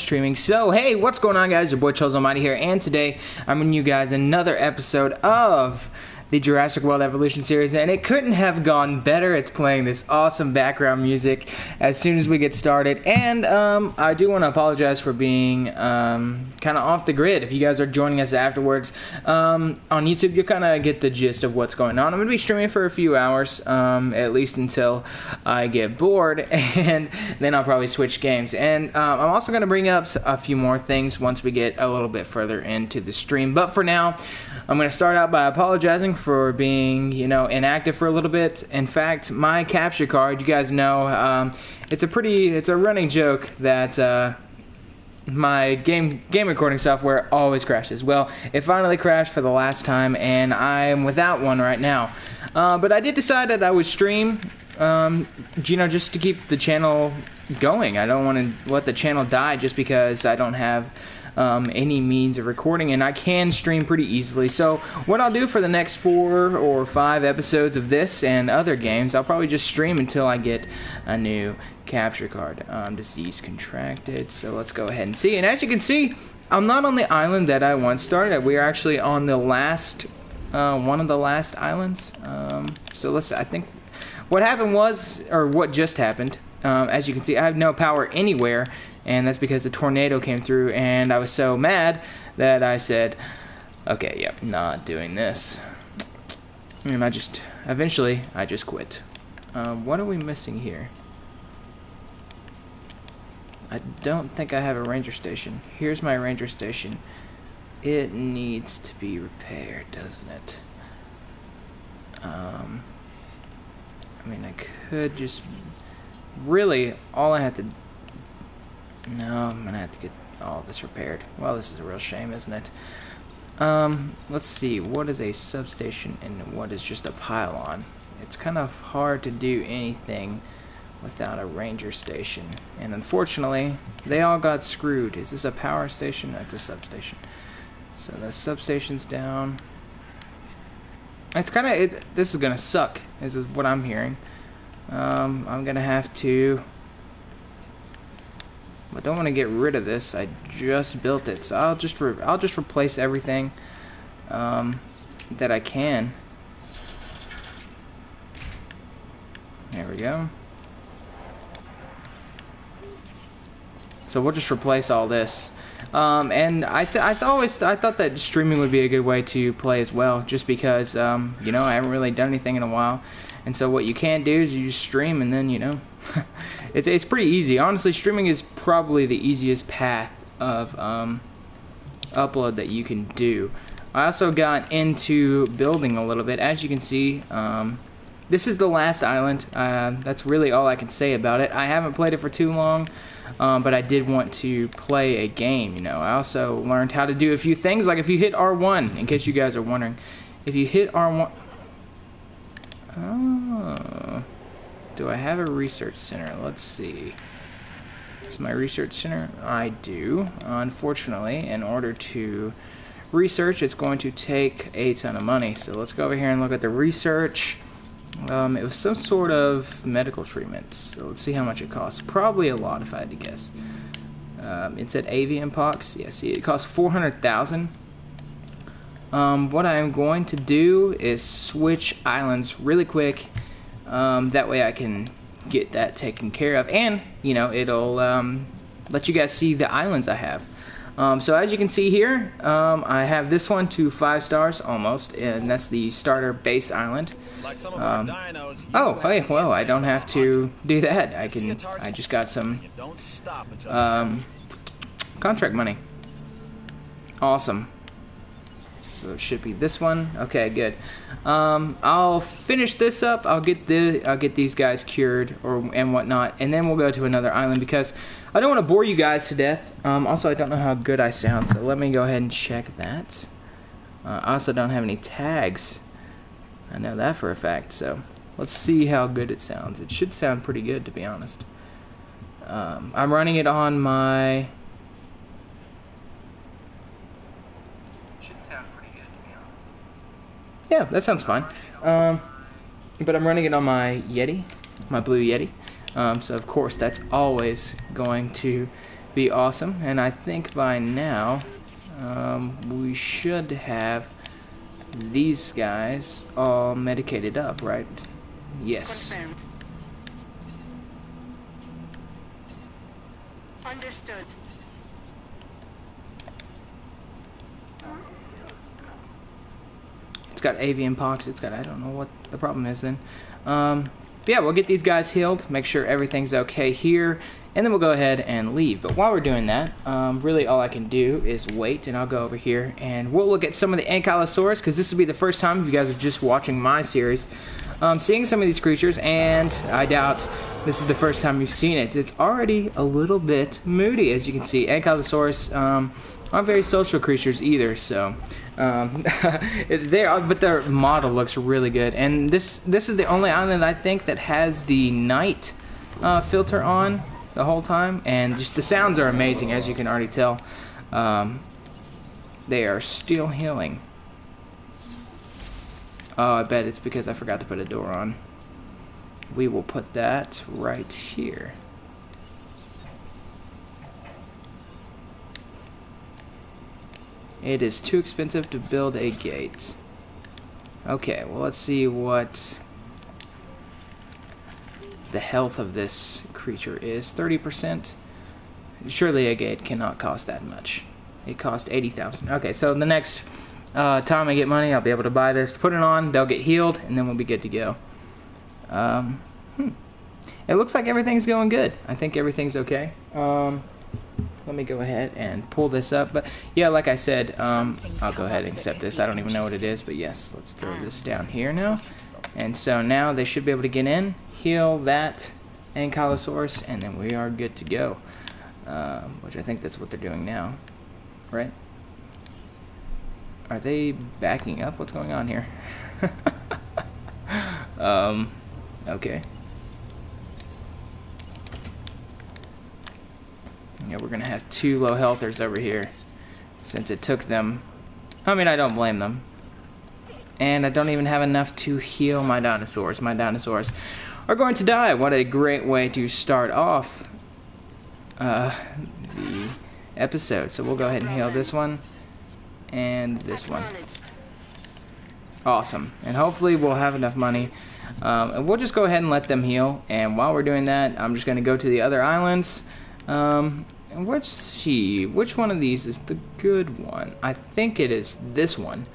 streaming. So, hey, what's going on, guys? Your boy TrollsAlmighty here, and today I'm bringing you guys another episode of the Jurassic World Evolution series, and it couldn't have gone better. It's playing this awesome background music as soon as we get started, and I do want to apologize for being kind of off the grid. If you guys are joining us afterwards on YouTube, you'll kind of get the gist of what's going on. I'm going to be streaming for a few hours, at least until I get bored, and then I'll probably switch games. And I'm also going to bring up a few more things once we get a little bit further into the stream. But for now, I'm going to start out by apologizing for being, inactive for a little bit. In fact, my capture card, you guys know, it's a running joke that my game recording software always crashes. Well, it finally crashed for the last time, and I'm without one right now. But I did decide that I would stream, just to keep the channel going. I don't want to let the channel die just because I don't have any means of recording, and I can stream pretty easily. So what I'll do for the next 4 or 5 episodes of this and other games, I'll probably just stream until I get a new capture card. Disease contracted, so let's go ahead and see. And as you can see, I'm not on the island that I once started at. We are actually on the last one of the last islands. I think what happened was, or what just happened, as you can see, I have no power anywhere. And that's because the tornado came through, and I was so mad that I said, okay, yep, not doing this. And eventually, I just quit. What are we missing here? I don't think I have a ranger station. Here's my ranger station. It needs to be repaired, doesn't it? I could just... Really, all I have to... No, I'm gonna have to get all of this repaired. Well, this is a real shame, isn't it? Let's see, what is a substation and what is just a pylon? It's kind of hard to do anything without a ranger station. And unfortunately, they all got screwed. Is this a power station? No, it's a substation. So the substation's down. It's kind of, this is gonna suck, is what I'm hearing. I'm gonna have to... I don't want to get rid of this. I just built it, so I'll just replace everything that I can. There we go. So we'll just replace all this. And I thought that streaming would be a good way to play as well, just because I haven't really done anything in a while. And so what you can do is you just stream, and then it's pretty easy. Honestly, streaming is probably the easiest path of upload that you can do. I also got into building a little bit. As you can see, this is the last island. That's really all I can say about it. I haven't played it for too long, but I did want to play a game. I also learned how to do a few things, like if you hit R1, in case you guys are wondering. If you hit R1... Oh, do I have a research center? Let's see. Is my research center? I do. Unfortunately, in order to research, it's going to take a ton of money. So let's go over here and look at the research. It was some sort of medical treatment. So let's see how much it costs. Probably a lot, if I had to guess. It said avian pox. Yeah, see, it costs 400,000. What I'm going to do is switch islands really quick. That way I can get that taken care of, and it'll let you guys see the islands I have. So as you can see here, I have this one to 5 stars almost, and that's the starter base island. Oh, hey, well, I don't have to do that. I just got some contract money. Awesome. So it should be this one. Okay, good. I'll finish this up. I'll get these guys cured and whatnot, and then we'll go to another island because I don't want to bore you guys to death. Also, I don't know how good I sound, so let me go ahead and check that. I also don't have any tags. I know that for a fact. So let's see how good it sounds. It should sound pretty good, to be honest. I'm running it on my... Yeah, that sounds fine. But I'm running it on my Yeti, my Blue Yeti. So of course that's always going to be awesome. And I think by now we should have these guys all medicated up, right? Yes. Confirmed. Understood. It's got avian pox. It's got, I don't know what the problem is then. But yeah, we'll get these guys healed, make sure everything's okay here, and then we'll go ahead and leave. But while we're doing that, really all I can do is wait, and I'll go over here and we'll look at some of the Ankylosaurus, because this will be the first time, if you guys are just watching my series, seeing some of these creatures, and I doubt this is the first time you've seen it. It's already a little bit moody, as you can see. Ankylosaurus aren't very social creatures either, so they are, but their model looks really good. And this is the only island I think that has the night filter on the whole time, and just the sounds are amazing, as you can already tell. They are still healing. Oh, I bet it's because I forgot to put a door on. We will put that right here. It is too expensive to build a gate. Okay, well, let's see what the health of this creature is. 30%. Surely a gate cannot cost that much. It cost 80,000. Okay, so the next time I get money, I'll be able to buy this, put it on, they'll get healed, and then we'll be good to go. It looks like everything's going good. I think everything's okay. Let me go ahead and pull this up. But yeah, like I said, I'll go ahead and accept this. I don't even know what it is, but yes, let's throw this down here now. And so now they should be able to get in, heal that Ankylosaurus, and then we are good to go. Which I think that's what they're doing now, right? Are they backing up? What's going on here? Okay. Yeah, we're gonna have two low healthers over here, since it took them. I mean, I don't blame them. And I don't even have enough to heal my dinosaurs. My dinosaurs are going to die. What a great way to start off the episode. So we'll go ahead and heal this one and this one. Awesome. And hopefully we'll have enough money. And we'll just go ahead and let them heal. And while we're doing that, I'm just going to go to the other islands. And let's see, which one of these is the good one? I think it is this one.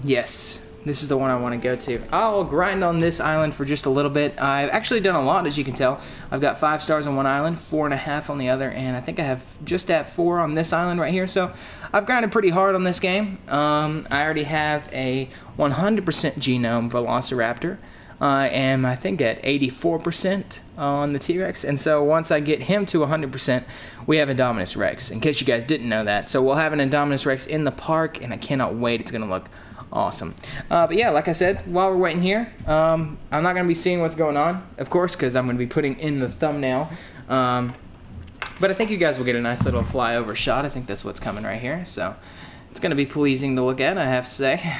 Yes, this is the one I want to go to. I'll grind on this island for just a little bit. I've actually done a lot, as you can tell. I've got 5 stars on one island, 4.5 on the other, and I think I have just at 4 on this island right here. So I've grinded pretty hard on this game. I already have a 100% genome Velociraptor. I am, I think, at 84% on the T-Rex, and so once I get him to 100%, we have Indominus Rex, in case you guys didn't know that. So we'll have an Indominus Rex in the park, and I cannot wait. It's going to look awesome. But yeah, like I said, while we're waiting here, I'm not going to be seeing what's going on, of course, because I'm going to be putting in the thumbnail. But I think you guys will get a nice little flyover shot. I think that's what's coming right here, so it's going to be pleasing to look at, I have to say.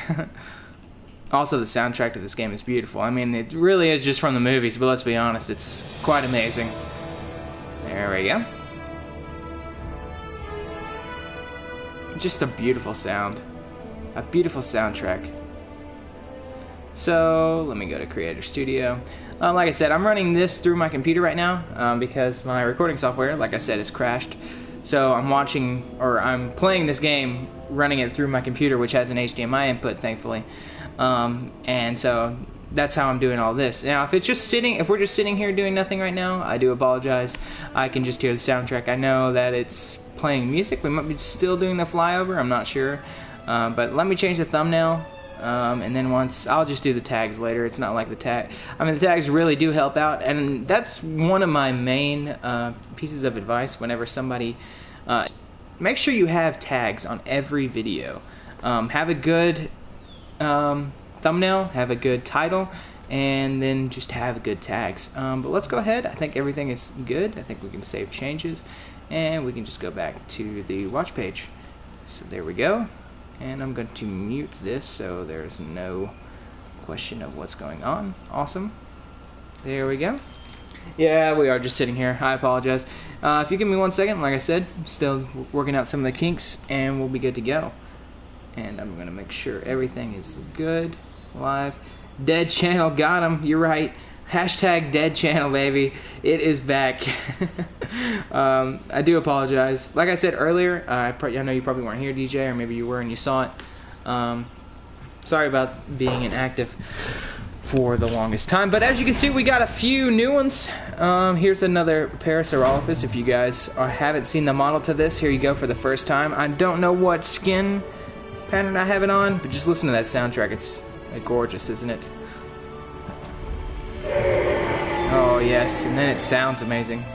Also, the soundtrack to this game is beautiful. I mean, it really is just from the movies, but let's be honest, it's quite amazing. There we go. Just a beautiful sound. A beautiful soundtrack. So, let me go to Creator Studio. Like I said, I'm running this through my computer right now because my recording software, like I said, is crashed. So I'm playing this game, running it through my computer, which has an HDMI input, thankfully. And so that's how I'm doing all this. Now, if we're just sitting here doing nothing right now, I do apologize. I can just hear the soundtrack. I know that it's playing music. We might be still doing the flyover. I'm not sure. But let me change the thumbnail. And then I'll just do the tags later. It's not like the tags really do help out. And that's one of my main pieces of advice whenever somebody, make sure you have tags on every video. Have a good thumbnail, have a good title, and then just have good tags. But let's go ahead. I think everything is good. I think we can save changes, and we can just go back to the watch page. So there we go. And I'm going to mute this so there's no question of what's going on. Awesome. There we go. Yeah, we are just sitting here. I apologize. If you give me 1 second, like I said, I'm still working out some of the kinks, and we'll be good to go. And I'm going to make sure everything is good. Live. Dead channel, got him. You're right. Hashtag dead channel, baby. It is back. I do apologize. Like I said earlier, I know you probably weren't here, DJ, or maybe you were and you saw it. Sorry about being inactive for the longest time, but as you can see, we got a few new ones. Here's another Parasaurolophus. If you guys haven't seen the model to this, here you go for the first time. I don't know what skin pattern I have it on, but just listen to that soundtrack. It's gorgeous, isn't it? Oh yes, and then it sounds amazing.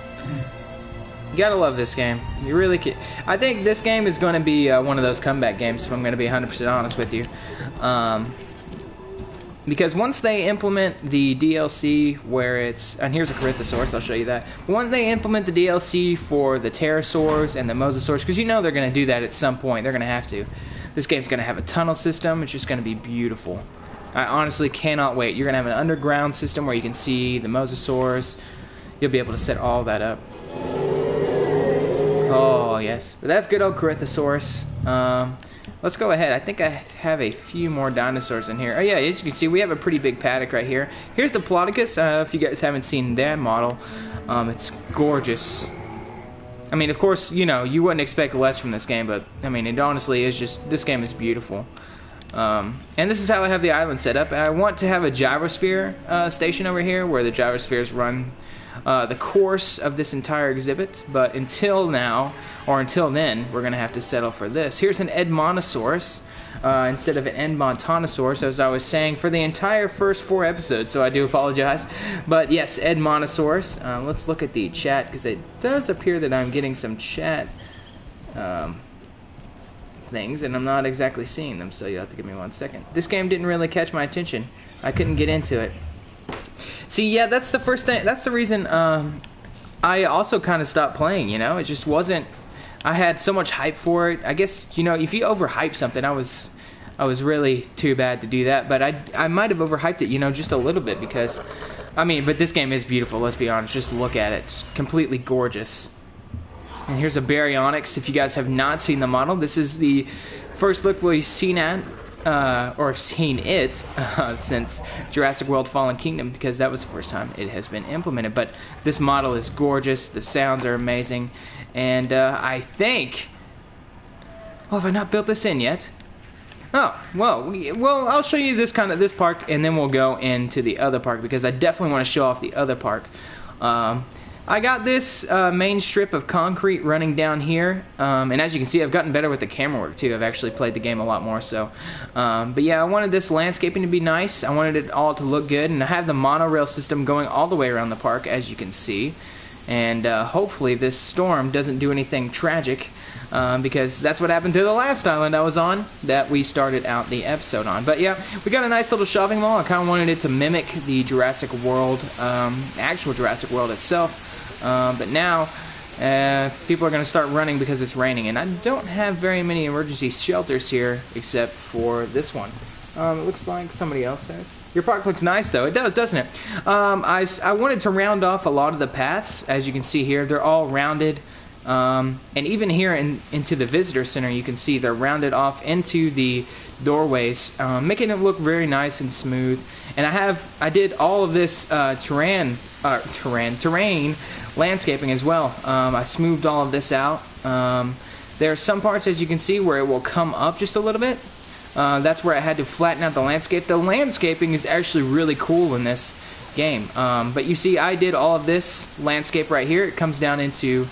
You gotta love this game. You really can. I think this game is going to be one of those comeback games, if I'm going to be 100% honest with you. Because once they implement the DLC where it's... And here's a Corythosaurus, I'll show you that. Once they implement the DLC for the Pterosaurs and the Mosasaurs, because you know they're going to do that at some point. They're going to have to. This game's going to have a tunnel system. It's just going to be beautiful. I honestly cannot wait. You're going to have an underground system where you can see the Mosasaurs. You'll be able to set all that up. Oh, yes. But that's good old Corythosaurus. Let's go ahead. I think I have a few more dinosaurs in here. Oh yeah, as you can see, we have a pretty big paddock right here. Here's the Diplodocus. If you guys haven't seen that model, it's gorgeous. I mean, of course, you know, you wouldn't expect less from this game, but I mean, it honestly is just, this game is beautiful. And this is how I have the island set up. I want to have a gyrosphere station over here where the gyrospheres run the course of this entire exhibit, but until now, or until then, we're going to have to settle for this. Here's an Edmontosaurus instead of an Edmontonosaurus, as I was saying, for the entire first 4 episodes, so I do apologize. But yes, Edmontosaurus. Let's look at the chat, because it does appear that I'm getting some chat things, and I'm not exactly seeing them, so you'll have to give me 1 second. This game didn't really catch my attention. I couldn't get into it. See, yeah, that's the first thing. That's the reason I also kind of stopped playing, you know? It just wasn't... I had so much hype for it. I guess, you know, if you overhype something, I was really too bad to do that. But I might have overhyped it, you know, just a little bit because... I mean, but this game is beautiful, let's be honest. Just look at it. It's completely gorgeous. And here's a Baryonyx. If you guys have not seen the model, this is the first look we've seen at... or seen it since Jurassic World Fallen Kingdom, because that was the first time it has been implemented. But this model is gorgeous, the sounds are amazing, and I think... Oh, have I not built this in yet? Oh, well, I'll show you this park, and then we'll go into the other park, because I definitely want to show off the other park. I got this main strip of concrete running down here, and as you can see, I've gotten better with the camera work too. I've actually played the game a lot more, so. But yeah, I wanted this landscaping to be nice. I wanted it all to look good, and I have the monorail system going all the way around the park, as you can see. And hopefully this storm doesn't do anything tragic, because that's what happened to the last island I was on that we started out the episode on. But yeah, we got a nice little shopping mall. I kind of wanted it to mimic the Jurassic World, actual Jurassic World itself. But now, people are going to start running because it's raining, and I don't have very many emergency shelters here, except for this one. It looks like somebody else says. Your park looks nice, though. It does, doesn't it? I wanted to round off a lot of the paths. As you can see here, they're all rounded. And even here into the visitor center, you can see they're rounded off into the doorways, making it look very nice and smooth. And I did all of this terrain landscaping as well. I smoothed all of this out. There are some parts, as you can see, where it will come up just a little bit. That's where I had to flatten out the landscape. The landscaping is actually really cool in this game. But you see, I did all of this landscape right here. It comes down into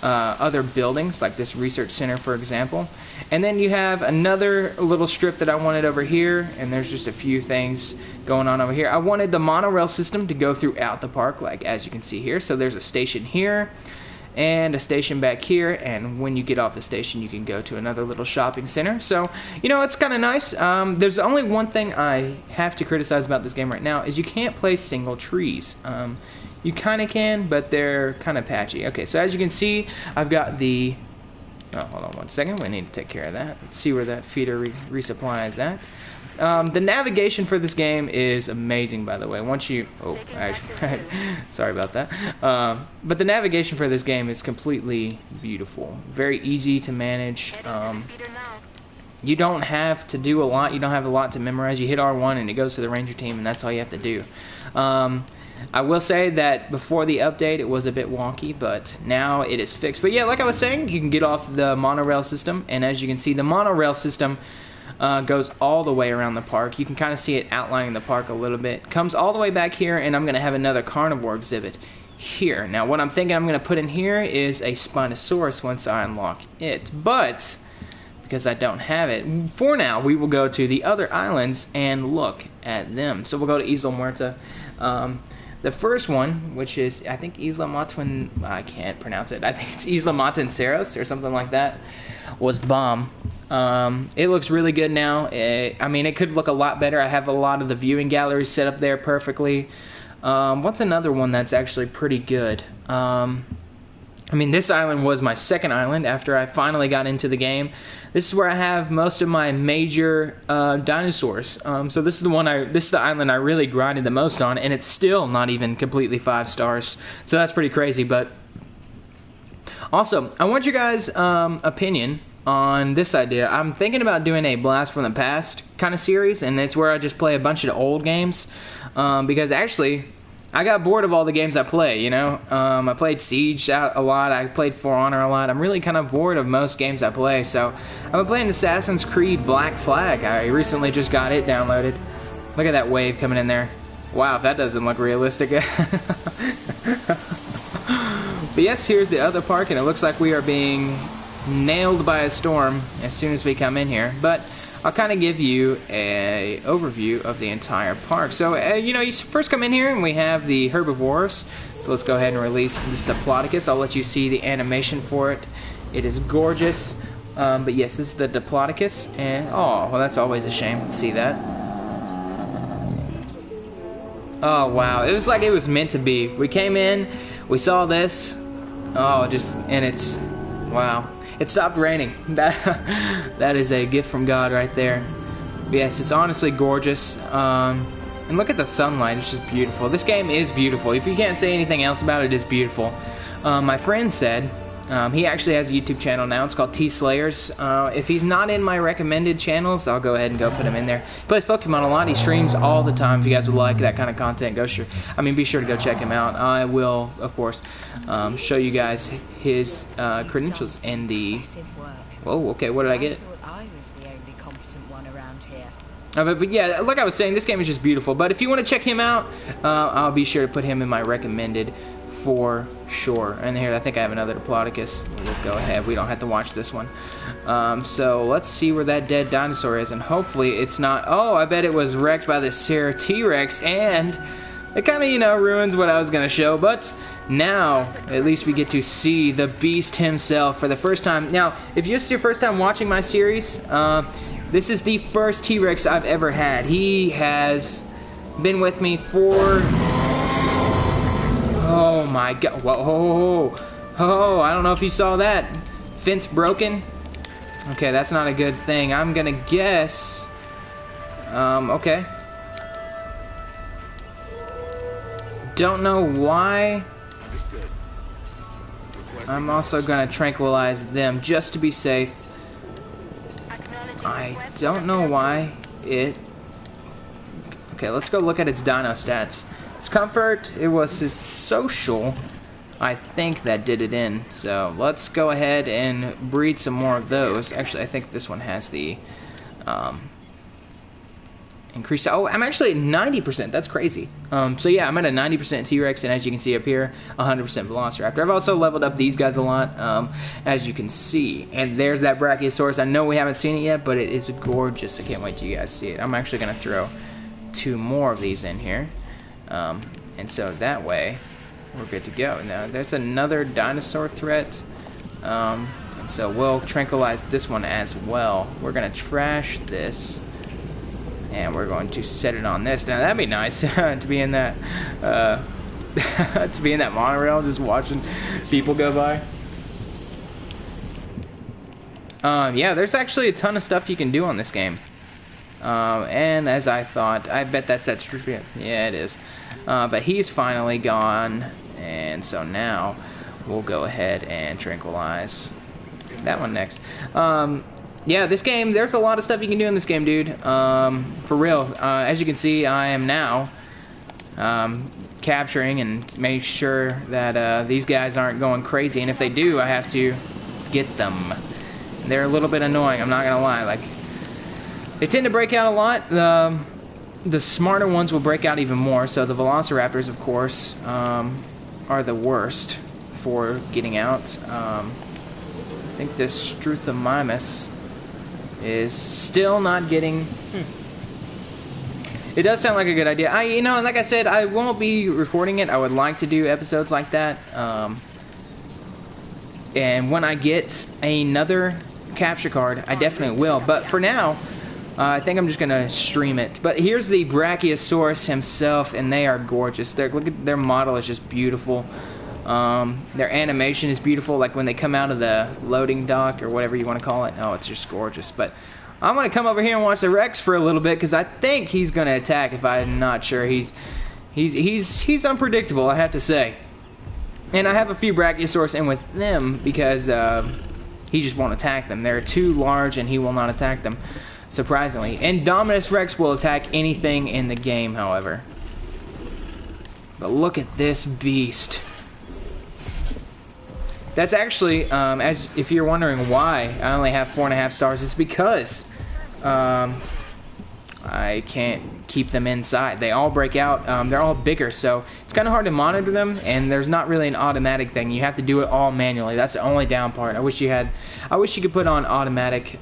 other buildings, like this research center, for example. And then you have another little strip that I wanted over here, and there's just a few things going on over here. I wanted the monorail system to go throughout the park, like as you can see here. So there's a station here and a station back here, and when you get off the station you can go to another little shopping center. So, you know, it's kind of nice. There's only one thing I have to criticize about this game right now, is you can't place single trees. You kind of can, but they're kind of patchy. Okay, so as you can see, I've got the... Oh, hold on 1 second. We need to take care of that. Let's see where that feeder resupply is at. The navigation for this game is amazing, by the way. Once you... Oh, actually, sorry about that. But the navigation for this game is completely beautiful. Very easy to manage. You don't have to do a lot. You don't have a lot to memorize. You hit R1 and it goes to the ranger team, and that's all you have to do. I will say that before the update it was a bit wonky, but now it is fixed. But yeah, like I was saying, you can get off the monorail system, and as you can see, the monorail system goes all the way around the park. You can kind of see it outlining the park a little bit. Comes all the way back here, and I'm going to have another carnivore exhibit here. Now, what I'm thinking I'm going to put in here is a Spinosaurus once I unlock it. But because I don't have it, for now, we will go to the other islands and look at them. So we'll go to Isla Muerta. The first one, which is, I think, Isla Matwin, I can't pronounce it. I think it's Isla Matanceros or something like that, was bomb. It looks really good now. I mean, it could look a lot better. I have a lot of the viewing galleries set up there perfectly. What's another one that's actually pretty good? I mean, this island was my second island after I finally got into the game. This is where I have most of my major dinosaurs. So this is the island I really grinded the most on, and it's still not even completely 5 stars. So that's pretty crazy. But also, I want your guys' opinion on this idea. I'm thinking about doing a Blast from the Past kind of series, and it's where I just play a bunch of the old games. Because actually, I got bored of all the games I play, you know. I played Siege a lot. I played For Honor a lot. I'm really kind of bored of most games I play. So I've been playing Assassin's Creed Black Flag. I recently just got it downloaded. Look at that wave coming in there. Wow, if that doesn't look realistic. But yes, here's the other park, and it looks like we are being nailed by a storm as soon as we come in here. But I'll kind of give you a overview of the entire park. So, you know, you first come in here and we have the herbivores. So let's go ahead and release this Diplodocus. I'll let you see the animation for it. It is gorgeous. But yes, this is the Diplodocus. And, oh, well, that's always a shame to see that. Oh, wow. It was like it was meant to be. We came in, we saw this. Oh, and it's, wow. It stopped raining. That is a gift from God right there. But yes, it's honestly gorgeous. And look at the sunlight. It's just beautiful. This game is beautiful. If you can't say anything else about it, it's beautiful. My friend said, he actually has a YouTube channel now. It's called T-Slayers. If he's not in my recommended channels, I'll go ahead and go put him in there. He plays Pokemon a lot. He streams all the time. If you guys would like that kind of content, be sure to go check him out. I will, of course, show you guys his credentials in the... Whoa, okay, what did I get? I was the only competent one around here. But yeah, like I was saying, this game is just beautiful. But if you want to check him out, I'll be sure to put him in my recommended for sure. And here, I think I have another Diplodocus. We'll go ahead. We don't have to watch this one. So let's see where that dead dinosaur is, and hopefully it's not... Oh, I bet it was wrecked by this Sarah T-Rex, and it kind of, you know, ruins what I was going to show. But now, at least we get to see the beast himself for the first time. Now, if it's your first time watching my series, this is the first T-Rex I've ever had. He has been with me for... Oh my god. Whoa. Oh, I don't know if you saw that. Fence broken. Okay, that's not a good thing. I'm gonna guess... okay. Don't know why. I'm also gonna tranquilize them just to be safe. I don't know why it... Okay, let's go look at its dino stats. Its comfort, it was his social, I think, that did it in. So let's go ahead and breed some more of those. Actually, I think this one has the increase. Oh, I'm actually at 90%. That's crazy. So yeah, I'm at a 90% T-Rex, and as you can see up here, 100% Velociraptor. I've also leveled up these guys a lot, as you can see. And there's that Brachiosaurus. I know we haven't seen it yet, but it is gorgeous. I can't wait till you guys see it. I'm actually going to throw 2 more of these in here. And so that way, we're good to go. Now, there's another dinosaur threat. And so we'll tranquilize this one as well. We're going to trash this. And we're going to set it on this. Now, that'd be nice to be in that, to be in that monorail, just watching people go by. Yeah, there's actually a ton of stuff you can do on this game. And as I thought, I bet that's that strip. Yeah, it is. But he's finally gone, and so now we'll go ahead and tranquilize that one next. Yeah, this game, there's a lot of stuff you can do in this game, dude. For real. As you can see, I am now capturing and make sure that these guys aren't going crazy, and if they do, I have to get them. They're a little bit annoying, I'm not gonna lie. Like, they tend to break out a lot. The smarter ones will break out even more. So the velociraptors, of course, are the worst for getting out. I think this Struthomymus is still not getting. It does sound like a good idea. You know, like I said, I won't be recording it. I would like to do episodes like that. And when I get another capture card, I definitely will. But for now, I think I'm just gonna stream it. But here's the Brachiosaurus himself, and they are gorgeous. Look at their model is just beautiful. Their animation is beautiful, like when they come out of the loading dock or whatever you want to call it. Oh, it's just gorgeous. But I'm gonna come over here and watch the Rex for a little bit because I think he's gonna attack. If I'm not sure, he's unpredictable, I have to say. And I have a few Brachiosaurus in with them because he just won't attack them. They're too large, and he will not attack them. Surprisingly. Indominus Rex will attack anything in the game, however. But look at this beast. That's actually, as if you're wondering why I only have 4.5 stars, it's because I can't keep them inside. They all break out. They're all bigger, so it's kind of hard to monitor them, and there's not really an automatic thing. You have to do it all manually. That's the only down part. I wish you could put on automatic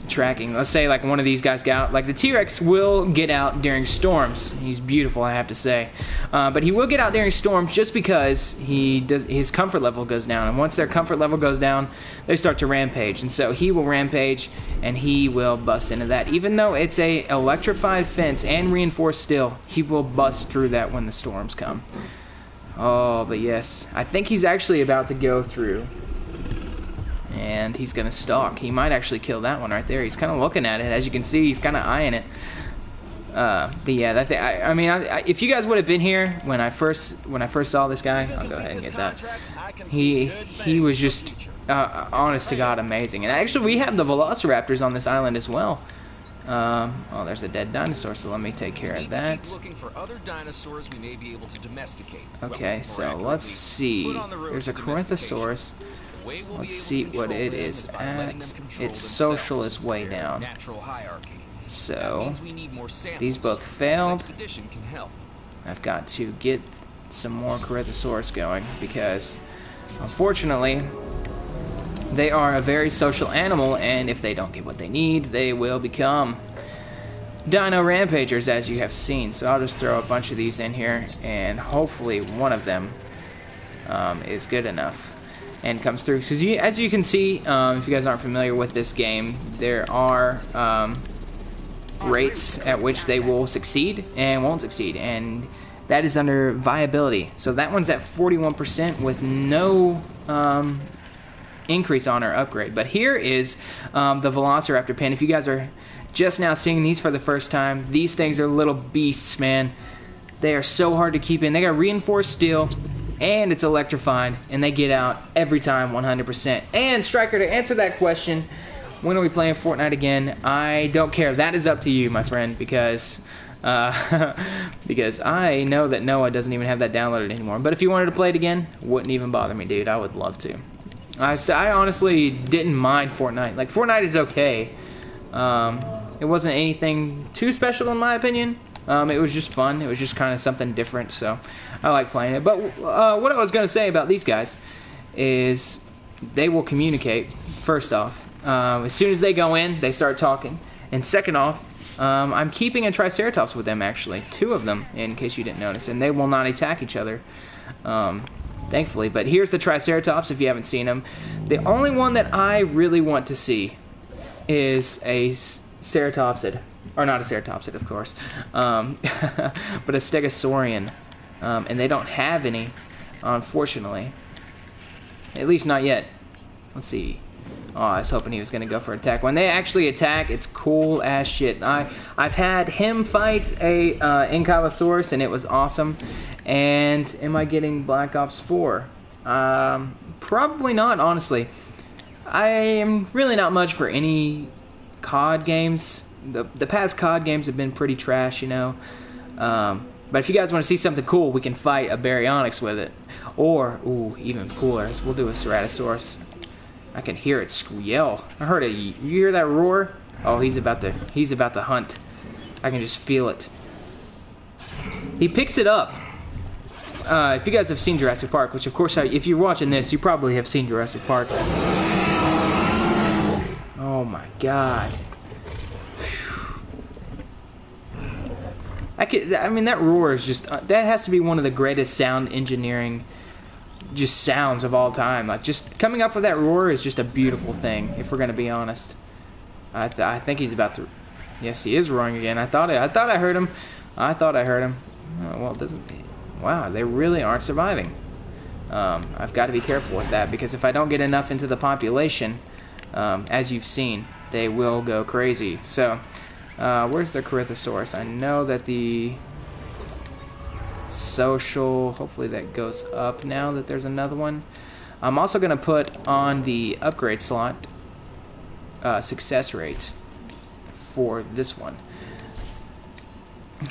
tracking. Let's say like one of these guys got out. Like the T-Rex will get out during storms. He's beautiful, I have to say. But he will get out during storms just because his comfort level goes down. And once their comfort level goes down, they start to rampage. And so he will rampage and he will bust into that. Even though it's a electrified fence and reinforced steel, he will bust through that when the storms come. Oh, but yes. I think he's actually about to go through. And he's going to stalk. He might actually kill that one right there. He's kind of looking at it. As you can see, he's kind of eyeing it. But yeah, I mean, if you guys would have been here when I first saw this guy, I'll go ahead and get that. He was just, honest to God, amazing. And actually, we have the Velociraptors on this island as well. Oh, there's a dead dinosaur, so let me take care of that. Okay, so let's see. There's a Corinthosaurus. Let's see what it is at. Its social is way down. So, these both failed. I've got to get some more Corinthosaurus going because, unfortunately, they are a very social animal, and if they don't get what they need, they will become Dino Rampagers, as you have seen. So I'll just throw a bunch of these in here, and hopefully one of them is good enough and comes through. Because as you can see, if you guys aren't familiar with this game, there are rates at which they will succeed and won't succeed, and that is under viability. So that one's at 41% with no increase on or upgrade. But here is the Velociraptor pin. If you guys are just now seeing these for the first time, these things are little beasts, man. They are so hard to keep in. They got reinforced steel, and it's electrified, and they get out every time 100%. And Striker, to answer that question, when are we playing Fortnite again? I don't care. That is up to you, my friend, because because I know that Noah doesn't even have that downloaded anymore. But if you wanted to play it again, wouldn't even bother me, dude. I would love to. I honestly didn't mind Fortnite. Like, Fortnite is okay. It wasn't anything too special in my opinion. It was just fun. It was just kind of something different, so I like playing it. But what I was going to say about these guys is they will communicate, first off. As soon as they go in, they start talking. And second off, I'm keeping a Triceratops with them, actually. 2 of them, in case you didn't notice. And they will not attack each other, thankfully. But here's the Triceratops, if you haven't seen him. The only one that I really want to see is a Ceratopsid. Or not a Ceratopsid, of course. But a Stegosaurian. And they don't have any, unfortunately. At least not yet. Let's see. Oh, I was hoping he was gonna go for attack. When they actually attack, it's cool as shit. I've had him fight a Ankylosaurus, and it was awesome. And am I getting Black Ops 4? Probably not, honestly. I am really not much for any COD games. The past COD games have been pretty trash, you know. But if you guys want to see something cool, we can fight a Baryonyx with it. Or, ooh, even cooler, we'll do a Ceratosaurus. I can hear it yell. I heard it. You hear that roar? Oh, he's about to hunt. I can just feel it. He picks it up. If you guys have seen Jurassic Park, which of course, if you're watching this, you probably have seen Jurassic Park. Oh my god. I mean, that roar is just, that has to be one of the greatest sound engineering just sounds of all time. Like, just coming up with that roar is just a beautiful thing, if we're going to be honest. I think he's about to, yes, he is roaring again. I thought I heard him. I thought I heard him. Oh, well, it doesn't, wow, they really aren't surviving. I've got to be careful with that, because if I don't get enough into the population, as you've seen, they will go crazy. So, where's the Corythosaurus? I know that the social, hopefully that goes up now that there's another one. I'm also going to put on the upgrade slot success rate for this one.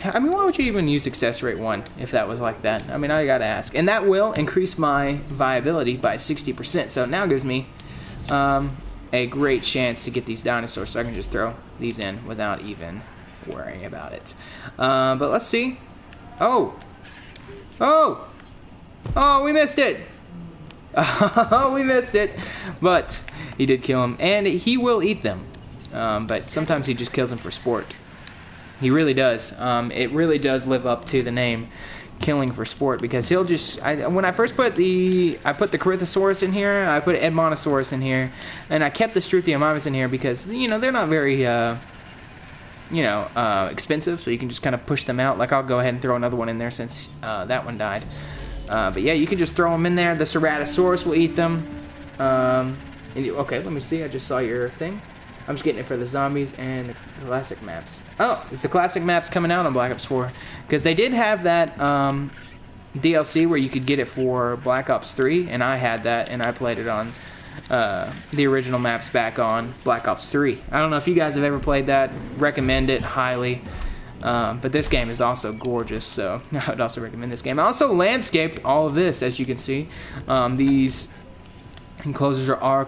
I mean, why would you even use success rate 1 if that was like that? I mean, I gotta ask. And that will increase my viability by 60%. So it now gives me a great chance to get these dinosaurs, so I can just throw these in without even worrying about it. But let's see. Oh! Oh! Oh, we missed it! Oh, we missed it! But he did kill him, and he will eat them. But sometimes he just kills them for sport. He really does. It really does live up to the name, killing for sport, because he'll just, when I first put the Corythosaurus in here, I put Edmontosaurus in here, and I kept the TrollsAlmighty in here because, you know, they're not very, expensive, so you can just kind of push them out. Like, I'll go ahead and throw another one in there since that one died. But yeah, you can just throw them in there. The Ceratosaurus will eat them. Okay, let me see. I just saw your thing. I'm just getting it for the zombies and the classic maps. Oh, is the classic maps coming out on Black Ops 4? Because they did have that DLC where you could get it for Black Ops 3, and I had that, and I played it on the original maps back on Black Ops 3. I don't know if you guys have ever played that. Recommend it highly. But this game is also gorgeous, so I would also recommend this game. I also landscaped all of this, as you can see. These enclosures are all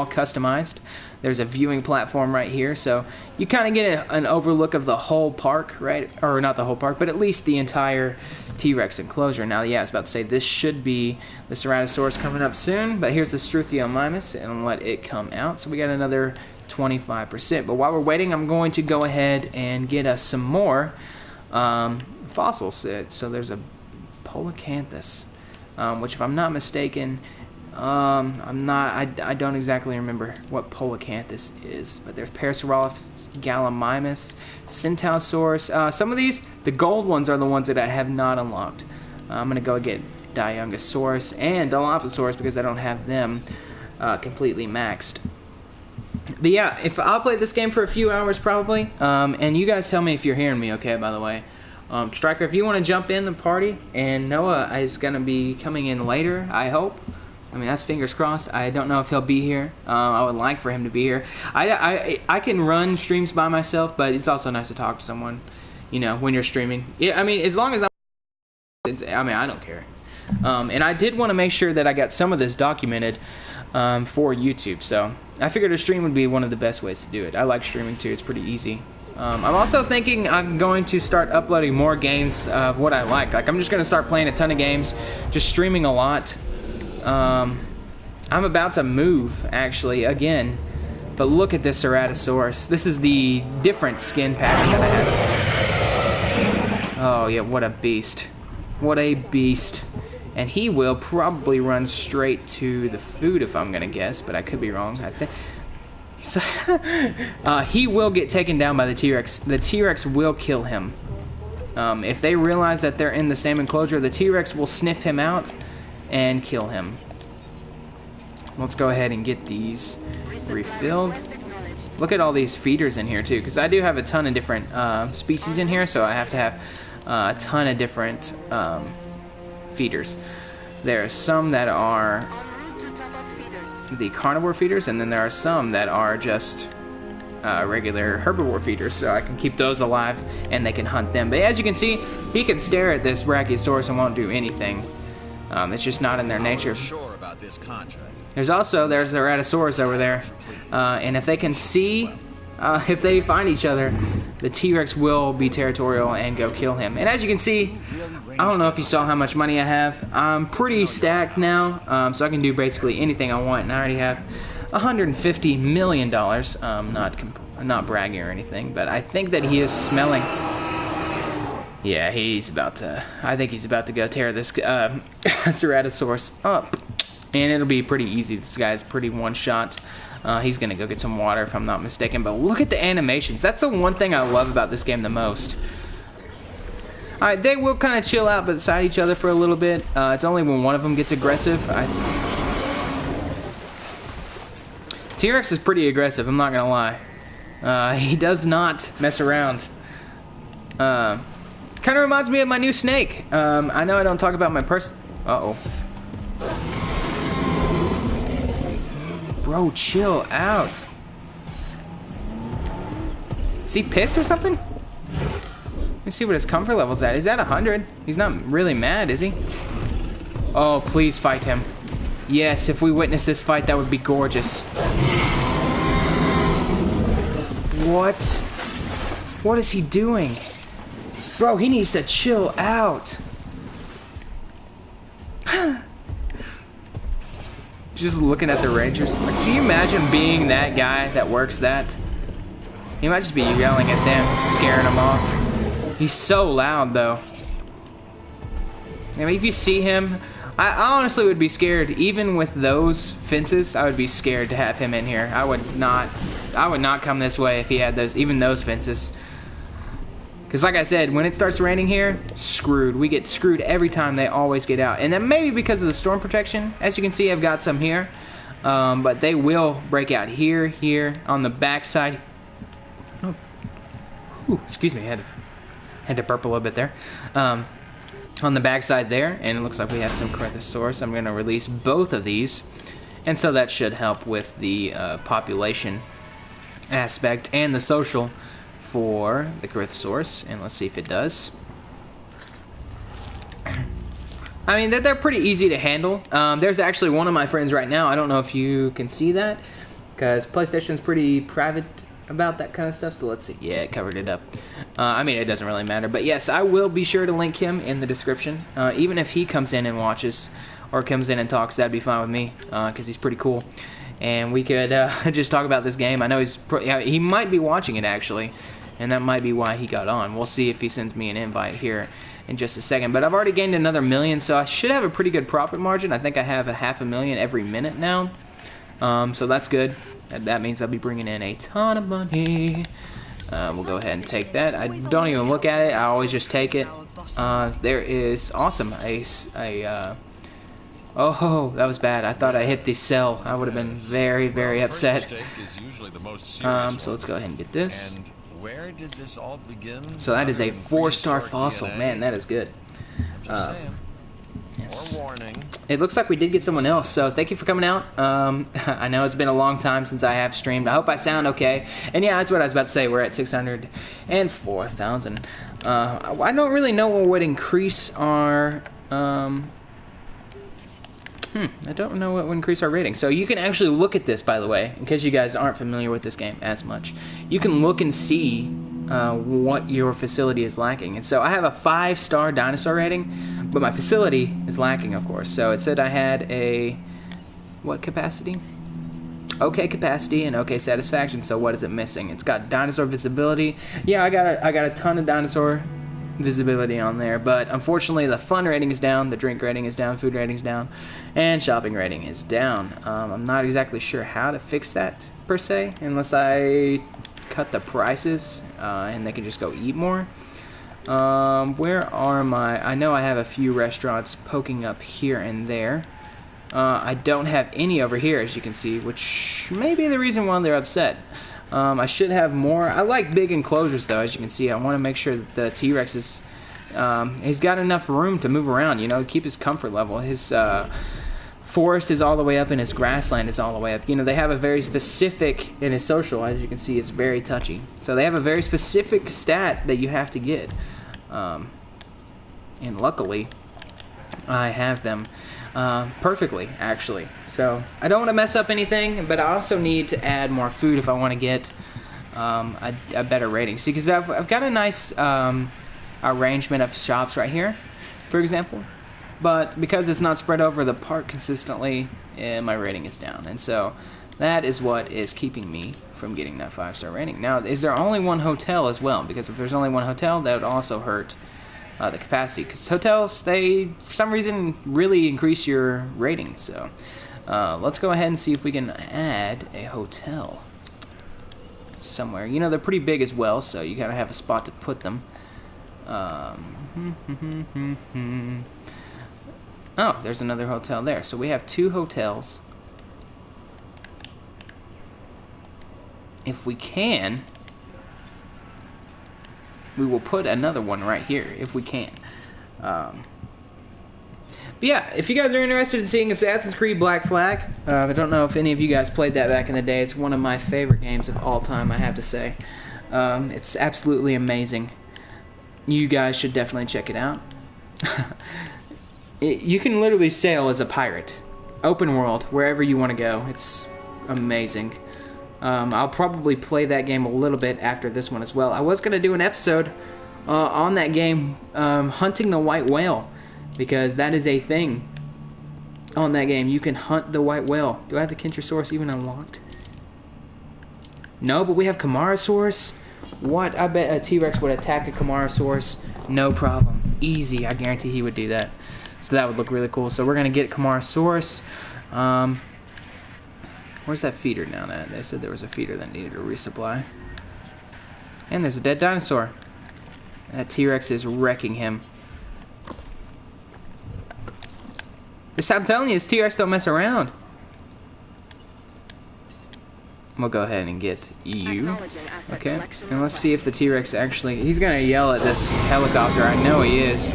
customized. There's a viewing platform right here, so you kind of get an overlook of the whole park, right? Or not the whole park, but at least the entire T-Rex enclosure. Now, yeah, I was about to say this should be the Ceratosaurus coming up soon, but here's the TrollsAlmighty, and I'll let it come out. So we got another 25%. But while we're waiting, I'm going to go ahead and get us some more fossils. So there's a Polacanthus, which, if I'm not mistaken, I don't exactly remember what Polacanthus is, but there's Parasaurolophus, Gallimimus, Centaurosaurus. Some of these, the gold ones, are the ones that I have not unlocked. I'm gonna go get Diungosaurus and Dilophosaurus because I don't have them completely maxed. But yeah, if I'll play this game for a few hours probably, and you guys tell me if you're hearing me okay, by the way. Striker, if you want to jump in the party, and Noah is gonna be coming in later, I hope. I mean, that's fingers crossed. I don't know if he'll be here. I would like for him to be here. I can run streams by myself, but it's also nice to talk to someone, you know, when you're streaming. Yeah, I mean, as long as I don't care. And I did want to make sure that I got some of this documented for YouTube, so I figured a stream would be one of the best ways to do it. I like streaming too. It's pretty easy. I'm also thinking I'm going to start uploading more games of what I like. Like, I'm just going to start playing a ton of games, just streaming a lot. I'm about to move, actually, again. But look at this Ceratosaurus. This is the different skin pattern that I have. Oh, yeah, what a beast. What a beast. And he will probably run straight to the food, if I'm going to guess, but I could be wrong. I think so. He will get taken down by the T-Rex. The T-Rex will kill him. If they realize that they're in the same enclosure, the T-Rex will sniff him out and kill him. let's go ahead and get these refilled. Look at all these feeders in here too, because I do have a ton of different species in here, so I have to have a ton of different feeders. There are some that are the carnivore feeders, and then there are some that are just regular herbivore feeders, so I can keep those alive and they can hunt them. But as you can see, he can stare at this Brachiosaurus and won't do anything. It's just not in their nature. There's the Ratosaurus over there, and if they can see, if they find each other, the T-Rex will be territorial and go kill him. And as you can see, I don't know if you saw how much money I have. I'm pretty stacked now, so I can do basically anything I want, and I already have $150 million. Not bragging or anything, but I think that he is smelling. Yeah, I think he's about to go tear this Ceratosaurus up. And it'll be pretty easy. This guy's pretty one-shot. He's going to go get some water if I'm not mistaken. But look at the animations. That's the one thing I love about this game the most. Alright, they will kind of chill out beside each other for a little bit. It's only when one of them gets aggressive. T-Rex is pretty aggressive, I'm not going to lie. He does not mess around. Kind of reminds me of my new snake. I know I don't talk about my person. Uh-oh. Bro, chill out. Is he pissed or something? Let me see what his comfort level's at. He's at 100. He's not really mad, is he? Oh, please fight him. Yes, if we witness this fight, that would be gorgeous. What? What is he doing? Bro, he needs to chill out. Just looking at the Rangers. Like, can you imagine being that guy that works that? He might just be yelling at them, scaring them off. He's so loud, though. I mean, if you see him, I honestly would be scared. Even with those fences, I would be scared to have him in here. I would not come this way if he had those, even those fences. Because like I said, when it starts raining here, screwed. We get screwed every time. They always get out. And then maybe because of the storm protection. As you can see, I've got some here. But they will break out here, here, on the back side. Oh. Ooh, excuse me, I had to burp a little bit there. On the back side there. And it looks like we have some Corythosaurus. I'm going to release both of these. And so that should help with the population aspect and the social for the Corythosaurus, and let's see if it does. I mean, they're pretty easy to handle. There's actually one of my friends right now. I don't know if you can see that, because PlayStation's pretty private about that kind of stuff, so let's see. Yeah, it covered it up. I mean, it doesn't really matter, but yes, I will be sure to link him in the description. Even if he comes in and watches, or comes in and talks, that'd be fine with me, because he's pretty cool. And we could just talk about this game. I know he might be watching it, actually. And that might be why he got on. We'll see if he sends me an invite here in just a second. But I've already gained another $1 million, so I should have a pretty good profit margin. I think I have a $500,000 every minute now. So that's good. That means I'll be bringing in a ton of money. We'll go ahead and take that. I don't even look at it. I always just take it. There is awesome. Oh, that was bad. I thought I hit the cell. I would have been very, very upset. So let's go ahead and get this. Where did this all begin? So that is a 4-star fossil. Man, that is good. Yes. It looks like we did get someone else, so thank you for coming out. I know it's been a long time since I have streamed. I hope I sound okay. And yeah, that's what I was about to say. We're at 604,000. I don't really know what would increase our... I don't know what would increase our rating. So you can actually look at this, by the way, in case you guys aren't familiar with this game as much. You can look and see what your facility is lacking. And so I have a 5-star dinosaur rating, but my facility is lacking, of course. So it said I had a, what capacity? Okay capacity and okay satisfaction. So what is it missing? It's got dinosaur visibility. Yeah, I got a ton of dinosaur visibility on there, but unfortunately the fun rating is down, the drink rating is down, food rating is down, and shopping rating is down. I'm not exactly sure how to fix that per se, unless I cut the prices and they can just go eat more. Where are my... I know I have a few restaurants poking up here and there. I don't have any over here, as you can see, which may be the reason why they're upset. I should have more. I like big enclosures, though, as you can see. I want to make sure that the T-Rex is... he's got enough room to move around, you know, keep his comfort level. His forest is all the way up and his grassland is all the way up. You know, they have a very specific, and his social, as you can see, is very touchy. So they have a very specific stat that you have to get. And luckily, I have them perfectly, actually. So I don't want to mess up anything, but I also need to add more food if I want to get a better rating. See, because I've got a nice arrangement of shops right here, for example. But because it's not spread over the park consistently, my rating is down. And so that is what is keeping me from getting that 5-star rating. Now, is there only one hotel as well? Because if there's only one hotel, that would also hurt the capacity. Because hotels, they, for some reason, really increase your rating. So let's go ahead and see if we can add a hotel somewhere. You know, they're pretty big as well, so you gotta have a spot to put them. Oh, there's another hotel there. So we have 2 hotels. If we can, we will put another one right here, if we can. But yeah, if you guys are interested in seeing Assassin's Creed Black Flag, I don't know if any of you guys played that back in the day. It's one of my favorite games of all time, I have to say. It's absolutely amazing. You guys should definitely check it out. You can literally sail as a pirate. Open world, wherever you want to go. It's amazing. I'll probably play that game a little bit after this one as well. I was going to do an episode on that game, hunting the white whale, because that is a thing on that game. You can hunt the white whale. Do I have the Kintrosaurus even unlocked? No, but we have Camarasaurus. What? I bet a T-Rex would attack a Camarasaurus. No problem. Easy. I guarantee he would do that. So that would look really cool. So we're going to get Camarasaurus. Where's that feeder down at? They said there was a feeder that needed a resupply. And there's a dead dinosaur. That T-Rex is wrecking him. I'm telling you, this T-Rex don't mess around. We'll go ahead and get you. Okay. And let's see if the T-Rex actually... He's going to yell at this helicopter. I know he is.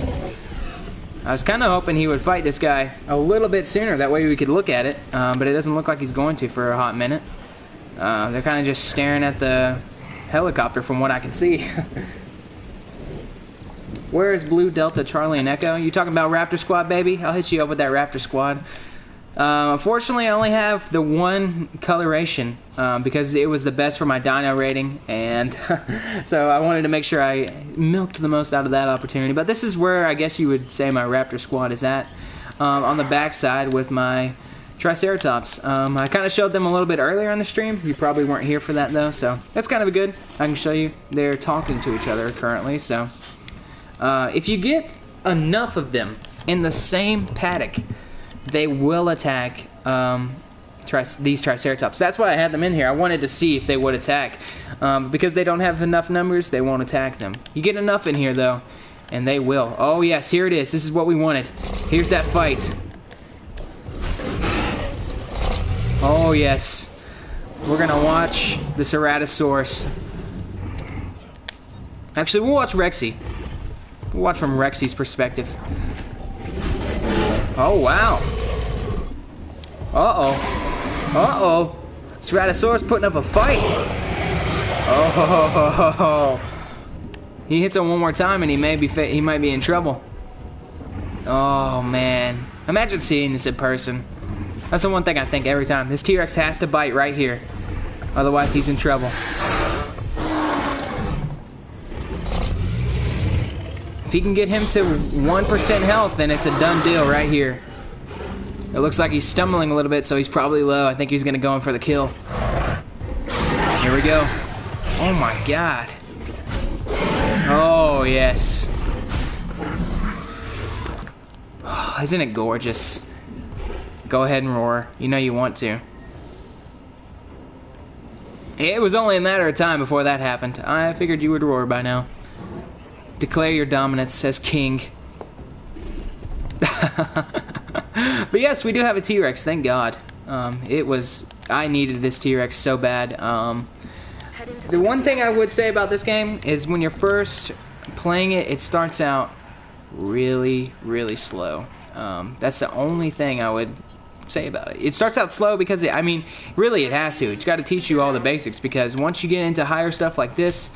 I was kind of hoping he would fight this guy a little bit sooner. That way we could look at it. But it doesn't look like he's going to for a hot minute. They're kind of just staring at the helicopter from what I can see. Where is Blue, Delta, Charlie, and Echo? You talking about Raptor Squad, baby? I'll hit you up with that Raptor Squad. Unfortunately, I only have the one coloration because it was the best for my dino rating, and so I wanted to make sure I milked the most out of that opportunity. But this is where I guess you would say my Raptor Squad is at, on the back side with my Triceratops. I kind of showed them a little bit earlier on the stream. You probably weren't here for that, though, so that's kind of good. I can show you. They're talking to each other currently, so if you get enough of them in the same paddock, they will attack these Triceratops. That's why I had them in here. I wanted to see if they would attack. Because they don't have enough numbers, they won't attack them. You get enough in here, though, and they will. Oh, yes, here it is. This is what we wanted. Here's that fight. Oh, yes. We're going to watch the Ceratosaurus. Actually, we'll watch Rexy. We'll watch from Rexy's perspective. Oh, wow. Uh-oh. Uh-oh. Ceratosaurus putting up a fight. Oh. He hits him one more time and he might be in trouble. Oh, man. Imagine seeing this in person. That's the one thing I think every time. This T-Rex has to bite right here. Otherwise, he's in trouble. If he can get him to 1% health, then it's a done deal right here. It looks like he's stumbling a little bit, so he's probably low. I think he's going to go in for the kill. Here we go. Oh, my God. Oh, yes. Oh, isn't it gorgeous? Go ahead and roar. You know you want to. It was only a matter of time before that happened. I figured you would roar by now. Declare your dominance as king. But yes, we do have a T-Rex, thank God. I needed this T-Rex so bad. The one thing I would say about this game is when you're first playing it, it starts out really, really slow. That's the only thing I would say about it. It starts out slow because, really it has to. It's got to teach you all the basics, because once you get into higher stuff like this,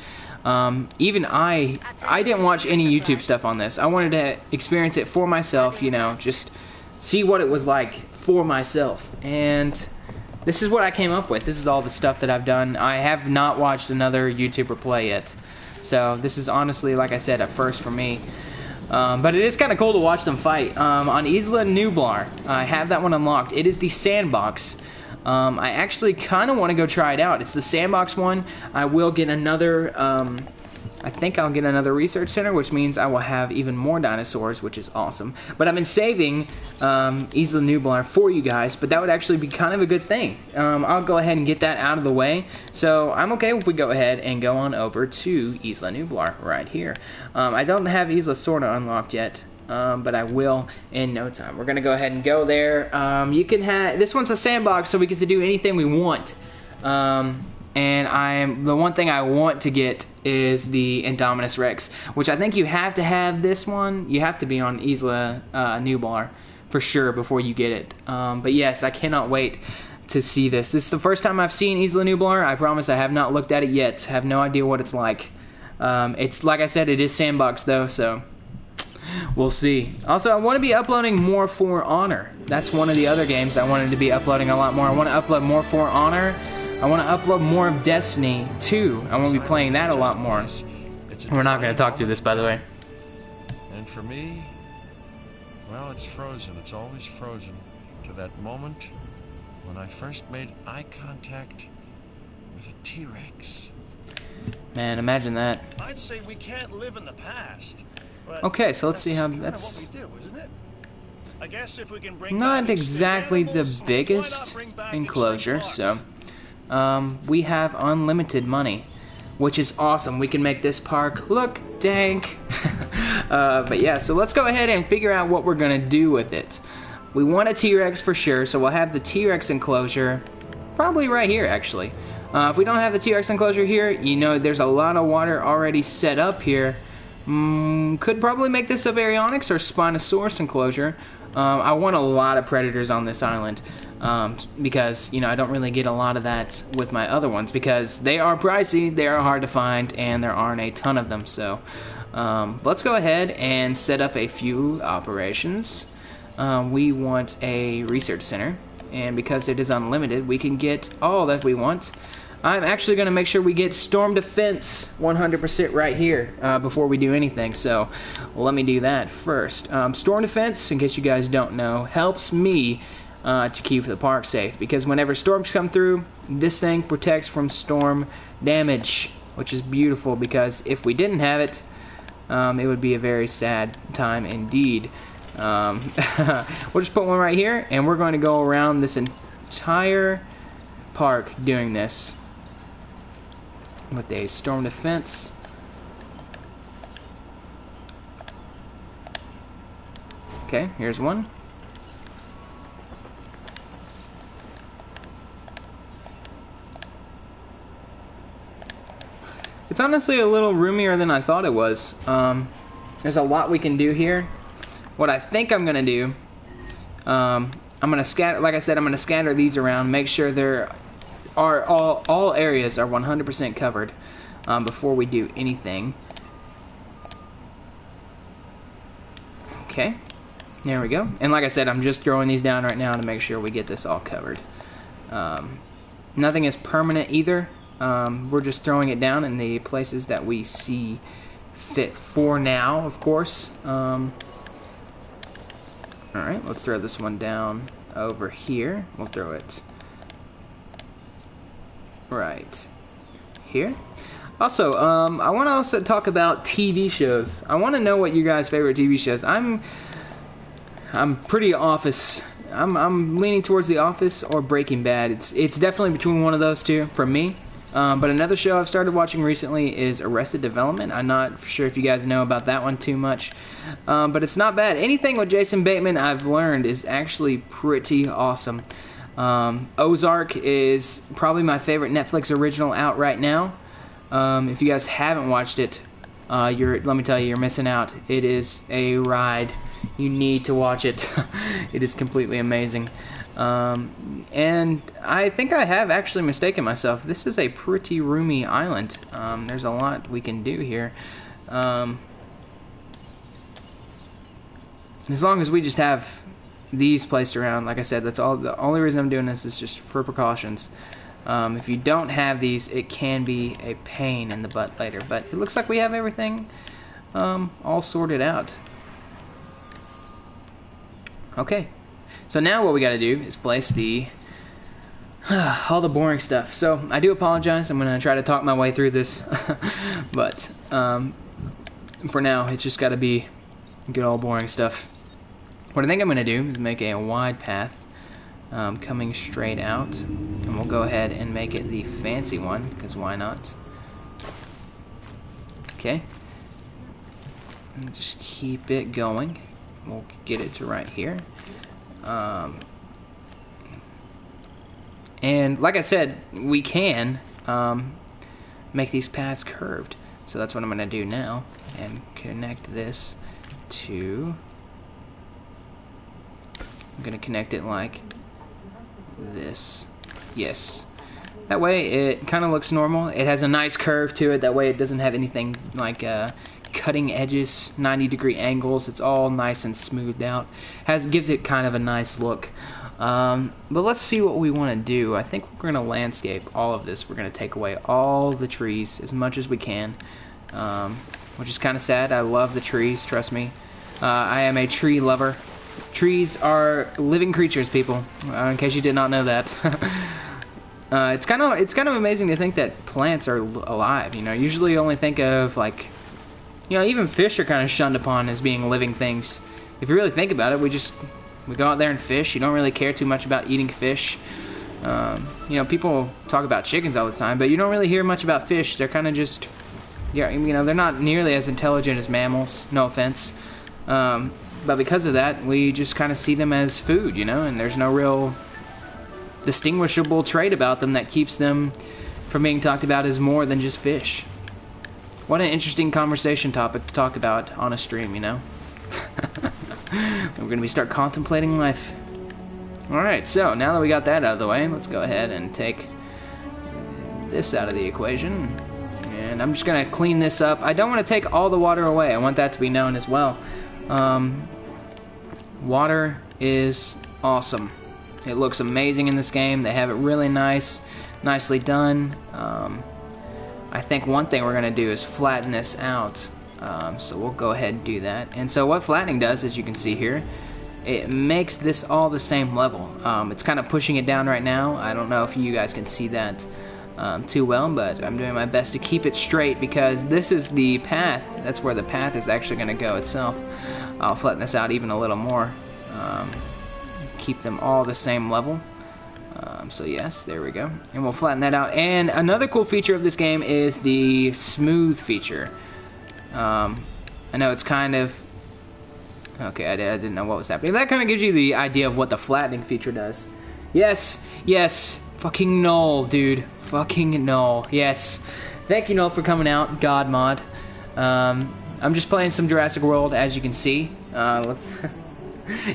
even I didn't watch any YouTube stuff on this. I wanted to experience it for myself, just see what it was like for myself. And this is what I came up with. This is all the stuff that I've done. I have not watched another YouTuber play it. So this is honestly, like I said, a first for me. But it is kind of cool to watch them fight. On Isla Nublar, I have that one unlocked. It is the sandbox. I actually kind of want to go try it out. It's the sandbox one. I will get another, I think I'll get another research center, which means I will have even more dinosaurs, which is awesome. But I've been saving Isla Nublar for you guys, but that would actually be kind of a good thing. I'll go ahead and get that out of the way. So I'm okay if we go ahead and go on over to Isla Nublar right here. I don't have Isla Sorna unlocked yet. But I will in no time. We're gonna go ahead and go there. You can have, this one's a sandbox, so we get to do anything we want. And the one thing I want to get is the Indominus Rex, which I think you have to have this one. You have to be on Isla Nublar for sure before you get it. But yes, I cannot wait to see this. This is the first time I've seen Isla Nublar. I promise I have not looked at it yet. Have no idea what it's like. It's like I said, it is sandbox though, so we'll see. Also, I want to be uploading more For Honor. That's one of the other games I wanted to be uploading a lot more. I want to upload more For Honor. I want to upload more of Destiny 2. I want to be playing that a lot more. We're not going to talk through this, by the way. And for me, well, it's frozen. It's always frozen to that moment when I first made eye contact with a T-Rex. Man, imagine that. I'd say we can't live in the past. Okay, so let's see how that's what we do, isn't it? I guess if we can bring not back exactly the animals, biggest why not bring back enclosure, extinct so parks? we have unlimited money, which is awesome. We can make this park look dank. But yeah, so let's go ahead and figure out what we're gonna do with it. We want a T-Rex for sure, so we'll have the T-Rex enclosure probably right here, actually. If we don't have the T-Rex enclosure here, there's a lot of water already set up here. Could probably make this a Baryonyx or Spinosaurus enclosure. I want a lot of predators on this island, because, I don't really get a lot of that with my other ones, because they are pricey, they are hard to find, and there aren't a ton of them. So, let's go ahead and set up a few operations. We want a research center, and because it is unlimited, we can get all that we want. I'm actually going to make sure we get Storm Defense 100% right here before we do anything, so let me do that first. Storm Defense, in case you guys don't know, helps me to keep the park safe, because whenever storms come through, this thing protects from storm damage, which is beautiful, because if we didn't have it, it would be a very sad time indeed. We'll just put one right here, and we're going to go around this entire park doing this with a storm defense. Okay, here's one. It's honestly a little roomier than I thought it was. There's a lot we can do here. What I think I'm gonna do, I'm gonna scatter, like I said, I'm gonna scatter these around, make sure there are all areas are 100% covered before we do anything. Okay, there we go. And like I said, I'm just throwing these down right now to make sure we get this all covered. Nothing is permanent either. We're just throwing it down in the places that we see fit for now, of course. Alright, let's throw this one down over here. We'll throw it right here. Also, I want to also talk about TV shows. I want to know what you guys' favorite TV shows. I'm pretty Office. I'm leaning towards The Office or Breaking Bad. It's definitely between one of those two for me. But another show I've started watching recently is Arrested Development. I'm not sure if you guys know about that one too much, but it's not bad. Anything with Jason Bateman I've learned is actually pretty awesome. Ozark is probably my favorite Netflix original out right now. If you guys haven't watched it, let me tell you, you're missing out. It is a ride. You need to watch it. It is completely amazing. And I think I have actually mistaken myself. This is a pretty roomy island. There's a lot we can do here. As long as we just have these placed around, like I said, that's all. The only reason I'm doing this is just for precautions. If you don't have these, it can be a pain in the butt later. But it looks like we have everything all sorted out. Okay, so now what we got to do is place the all the boring stuff. So I do apologize. I'm gonna try to talk my way through this, but for now, it's just got to be good old boring stuff. What I think I'm gonna do is make a wide path coming straight out, and we'll go ahead and make it the fancy one, because why not? Okay, and just keep it going. We'll get it to right here. And like I said, we can make these paths curved. So that's what I'm gonna do now, and connect this to, I'm gonna connect it like this. Yes. That way it kind of looks normal. It has a nice curve to it. That way it doesn't have anything like cutting edges, 90-degree angles. It's all nice and smoothed out. Gives it kind of a nice look. But let's see what we want to do. I think we're going to landscape all of this. We're going to take away all the trees as much as we can, which is kind of sad. I love the trees, trust me. I am a tree lover. Trees are living creatures, people, in case you did not know that. It's kind of amazing to think that plants are alive. You know, usually you only think of, like, you know, even fish are kind of shunned upon as being living things. If you really think about it, we go out there and fish. You don't really care too much about eating fish. You know, people talk about chickens all the time, but you don't really hear much about fish. They're kind of just, yeah, you know, they're not nearly as intelligent as mammals. No offense. But because of that, we just kind of see them as food, you know, and there's no real distinguishable trait about them that keeps them from being talked about as more than just fish. What an interesting conversation topic to talk about on a stream, you know? We're going to start contemplating life. Alright, so now that we got that out of the way, let's go ahead and take this out of the equation. And I'm just going to clean this up. I don't want to take all the water away. I want that to be known as well. Water is awesome. It looks amazing in this game. They have it really nicely done. I think one thing we're going to do is flatten this out. So we'll go ahead and do that. And so what flattening does, as you can see here, it makes this all the same level. It's kind of pushing it down right now. I don't know if you guys can see that too well, but I'm doing my best to keep it straight because this is the path. That's where the path is actually going to go itself. I'll flatten this out even a little more. Keep them all the same level. So yes, there we go. And we'll flatten that out. And another cool feature of this game is the smooth feature. I know it's kind of... Okay, I didn't know what was happening. That kind of gives you the idea of what the flattening feature does. Yes, fucking Noel, dude. Fucking Noel, yes. Thank you, Noel, for coming out, God mod. I'm just playing some Jurassic World, as you can see.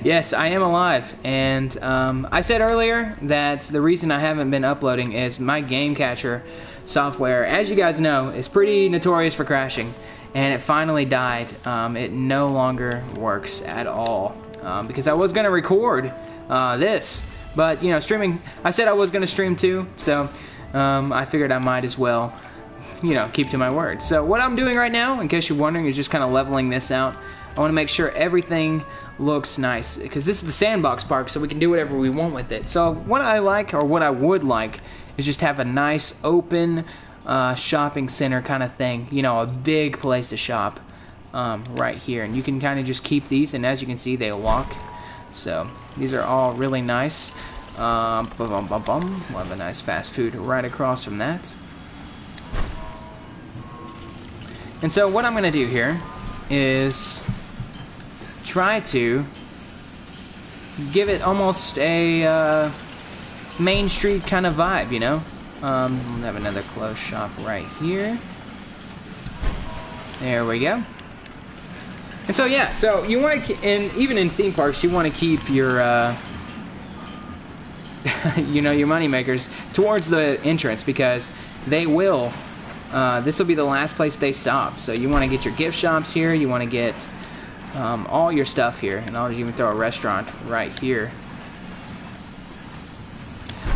Yes, I am alive, and I said earlier that the reason I haven't been uploading is my game catcher software, as you guys know, is pretty notorious for crashing, and it finally died. It no longer works at all, because I was going to record this, but, you know, streaming, I said I was going to stream too, so I figured I might as well, you know, keep to my word. So what I'm doing right now, in case you're wondering, is just kind of leveling this out. I want to make sure everything looks nice, because this is the sandbox park, so we can do whatever we want with it. So what I like, or what I would like, is just have a nice open shopping center kind of thing, you know, a big place to shop right here, and you can kind of just keep these, and as you can see, they lock. So these are all really nice. We'll have a nice fast food right across from that. And so what I'm going to do here is try to give it almost a Main Street kind of vibe, you know? We'll have another clothes shop right here. There we go. And so yeah, so you want to, and even in theme parks, you want to keep your, you know, your money makers towards the entrance, because they will. This will be the last place they stop. So you want to get your gift shops here. You want to get all your stuff here, and I'll even throw a restaurant right here.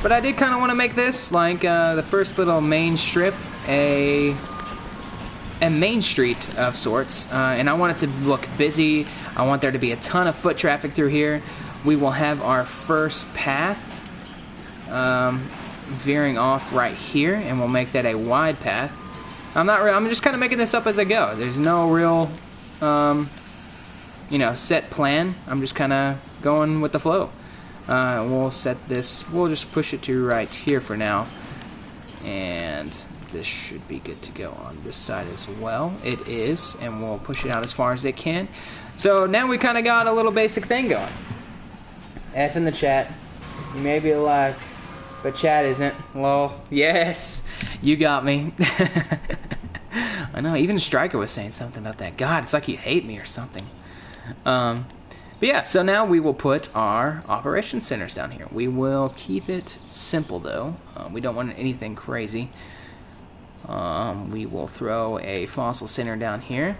But I did kind of want to make this like the first little main strip a main street of sorts, and I want it to look busy. I want there to be a ton of foot traffic through here. We will have our first path veering off right here, and we'll make that a wide path. I'm just kind of making this up as I go. There's no real you know, set plan. I'm just kind of going with the flow. We'll set this, we'll just push it to right here for now, and this should be good to go on this side as well. It is, and we'll push it out as far as it can. So now we kind of got a little basic thing going. F in the chat. You may be alive, but chat isn't. Lol. Yes, you got me. I know, even Stryker was saying something about that. God, it's like you hate me or something. But yeah, so now we will put our operations centers down here. We will keep it simple though. We don't want anything crazy. We will throw a fossil center down here.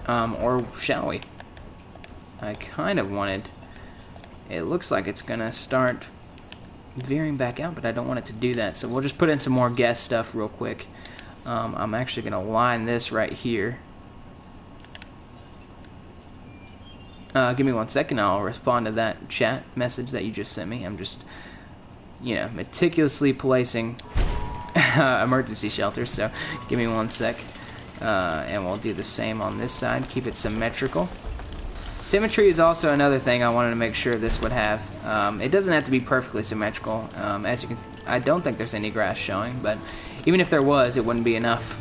Or shall we? I kind of wanted... It looks like it's gonna start veering back out, but I don't want it to do that. So we'll just put in some more guest stuff real quick. I'm actually going to line this right here. Give me 1 second. I'll respond to that chat message that you just sent me. I'm just, you know, meticulously placing emergency shelters. So give me 1 sec. And we'll do the same on this side. Keep it symmetrical. Symmetry is also another thing I wanted to make sure this would have. It doesn't have to be perfectly symmetrical. As you can, I don't think there's any grass showing, but even if there was, it wouldn't be enough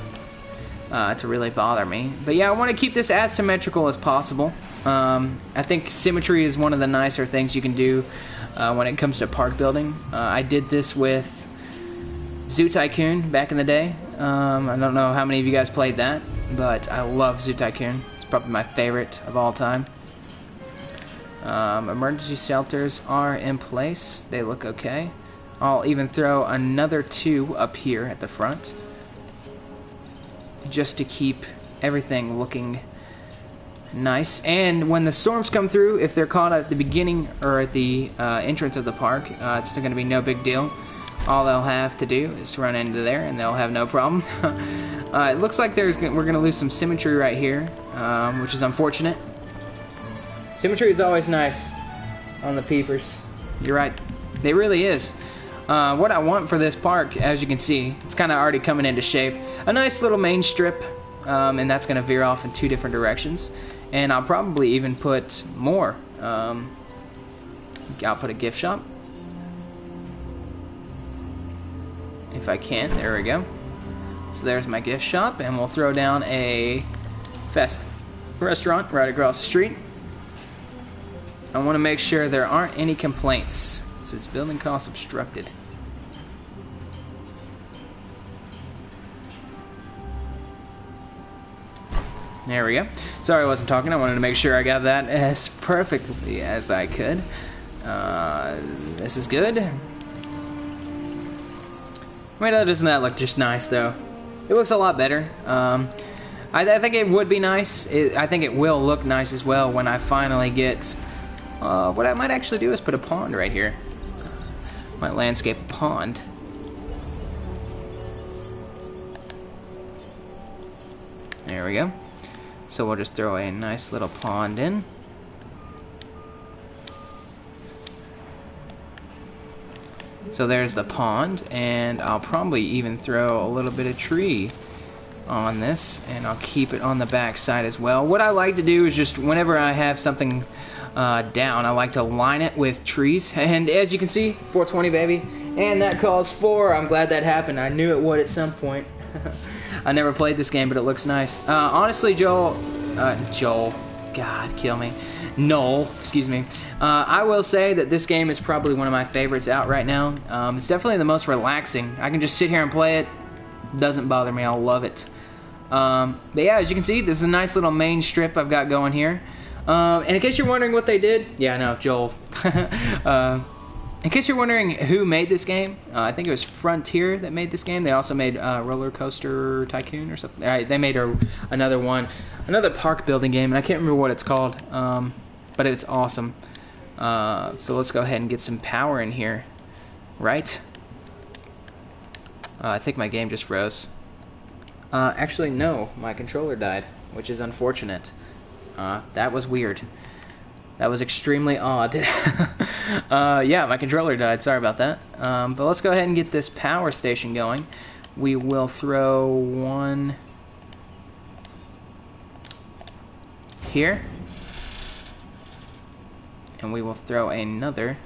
to really bother me. But yeah, I want to keep this as symmetrical as possible. I think symmetry is one of the nicer things you can do when it comes to park building. I did this with Zoo Tycoon back in the day. I don't know how many of you guys played that, but I love Zoo Tycoon. It's probably my favorite of all time. Emergency shelters are in place. They look okay. I'll even throw another 2 up here at the front, just to keep everything looking nice. And when the storms come through, if they're caught at the beginning or at the entrance of the park, it's still going to be no big deal. All they'll have to do is run into there, and they'll have no problem. It looks like we're going to lose some symmetry right here, which is unfortunate. Symmetry is always nice on the peepers. You're right. It really is. What I want for this park, as you can see, it's kind of already coming into shape. A nice little main strip, and that's going to veer off in 2 different directions. And I'll probably even put more. I'll put a gift shop. If I can. There we go. So there's my gift shop, and we'll throw down a fast restaurant right across the street. I want to make sure there aren't any complaints. It says building costs obstructed. There we go. Sorry I wasn't talking. I wanted to make sure I got that as perfectly as I could. This is good. Wait, doesn't that look just nice, though? It looks a lot better. I think it would be nice. I think it will look nice as well when I finally get... what I might actually do is put a pond right here. Might landscape a pond. There we go. So we'll just throw a nice little pond in. So there's the pond, and I'll probably even throw a little bit of tree on this, and I'll keep it on the back side as well. What I like to do is just whenever I have something down, I like to line it with trees, and as you can see, 420 baby, And that calls for, I'm glad that happened. I knew it would at some point. I never played this game, but it looks nice. Honestly, Joel, God, kill me. Noel, excuse me. I will say that this game is probably one of my favorites out right now. It's definitely the most relaxing. I can just sit here and play it. Doesn't bother me. I'll love it. But yeah, as you can see, this is a nice little main strip I've got going here. And in case you're wondering what they did, yeah, no, Joel. In case you're wondering who made this game, I think it was Frontier that made this game. They also made Roller Coaster Tycoon or something. They made another one, another park building game, and I can't remember what it's called, but it's awesome. So let's go ahead and get some power in here, right? I think my game just froze. Actually, no, my controller died, which is unfortunate. That was weird. That was extremely odd. Yeah, my controller died. Sorry about that. But let's go ahead and get this power station going. We will throw one here. And we will throw another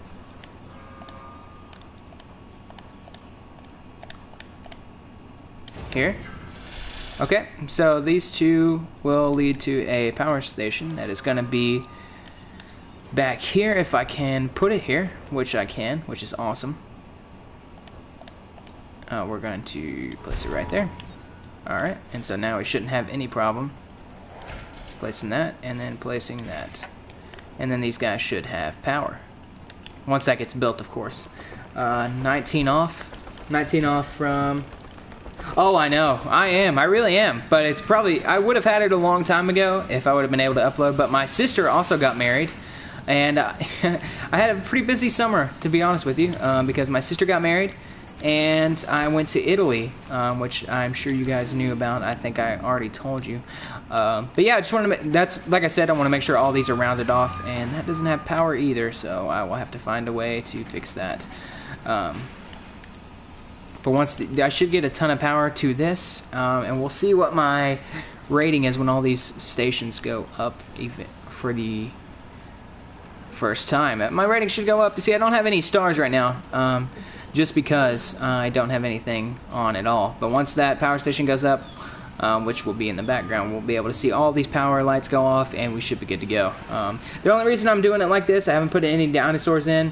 here. Okay, so these two will lead to a power station that is going to be back here if I can put it here, which I can, which is awesome. We're going to place it right there. Alright, and so now we shouldn't have any problem placing that and then placing that. And then these guys should have power. Once that gets built, of course. 19 off. 19 off from... Oh, I know. I really am. But it's probably... I would have had it a long time ago if I would have been able to upload. But my sister also got married. And I had a pretty busy summer, to be honest with you. Because my sister got married. And I went to Italy, which I'm sure you guys knew about. I think I already told you. But yeah, I just want to that's like I said, I want to make sure all these are rounded off, and that doesn't have power either, so I will have to find a way to fix that. But I should get a ton of power to this, and we'll see what my rating is when all these stations go up, even for the first time. My rating should go up. You see, I don't have any stars right now. Just because I don't have anything on at all. But once that power station goes up, which will be in the background, we'll be able to see all these power lights go off, and we should be good to go. The only reason I'm doing it like this, I haven't put any dinosaurs in.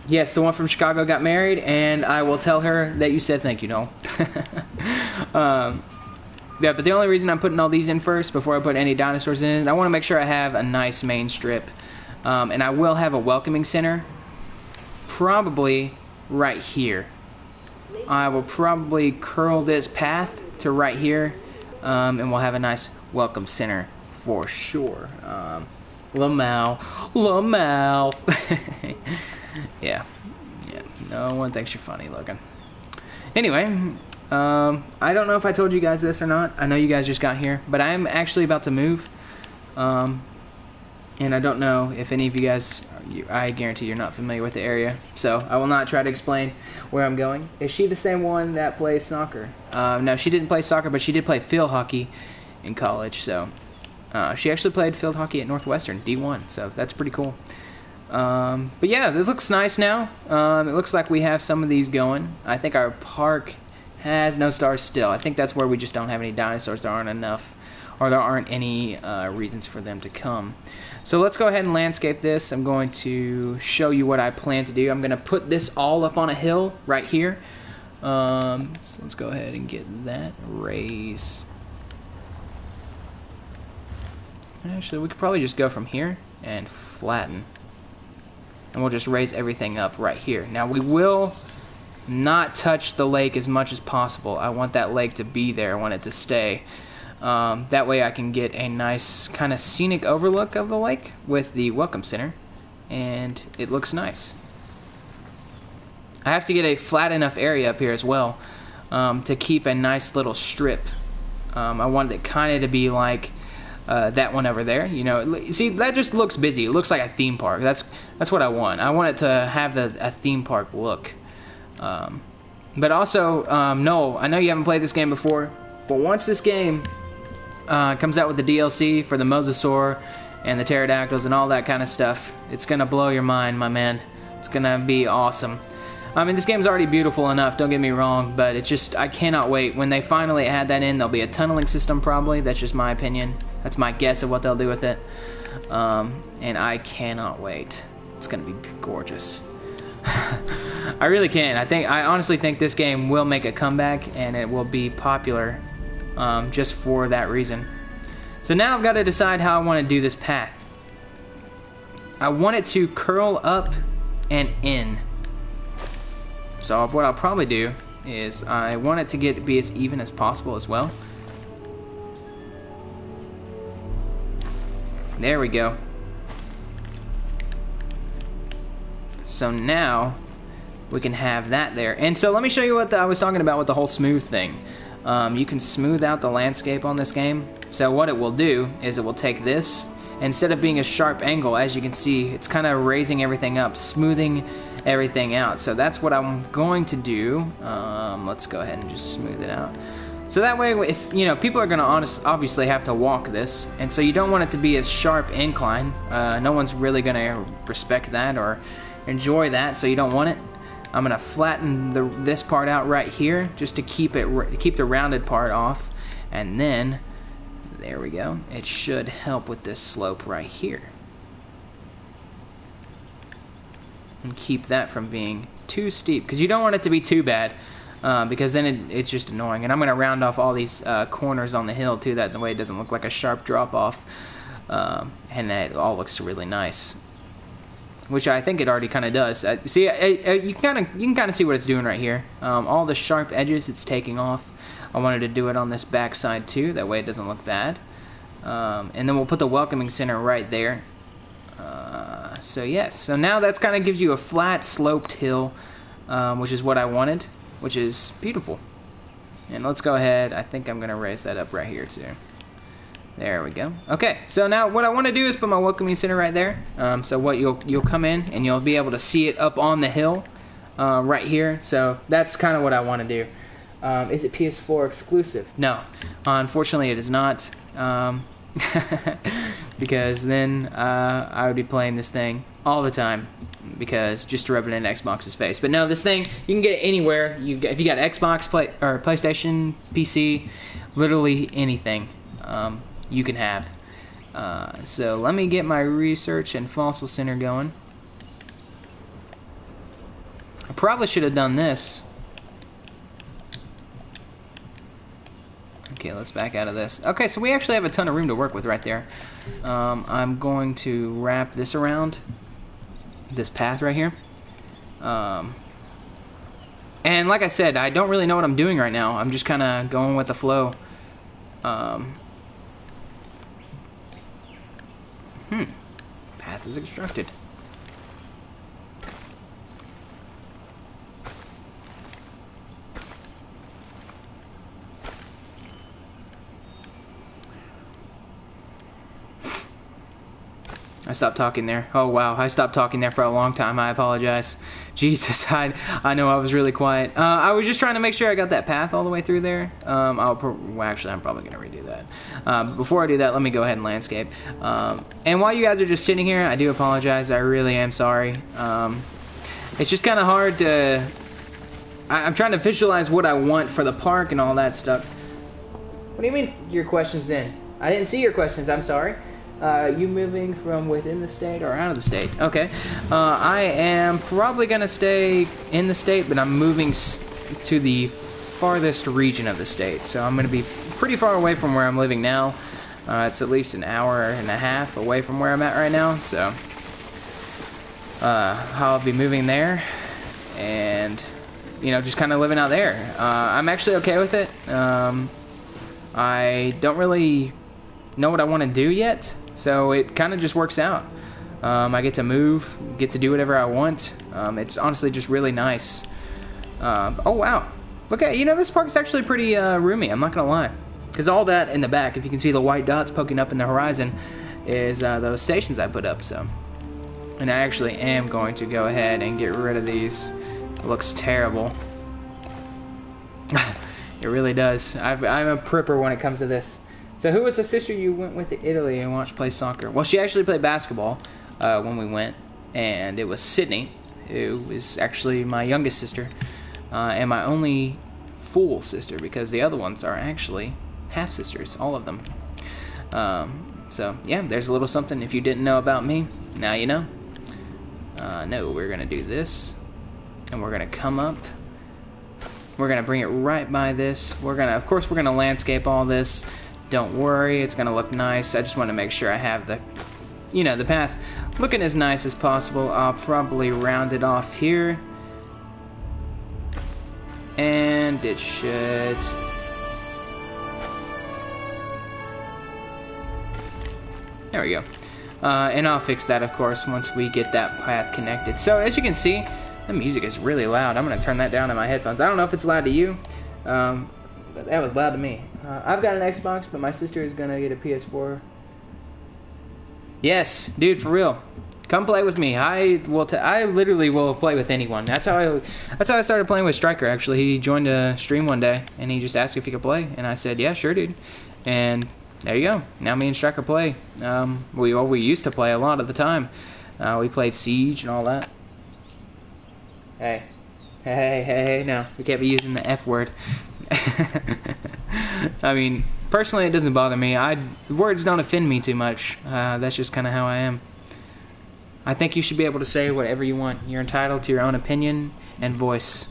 Yes, the one from Chicago got married, and I will tell her that you said thank you, Noel. Yeah, but the only reason I'm putting all these in first before I put any dinosaurs in, I want to make sure I have a nice main strip. And I will have a welcoming center. Probably right here. I will probably curl this path to right here, and we'll have a nice welcome center for sure. Lamau. Yeah, no one thinks you're funny looking. Anyway, I don't know if I told you guys this or not. I know you guys just got here, but I'm actually about to move. And I don't know if any of you guys, I guarantee you're not familiar with the area, so I will not try to explain where I'm going. Is she the same one that plays soccer? No, she didn't play soccer, but she did play field hockey in college, so she actually played field hockey at Northwestern, D1, so that's pretty cool. But yeah, this looks nice now. It looks like we have some of these going. I think our park has no stars still. I think that's where we just don't have any dinosaurs. There aren't enough, or there aren't any reasons for them to come. So let's go ahead and landscape this. I'm going to show you what I plan to do. I'm going to put this all up on a hill right here. So let's go ahead and get that. Raise. Actually, we could probably just go from here and flatten. And we'll just raise everything up right here. Now we will not touch the lake as much as possible. I want that lake to be there. I want it to stay. That way I can get a nice kind of scenic overlook of the lake with the welcome center, and it looks nice. I have to get a flat enough area up here as well to keep a nice little strip. I want it kind of to be like that one over there. You know, see, that just looks busy. It looks like a theme park. That's what I want. I want it to have a theme park look. But also, Noel, I know you haven't played this game before, but once this game comes out with the DLC for the Mosasaur and the pterodactyls and all that kind of stuff, it's gonna blow your mind, my man. It's gonna be awesome. I mean, this game's already beautiful enough, don't get me wrong, but it's just, I cannot wait. When they finally add that in, there'll be a tunneling system probably. That's just my opinion. That's my guess of what they'll do with it. And I cannot wait. It's gonna be gorgeous. I really can. I honestly think this game will make a comeback, and it will be popular just for that reason. So now I've got to decide how I want to do this path. I want it to curl up and in. So what I'll probably do is I want it to be as even as possible as well. There we go. So now we can have that there. And so let me show you what I was talking about with the whole smooth thing. You can smooth out the landscape on this game. So what it will do is it will take this, instead of being a sharp angle, as you can see, it's kind of raising everything up, smoothing everything out. So that's what I'm going to do. Let's go ahead and just smooth it out. So that way, if you know, people are going to obviously have to walk this, and so you don't want it to be a sharp incline. No one's really going to respect that or enjoy that, so you don't want it. I'm going to flatten this part out right here just to keep the rounded part off, and then there we go. It should help with this slope right here. And keep that from being too steep, because you don't want it to be too bad, because then it's just annoying. And I'm going to round off all these corners on the hill too, that way it doesn't look like a sharp drop off, and that all looks really nice, which I think it already kind of does. See, you can kind of see what it's doing right here. All the sharp edges it's taking off. I wanted to do it on this back side too, that way it doesn't look bad. And then we'll put the welcoming center right there. So yes, so now that kind of gives you a flat sloped hill, which is what I wanted, which is beautiful. And let's go ahead, I think I'm going to raise that up right here too. There we go. Okay, so now what I want to do is put my welcoming center right there. So what you'll come in and you'll be able to see it up on the hill right here. So that's kind of what I want to do. Is it PS4 exclusive? No, unfortunately it is not. Because then I would be playing this thing all the time, because just to rub it in Xbox's face. But no, this thing you can get it anywhere. If you got Xbox, or PlayStation, PC, literally anything you can have. So let me get my research and fossil center going. I probably should have done this. Okay, let's back out of this. Okay, so we actually have a ton of room to work with right there. I'm going to wrap this around this path right here. And like I said, I don't really know what I'm doing right now. I'm just kind of going with the flow. Path is constructed. I stopped talking there. Oh wow, I stopped talking there for a long time. I apologize. Jesus, I know I was really quiet. I was just trying to make sure I got that path all the way through there. Well, actually, I'm probably going to redo that. Before I do that, let me go ahead and landscape. And while you guys are just sitting here, I do apologize. I really am sorry. It's just kind of hard to... I'm trying to visualize what I want for the park and all that stuff. What do you mean your questions in? I didn't see your questions, I'm sorry. You moving from within the state or out of the state? Okay. I am probably going to stay in the state, but I'm moving to the farthest region of the state. So I'm going to be pretty far away from where I'm living now. It's at least an hour and a half away from where I'm at right now. So I'll be moving there and, you know, just kind of living out there. I'm actually okay with it. I don't really know what I want to do yet. So it kind of just works out. I get to move, get to do whatever I want. It's honestly just really nice. Oh wow, look at, you know, this park is actually pretty roomy, I'm not gonna lie. Because all that in the back, if you can see the white dots poking up in the horizon, is those stations I put up. So, and I actually am going to go ahead and get rid of these. It looks terrible. It really does. I'm a prepper when it comes to this. So who was the sister you went with to Italy and watched play soccer? Well, she actually played basketball when we went, and it was Sydney. who is actually my youngest sister, and my only full sister, because the other ones are actually half-sisters, all of them. So, yeah, there's a little something. If you didn't know about me, now you know. No, we're going to do this, and we're going to come up. We're going to bring it right by this. Of course, we're going to landscape all this. Don't worry, it's going to look nice. I just want to make sure I have the path looking as nice as possible. I'll probably round it off here. And it should... There we go. And I'll fix that, of course, once we get that path connected. So, as you can see, the music is really loud. I'm going to turn that down in my headphones. I don't know if it's loud to you, but that was loud to me. I've got an Xbox, but my sister is going to get a PS4. Yes, dude, for real. Come play with me. I literally will play with anyone. That's how I started playing with Stryker, actually. He joined a stream one day, and he just asked if he could play. And I said, yeah, sure, dude. And there you go. Now me and Stryker play. We used to play a lot of the time. We played Siege and all that. Hey, no. We can't be using the F word. I mean, personally, it doesn't bother me. Words don't offend me too much. That's just kind of how I am. I think you should be able to say whatever you want. You're entitled to your own opinion and voice.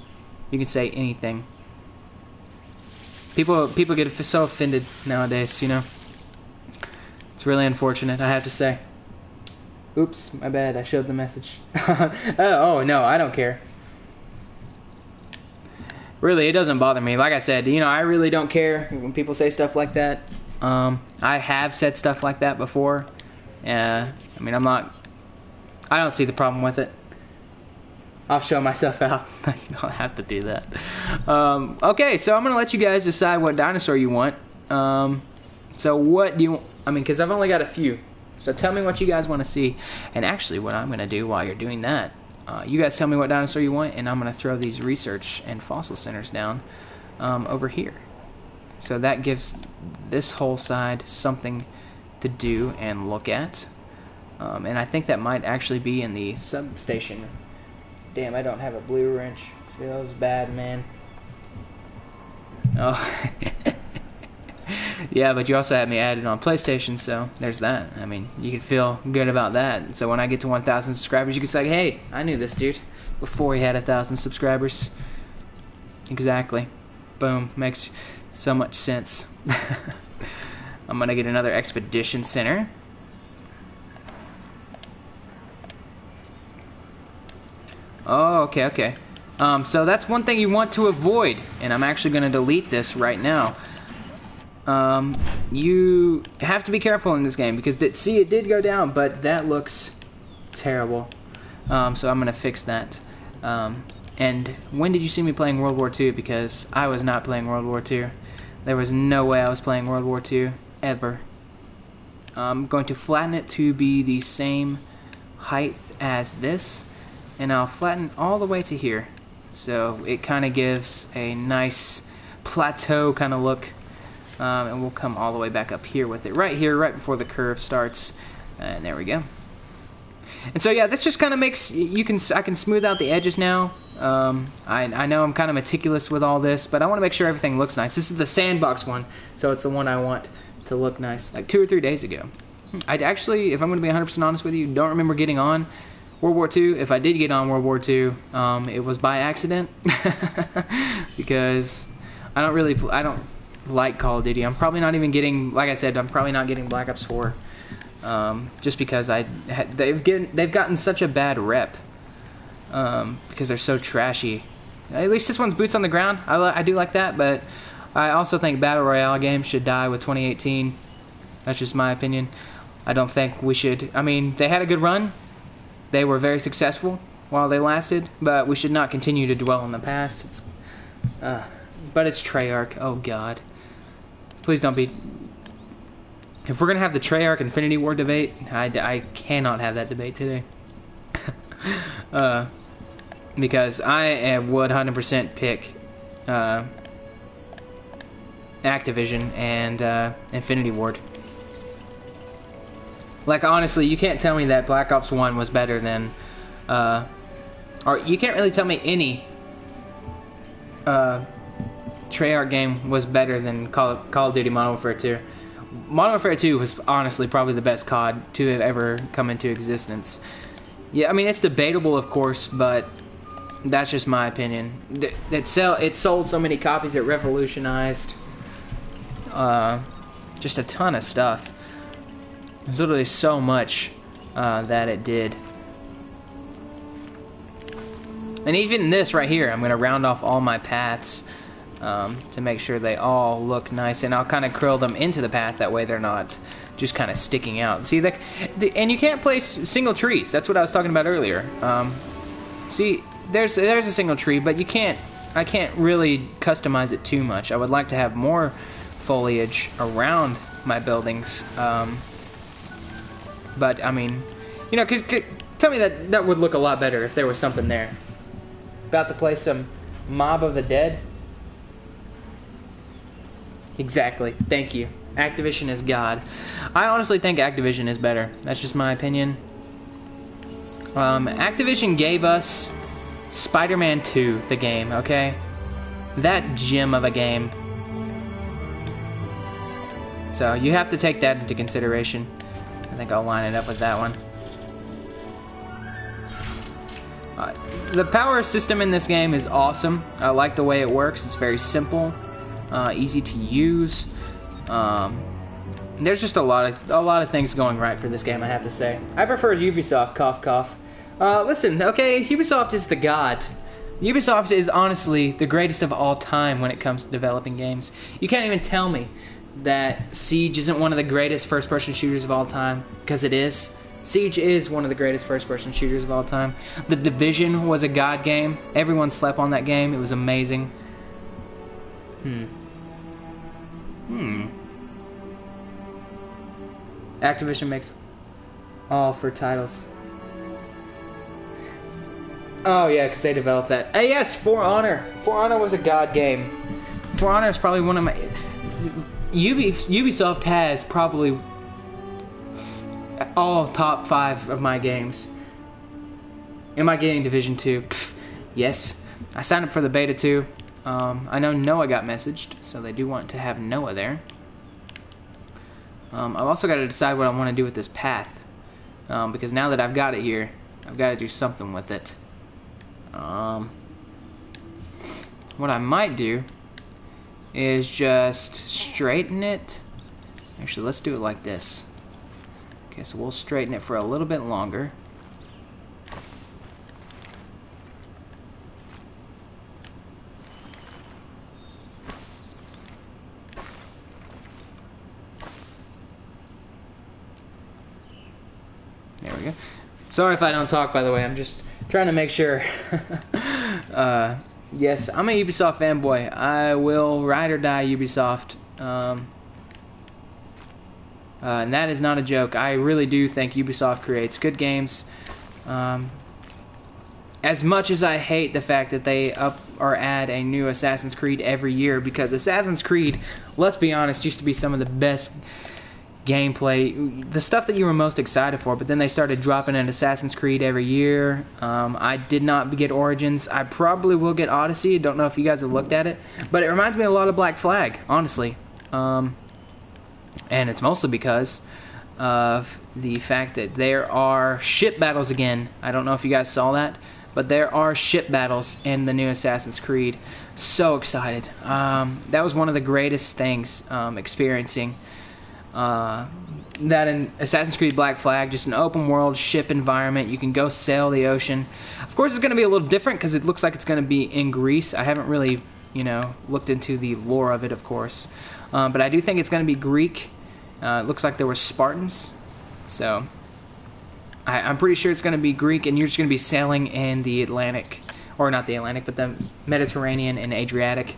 You can say anything. People get so offended nowadays, you know. It's really unfortunate, I have to say. Oops, my bad. I showed the message. Oh, no, I don't care. Really, it doesn't bother me. Like I said, I really don't care when people say stuff like that. I have said stuff like that before. I mean, I don't see the problem with it. I'll show myself out. You don't have to do that. Okay, so I'm going to let you guys decide what dinosaur you want. So what do you... because I've only got a few. So tell me what you guys want to see. And actually, what I'm going to do while you're doing that, you guys tell me what dinosaur you want, and I'm going to throw these research and fossil centers down over here. So that gives this whole side something to do and look at. And I think that might actually be in the substation. Damn, I don't have a blue wrench. Feels bad, man. Oh. Yeah, but you also had me added on PlayStation, so there's that. I mean, you can feel good about that. So when I get to 1,000 subscribers, you can say, hey, I knew this dude before he had 1,000 subscribers. Exactly. Boom. Makes so much sense. I'm going to get another expedition center. Oh, okay. So that's one thing you want to avoid, and I'm actually going to delete this right now. You have to be careful in this game, because it did go down, but that looks terrible. So I'm going to fix that. And when did you see me playing World War II? Because I was not playing World War II. There was no way I was playing World War II, ever. I'm going to flatten it to be the same height as this, and I'll flatten all the way to here. So it kind of gives a nice plateau kind of look. And we'll come all the way back up here with it. Right here, right before the curve starts. And there we go. And so yeah, this just kind of makes, I can smooth out the edges now. I know I'm kind of meticulous with all this, but I want to make sure everything looks nice. This is the sandbox one, so it's the one I want to look nice. Like 2 or 3 days ago. I actually, if I'm going to be 100% honest with you, don't remember getting on World War II. If I did get on World War II, it was by accident. Because I don't like Call of Duty. I'm probably not even getting, like I said, I'm probably not getting Black Ops 4. Just because they've gotten such a bad rep. Because they're so trashy. At least this one's boots on the ground. I do like that, but I also think Battle Royale games should die with 2018. That's just my opinion. I don't think we should. I mean, they had a good run. They were very successful while they lasted, but we should not continue to dwell on the past. But it's Treyarch. Oh, God. Please don't be... If we're going to have the Treyarch Infinity War debate, I cannot have that debate today. Because I would 100% pick Activision and Infinity Ward. Like, honestly, you can't tell me that Black Ops 1 was better than or you can't really tell me any Treyarch game was better than Call of Duty Modern Warfare 2. Modern Warfare 2 was honestly probably the best COD to have ever come into existence. Yeah, I mean, it's debatable, of course, but that's just my opinion. It sold so many copies, it revolutionized just a ton of stuff. There's literally so much that it did. And even this right here, I'm going to round off all my paths to make sure they all look nice, and I'll kind of curl them into the path, that way they're not just kind of sticking out. See, and you can't place single trees. That's what I was talking about earlier. See, there's a single tree, but I can't really customize it too much. I would like to have more foliage around my buildings, but I mean, you know, tell me that would look a lot better if there was something there. About to play some Mob of the Dead. Exactly. Thank you. Activision is God. I honestly think Activision is better. That's just my opinion. Activision gave us Spider-Man 2, the game, okay? That gem of a game. So you have to take that into consideration. I think I'll line it up with that one. The power system in this game is awesome. I like the way it works. It's very simple, easy to use. There's just a lot of things going right for this game, I have to say. I prefer Ubisoft, cough cough. Listen, okay, Ubisoft is the god. Ubisoft is honestly the greatest of all time when it comes to developing games. You can't even tell me that Siege isn't one of the greatest first-person shooters of all time, because it is. Siege is one of the greatest first-person shooters of all time. The Division was a god game. Everyone slept on that game. It was amazing. Activision makes all for titles. Oh yeah, because they developed that. Yes, For Honor. For Honor was a god game. For Honor is probably one of my... Ubisoft has probably all top 5 of my games. Am I getting Division 2? Pfft, yes. I signed up for the beta too. I know Noah got messaged, so they do want to have Noah there. I've also got to decide what I want to do with this path. Because now that I've got it here, I've got to do something with it. What I might do is just straighten it. Actually, let's do it like this. Okay, so we'll straighten it for a little bit longer. There we go. Sorry if I don't talk, by the way. I'm just trying to make sure. Yes, I'm a Ubisoft fanboy. I will ride or die Ubisoft. And that is not a joke. I really do think Ubisoft creates good games. As much as I hate the fact that they up or add a new Assassin's Creed every year, because Assassin's Creed, let's be honest, used to be some of the best gameplay, the stuff that you were most excited for, but then they started dropping an Assassin's Creed every year. I did not get Origins. I probably will get Odyssey. Don't know if you guys have looked at it, but it reminds me a lot of Black Flag, honestly. And it's mostly because of the fact that there are ship battles again. I don't know if you guys saw that, but there are ship battles in the new Assassin's Creed. So excited. That was one of the greatest things experiencing that in Assassin's Creed Black Flag, just an open world ship environment. You can go sail the ocean. Of course, it's going to be a little different because it looks like it's going to be in Greece. I haven't really, looked into the lore of it, of course. But I do think it's going to be Greek. It looks like there were Spartans. So I'm pretty sure it's going to be Greek, and you're just going to be sailing in the Atlantic. Or not the Atlantic, but the Mediterranean and Adriatic.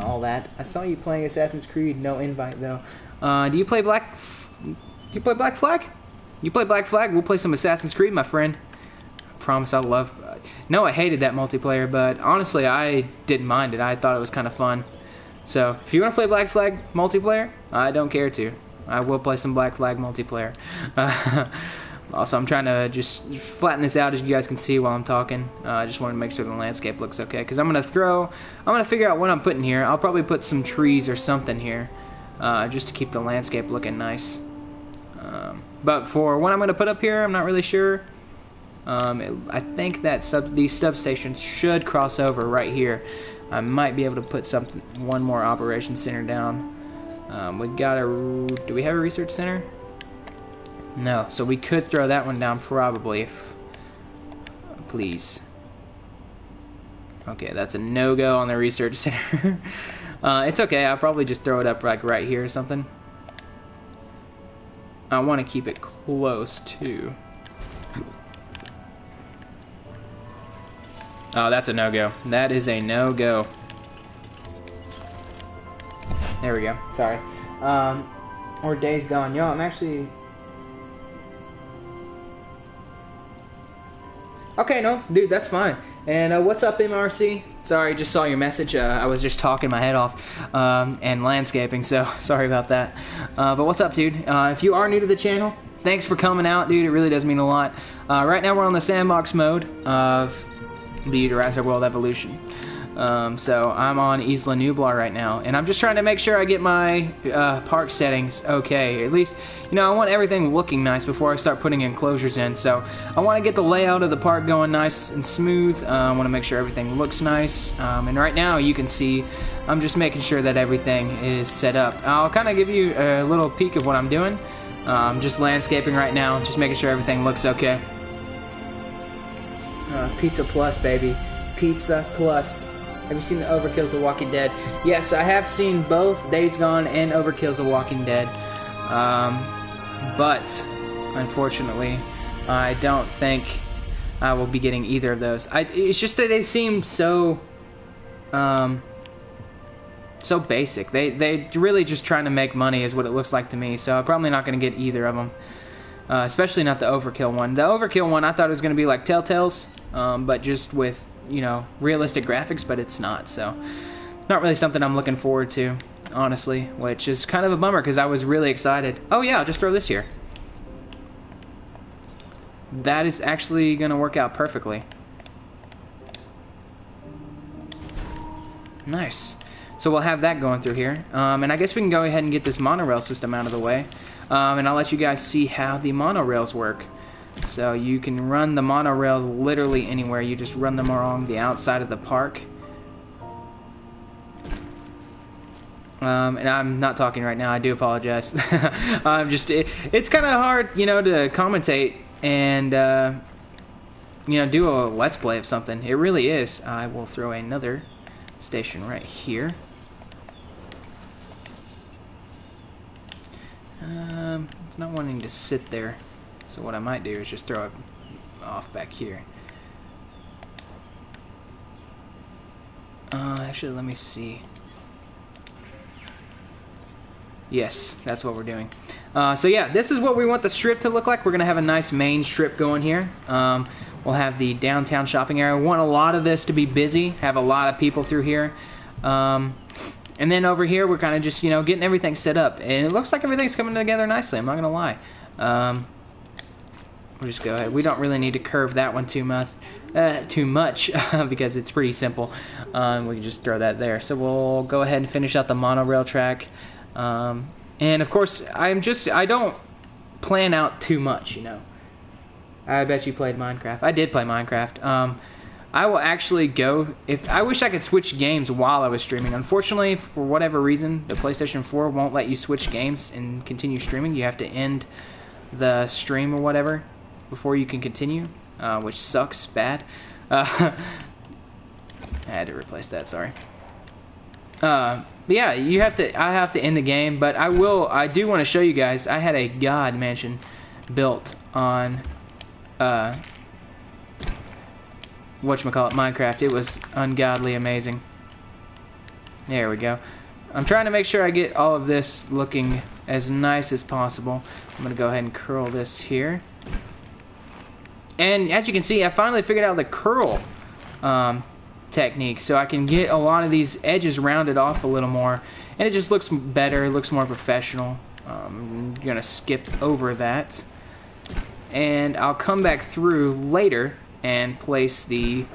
All that. I saw you playing Assassin's Creed. No invite, though. Do you play Black Flag? You play Black Flag? We'll play some Assassin's Creed, my friend. I promise I love... No, I hated that multiplayer, but honestly, I didn't mind it. I thought it was kind of fun. So, if you want to play Black Flag multiplayer, I don't care to. I will play some Black Flag multiplayer. Also, I'm trying to just flatten this out as you guys can see while I'm talking. I just want to make sure the landscape looks okay. Because I'm going to figure out what I'm putting here. I'll probably put some trees or something here. Just to keep the landscape looking nice. But for what I'm going to put up here, I'm not really sure. I think that these substations should cross over right here. I might be able to put one more operations center down. Do we have a research center? No, so we could throw that one down probably. Please. Okay, that's a no-go on the research center. It's okay, I'll probably just throw it up like right here or something. I want to keep it close to... Oh, that's a no-go. That is a no-go. There we go. Sorry. Or Days Gone. Yo, I'm actually... Okay, no, dude, that's fine. And what's up, MRC? Sorry, just saw your message. I was just talking my head off and landscaping, so sorry about that. But what's up, dude? If you are new to the channel, thanks for coming out, dude. It really does mean a lot. Right now we're on the sandbox mode of the Jurassic World Evolution. So I'm on Isla Nublar right now, and I'm just trying to make sure I get my park settings okay. At least, you know, I want everything looking nice before I start putting enclosures in. So I want to get the layout of the park going nice and smooth. I want to make sure everything looks nice. And right now you can see I'm just making sure that everything is set up. I'll kind of give you a little peek of what I'm doing. Just landscaping right now, just making sure everything looks okay. Pizza Plus, baby. Pizza Plus. Have you seen the Overkill's The Walking Dead? Yes, I have seen both Days Gone and Overkill's The Walking Dead. But, unfortunately, I don't think I will be getting either of those. It's just that they seem so... so basic. They really just trying to make money is what it looks like to me. So I'm probably not going to get either of them. Especially not the Overkill one. The Overkill one I thought it was going to be like Telltale's. But just with, you know, realistic graphics, but it's not, so not really something I'm looking forward to, honestly, which is kind of a bummer because I was really excited. Oh yeah, I'll just throw this here. That is actually gonna work out perfectly. Nice. So we'll have that going through here, and I guess we can go ahead and get this monorail system out of the way, and I'll let you guys see how the monorails work. So you can run the monorails literally anywhere. You just run them along the outside of the park. And I'm not talking right now. I do apologize. It's kind of hard, you know, to commentate and, you know, do a let's play of something. It really is. I will throw another station right here. It's not wanting to sit there. So what I might do is just throw it off back here. Actually, let me see. Yes, that's what we're doing. So yeah, this is what we want the strip to look like. We're going to have a nice main strip going here. We'll have the downtown shopping area. We want a lot of this to be busy, have a lot of people through here. And then over here, we're kind of just, you know, getting everything set up. And it looks like everything's coming together nicely, I'm not going to lie. We'll just go ahead. We don't really need to curve that one too much because it's pretty simple. We can just throw that there. So we'll go ahead and finish out the monorail track. And of course, I don't plan out too much, you know. I bet you played Minecraft. I did play Minecraft. I will actually go, I wish I could switch games while I was streaming. Unfortunately, for whatever reason, the PlayStation 4 won't let you switch games and continue streaming. You have to end the stream or whatever before you can continue, which sucks bad. I had to replace that, sorry. But yeah, I have to end the game, but I do want to show you guys. I had a god mansion built on whatchamacallit, Minecraft. It was ungodly amazing. There we go. I'm trying to make sure I get all of this looking as nice as possible. I'm gonna go ahead and curl this here. And as you can see, I finally figured out the curl technique, so I can get a lot of these edges rounded off a little more, and it just looks better, it looks more professional. I'm gonna skip over that. and I'll come back through later and place the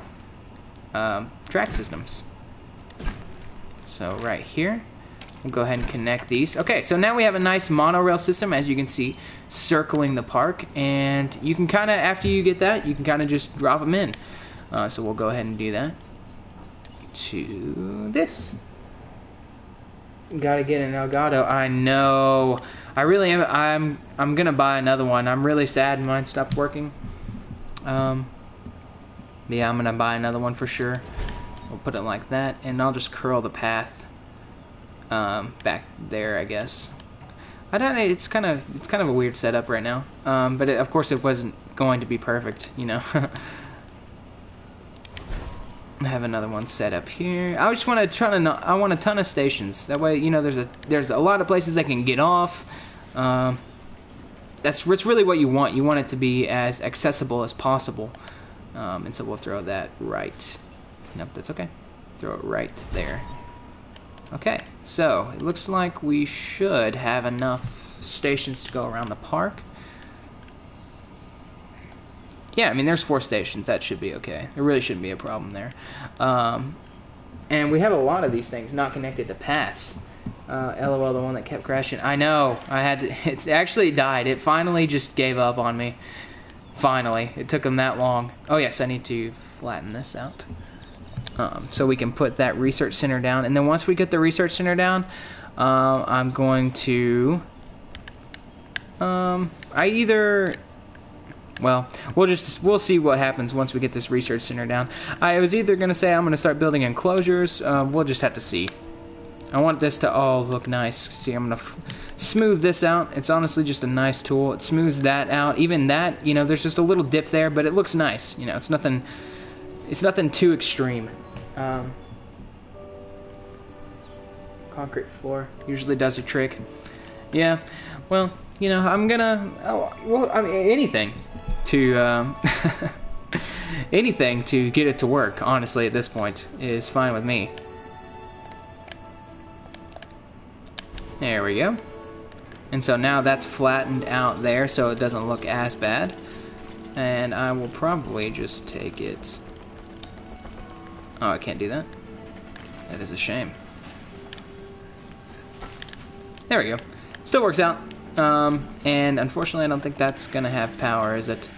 track systems. So right here, we'll go ahead and connect these. Okay, so now we have a nice monorail system, as you can see, circling the park, and you can kind of, after you get that, you can kind of just drop them in. So we'll go ahead and do that to this. Gotta get an Elgato. I know. I really am. I'm gonna buy another one. I'm really sad mine stopped working. Yeah, I'm gonna buy another one for sure. We'll put it like that, and I'll just curl the path back there, I guess. I don't know. It's kind of a weird setup right now. But of course, it wasn't going to be perfect, you know. I have another one set up here. I just want to I want a ton of stations. That way, you know, there's a lot of places that can get off. That's really what you want. You want it to be as accessible as possible. And so we'll throw that right. Nope, that's okay. Throw it right there. Okay, so it looks like we should have enough stations to go around the park. Yeah, I mean, there's 4 stations. That should be okay. There really shouldn't be a problem there. And we have a lot of these things not connected to paths. LOL, the one that kept crashing. I know. I had to. It's actually died. It finally just gave up on me. Finally. It took them that long. Oh, yes, I need to flatten this out. So we can put that research center down. And then once we get the research center down, I'm going to... Well, we'll see what happens once we get this research center down. I was either going to say I'm going to start building enclosures. We'll just have to see. I want this to all look nice. See, I'm going to smooth this out. It's honestly just a nice tool. It smooths that out. Even that, you know, there's just a little dip there, but it looks nice. You know, it's nothing too extreme. Concrete floor usually does a trick. Yeah, well, you know, I'm gonna... well, I mean, anything to... anything to get it to work, honestly, at this point, is fine with me. There we go. And so now that's flattened out there, so it doesn't look as bad. And I will probably just take it... Oh, I can't do that? That is a shame. There we go. Still works out. And unfortunately, I don't think that's gonna have power, is it?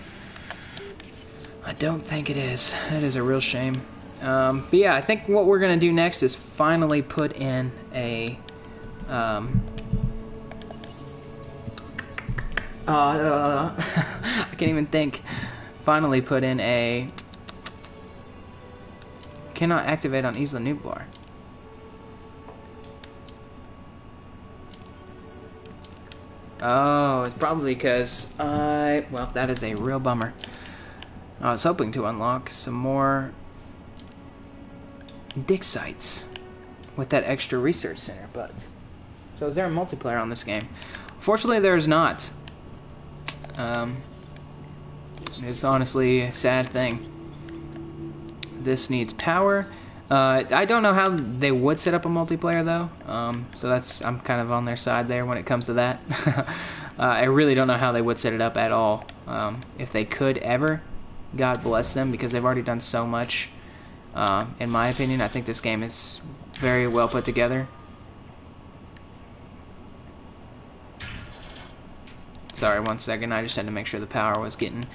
I don't think it is. That is a real shame. But yeah, I think what we're gonna do next is finally put in a... I can't even think. Finally put in a... Cannot activate on Isla Nublar. Oh, it's probably because well, that is a real bummer. I was hoping to unlock some more dig sites with that extra research center, but... So is there a multiplayer on this game? Fortunately, there's not. It's honestly a sad thing. This needs power. I don't know how they would set up a multiplayer though, so I'm kind of on their side there when it comes to that. I really don't know how they would set it up at all. If they could ever, God bless them, because they've already done so much. In my opinion, I think this game is very well put together. Sorry, 1 second. I just had to make sure the power was getting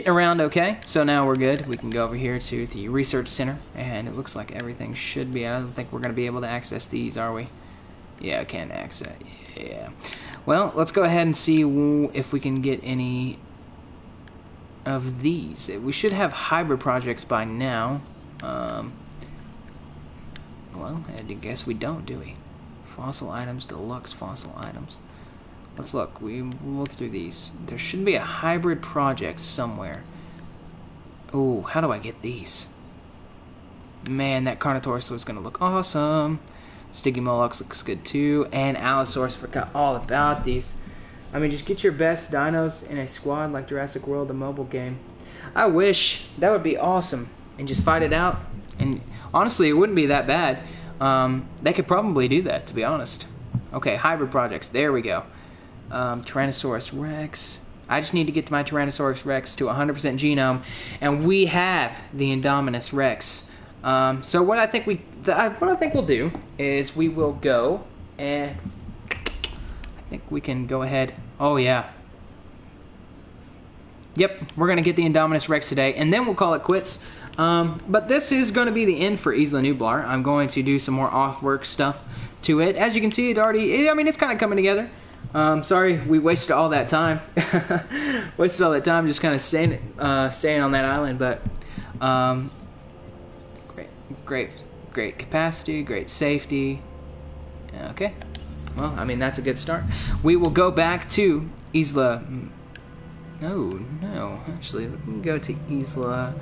around okay. So now we're good. We can go over here to the research center, and it looks like everything should be. I don't think we're going to be able to access these, are we? Yeah, I can access. Yeah. Well, let's go ahead and see if we can get any of these. We should have hybrid projects by now. Well, I guess we don't, do we? Fossil items, deluxe fossil items. Let's look. We'll look through these. There should be a hybrid project somewhere. Ooh, how do I get these? Man, that Carnotaurus is going to look awesome. Stygimoloch looks good too. And Allosaurus, forgot all about these. I mean, just get your best dinos in a squad like Jurassic World, the mobile game. I wish. That would be awesome. And just fight it out. And honestly, it wouldn't be that bad. They could probably do that, to be honest. Okay, hybrid projects. There we go. Tyrannosaurus Rex. I just need to get to my Tyrannosaurus Rex to 100% genome, and we have the Indominus Rex. So what I think we'll do is we will go and I think we can go ahead. Oh yeah. Yep, we're gonna get the Indominus Rex today, and then we'll call it quits. But this is going to be the end for Isla Nublar. I'm going to do some more off-work stuff to it. As you can see, it's kind of coming together. Sorry we wasted all that time. Wasted all that time just kind of staying on that island, but great capacity, great safety. Okay, well, I mean, that's a good start. We will go back to Isla. Oh no, actually, let me go to Isla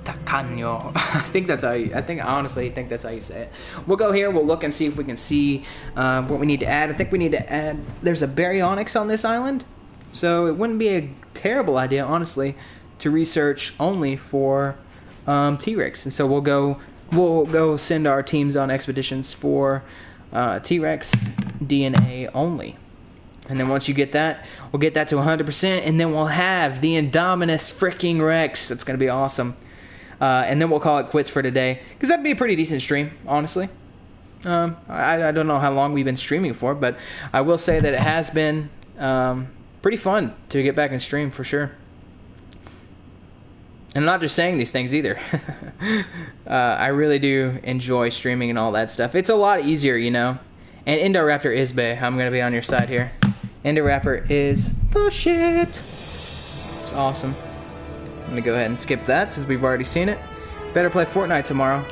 Tacaño. I honestly think that's how you say it. We'll go here, we'll look and see if we can see what we need to add. I think we need to add, there's a baryonyx on this island, so it wouldn't be a terrible idea, honestly, to research only for T-Rex. And so we'll go send our teams on expeditions for T-Rex DNA only. And then once you get that, we'll get that to 100%, and then we'll have the Indominus freaking Rex. That's going to be awesome. And then we'll call it quits for today, because that'd be a pretty decent stream, honestly. I don't know how long we've been streaming for, but I will say that it has been pretty fun to get back and stream, for sure. And I'm not just saying these things either. I really do enjoy streaming and all that stuff. It's a lot easier, you know. And Indoraptor is bae. I'm going to be on your side here. Indoraptor is the shit. It's awesome. I'm going to go ahead and skip that since we've already seen it. Better play Fortnite tomorrow.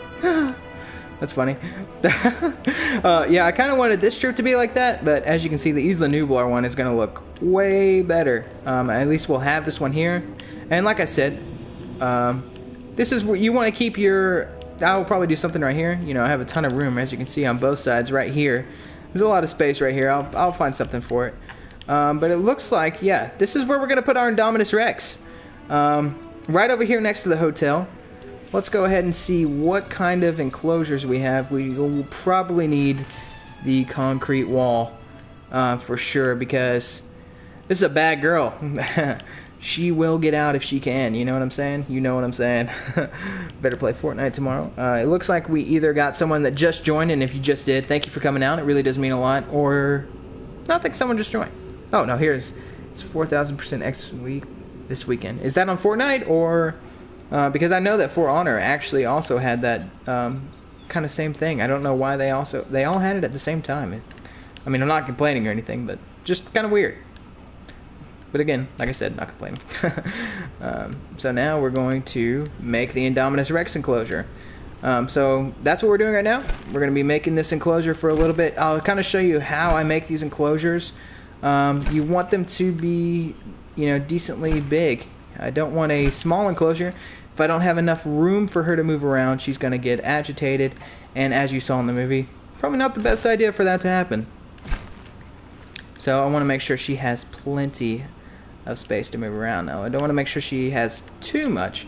That's funny. Yeah, I kind of wanted this trip to be like that, but as you can see, the Isla Nublar one is going to look way better. At least we'll have this one here. And like I said, this is where you want to keep your... I'll probably do something right here. You know, I have a ton of room, as you can see, on both sides right here. There's a lot of space right here. I'll find something for it. But it looks like, yeah, this is where we're going to put our Indominus Rex. Right over here next to the hotel. Let's go ahead and see what kind of enclosures we have. We will probably need the concrete wall for sure, because this is a bad girl. She will get out if she can, you know what I'm saying? You know what I'm saying. Better play Fortnite tomorrow. It looks like we either got someone that just joined, and if you just did, thank you for coming out. It really does mean a lot. Or, I think someone just joined. Oh, no, it's 4,000% this weekend. Is that on Fortnite, or... because I know that For Honor actually also had that kind of same thing. I don't know why they all had it at the same time. I mean, I'm not complaining or anything, but just kind of weird. But again, like I said, not complaining. So now we're going to make the Indominus Rex enclosure. So that's what we're doing right now. We're going to be making this enclosure for a little bit. I'll kind of show you how I make these enclosures. You want them to be, you know, decently big. I don't want a small enclosure. If I don't have enough room for her to move around, she's going to get agitated. And as you saw in the movie, probably not the best idea for that to happen. So I want to make sure she has plenty of space to move around. Now, I don't want to make sure she has too much,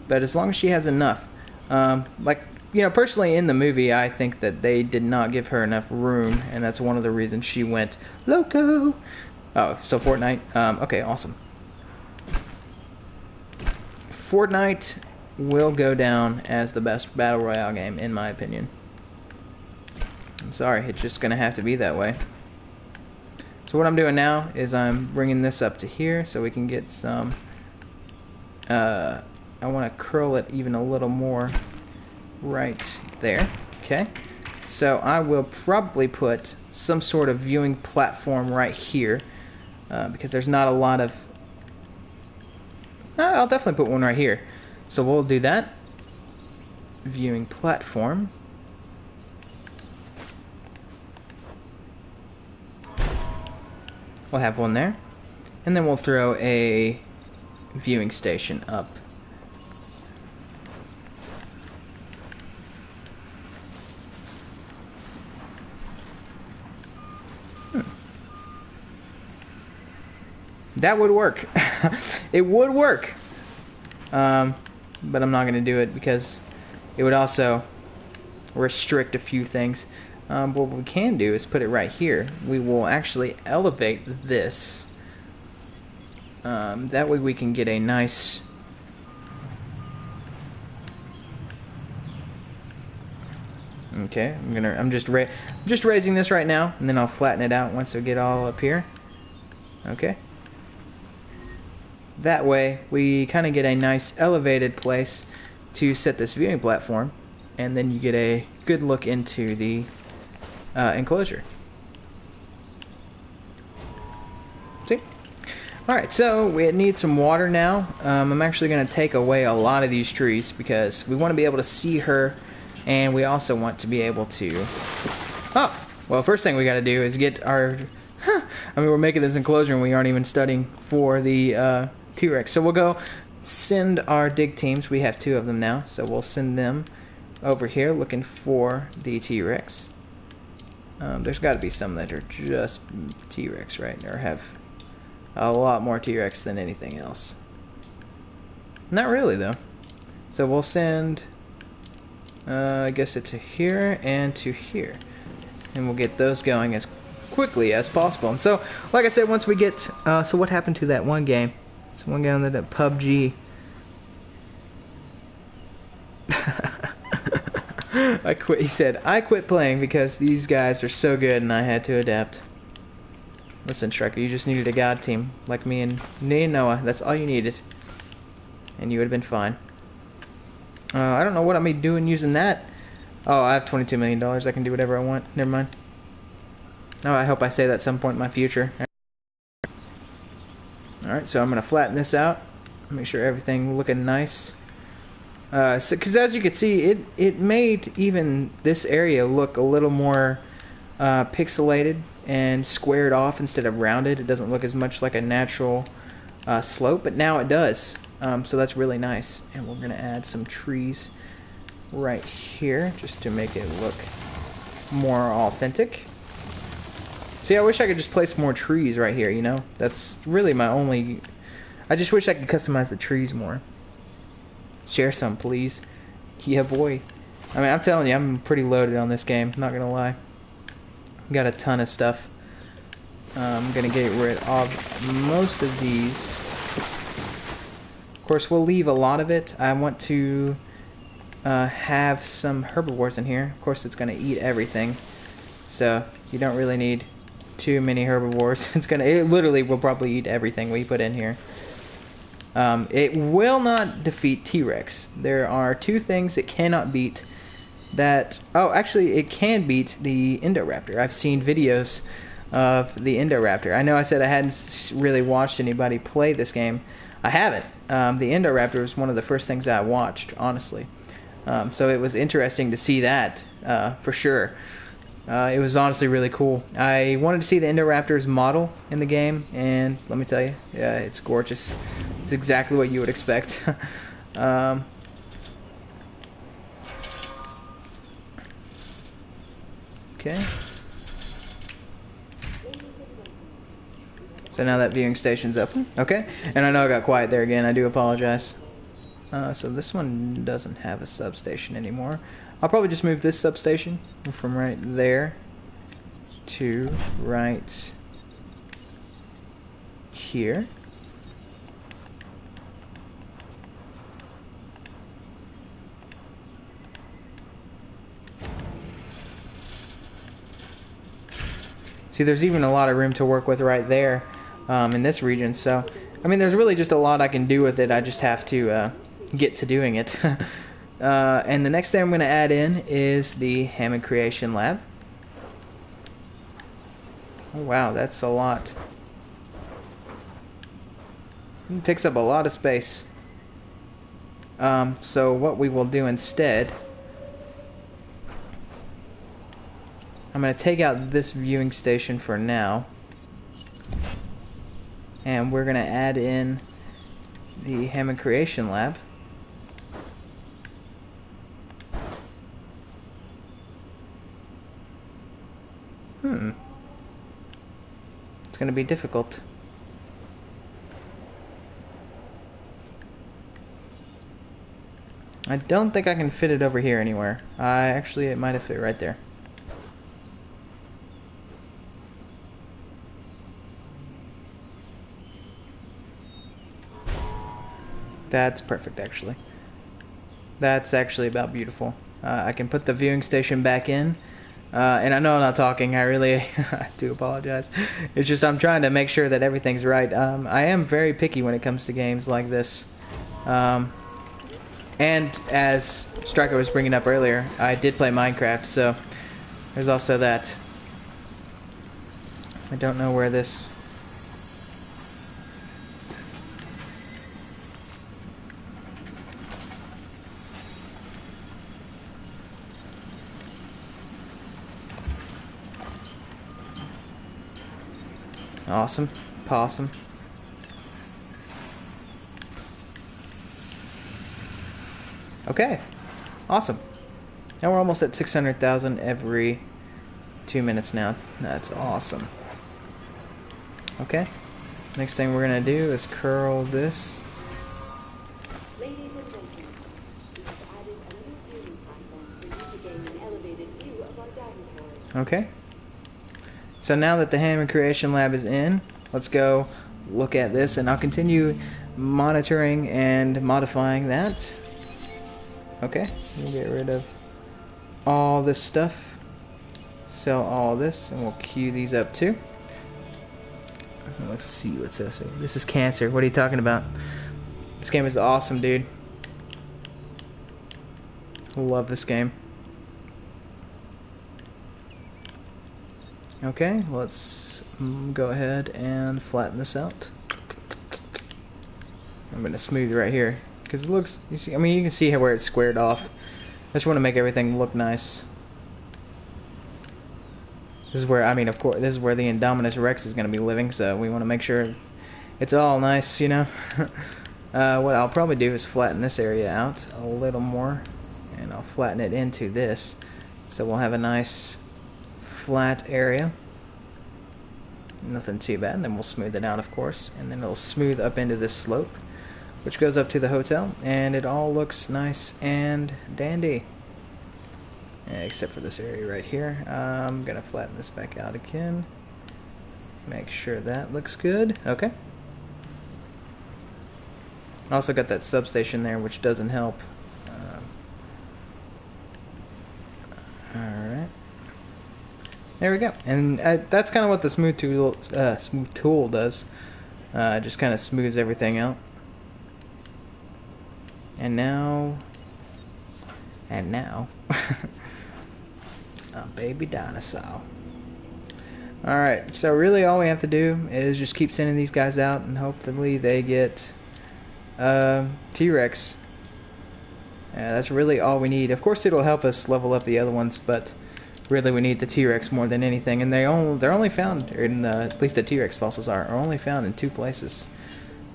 but as long as she has enough. Like, you know, personally in the movie, I think that they did not give her enough room, and that's one of the reasons she went loco. Oh, so Fortnite. Okay, awesome. Fortnite will go down as the best Battle Royale game, in my opinion. I'm sorry, it's just going to have to be that way. So what I'm doing now is I'm bringing this up to here so we can get some... I want to curl it even a little more right there. Okay. So I will probably put some sort of viewing platform right here because there's not a lot of... I'll definitely put one right here. So we'll do that. Viewing platform. We'll have one there. And then we'll throw a viewing station up. That would work. It would work. But I'm not going to do it because it would also restrict a few things. But what we can do is put it right here. We will actually elevate this That way we can get a nice... Okay, I'm just raising this right now, and then I'll flatten it out once I get all up here. Okay. That way we kind of get a nice elevated place to set this viewing platform, and then you get a good look into the enclosure. See? Alright, so we need some water now. I'm actually going to take away a lot of these trees because we want to be able to see her, and we also want to be able to... Oh! Well, first thing we got to do is get our... I mean, we're making this enclosure and we aren't even studying for the T-Rex. So we'll go send our dig teams. We have 2 of them now, so we'll send them over here looking for the T-Rex. There's got to be some that are just T-Rex, right? Or have a lot more T-Rex than anything else. Not really, though. So we'll send, I guess it's to here and to here. And we'll get those going as quickly as possible. And so, like I said, once we get... so what happened to that one game? So one game that PUBG... I quit. He said, I quit playing because these guys are so good and I had to adapt. Listen, Striker, you just needed a god team like me and Noah. That's all you needed. And you would have been fine. I don't know what I'm doing using that. Oh, I have $22 million. I can do whatever I want. Never mind. Oh, I hope I say that at some point in my future. Alright, so I'm going to flatten this out. Make sure everything looking nice. Because as you can see, it made even this area look a little more pixelated and squared off instead of rounded. It doesn't look as much like a natural slope, but now it does. So that's really nice. And we're going to add some trees right here just to make it look more authentic. See, I wish I could just place more trees right here, you know? That's really my only... I just wish I could customize the trees more. Share some, please. Yeah, boy. I mean, I'm telling you, I'm pretty loaded on this game. Not gonna lie. Got a ton of stuff. I'm gonna get rid of most of these. Of course, we'll leave a lot of it. I want to have some herbivores in here. Of course, it's gonna eat everything. So, you don't really need too many herbivores. It literally will probably eat everything we put in here. It will not defeat T-Rex. There are 2 things it cannot beat that... Oh, actually, it can beat the Indoraptor. I've seen videos of the Indoraptor. I know I said I hadn't really watched anybody play this game. I haven't. The Indoraptor was one of the first things I watched, honestly. So it was interesting to see that, for sure. It was honestly really cool. I wanted to see the Indoraptor's model in the game, and let me tell you, yeah, it's gorgeous. It's exactly what you would expect. Okay. So now that viewing station's open. Okay. And I know I got quiet there again. I do apologize. So this one doesn't have a substation anymore. I'll probably just move this substation from right there to right here. See, there's even a lot of room to work with right there in this region. So, I mean, there's really just a lot I can do with it. I just have to get to doing it. And the next thing I'm going to add in is the Hammond Creation Lab. Oh, wow, that's a lot. It takes up a lot of space. So what we will do instead, I'm going to take out this viewing station for now. And we're going to add in the Hammond Creation Lab. It's going to be difficult. I don't think I can fit it over here anywhere. Actually, it might have fit right there. That's perfect, actually. That's actually about beautiful. I can put the viewing station back in. And I know I'm not talking. I really I do apologize. It's just I'm trying to make sure that everything's right. I am very picky when it comes to games like this. And as Striker was bringing up earlier, I did play Minecraft, so there's also that. I don't know where this... Awesome. Possum. Okay. Awesome. Now we're almost at 600,000 every 2 minutes now. That's awesome. Okay. Next thing we're going to do is curl this. Ladies and gentlemen, we have added a new viewing platform for you to gain an elevated view of our dinosaurs. Okay. So now that the Hammond Creation Lab is in, let's go look at this, and I'll continue monitoring and modifying that. Okay, we'll get rid of all this stuff, sell all this, and we'll queue these up too. Let's see what's this. This is Cancer. What are you talking about? This game is awesome, dude. Love this game. Okay, let's go ahead and flatten this out. I'm gonna smooth right here because it looks. You see, I mean, you can see where it's squared off. I just want to make everything look nice. This is where, I mean, of course, this is where the Indominus Rex is gonna be living. So we want to make sure it's all nice, you know. What I'll probably do is flatten this area out a little more, and I'll flatten it into this, so we'll have a nice flat area. Nothing too bad. And then we'll smooth it out, of course, and then it'll smooth up into this slope, which goes up to the hotel, and it all looks nice and dandy, except for this area right here. I'm gonna flatten this back out again, make sure that looks good. Okay. Also got that substation there, which doesn't help. Alright. There we go. And that's kind of what the smooth tool does. Just kind of smooths everything out. And now, a baby dinosaur. Alright, so really all we have to do is just keep sending these guys out, and hopefully they get T-Rex. That's really all we need. Of course it'll help us level up the other ones, but really we need the T-Rex more than anything. And they're only found in, at least the T-Rex fossils are only found in 2 places.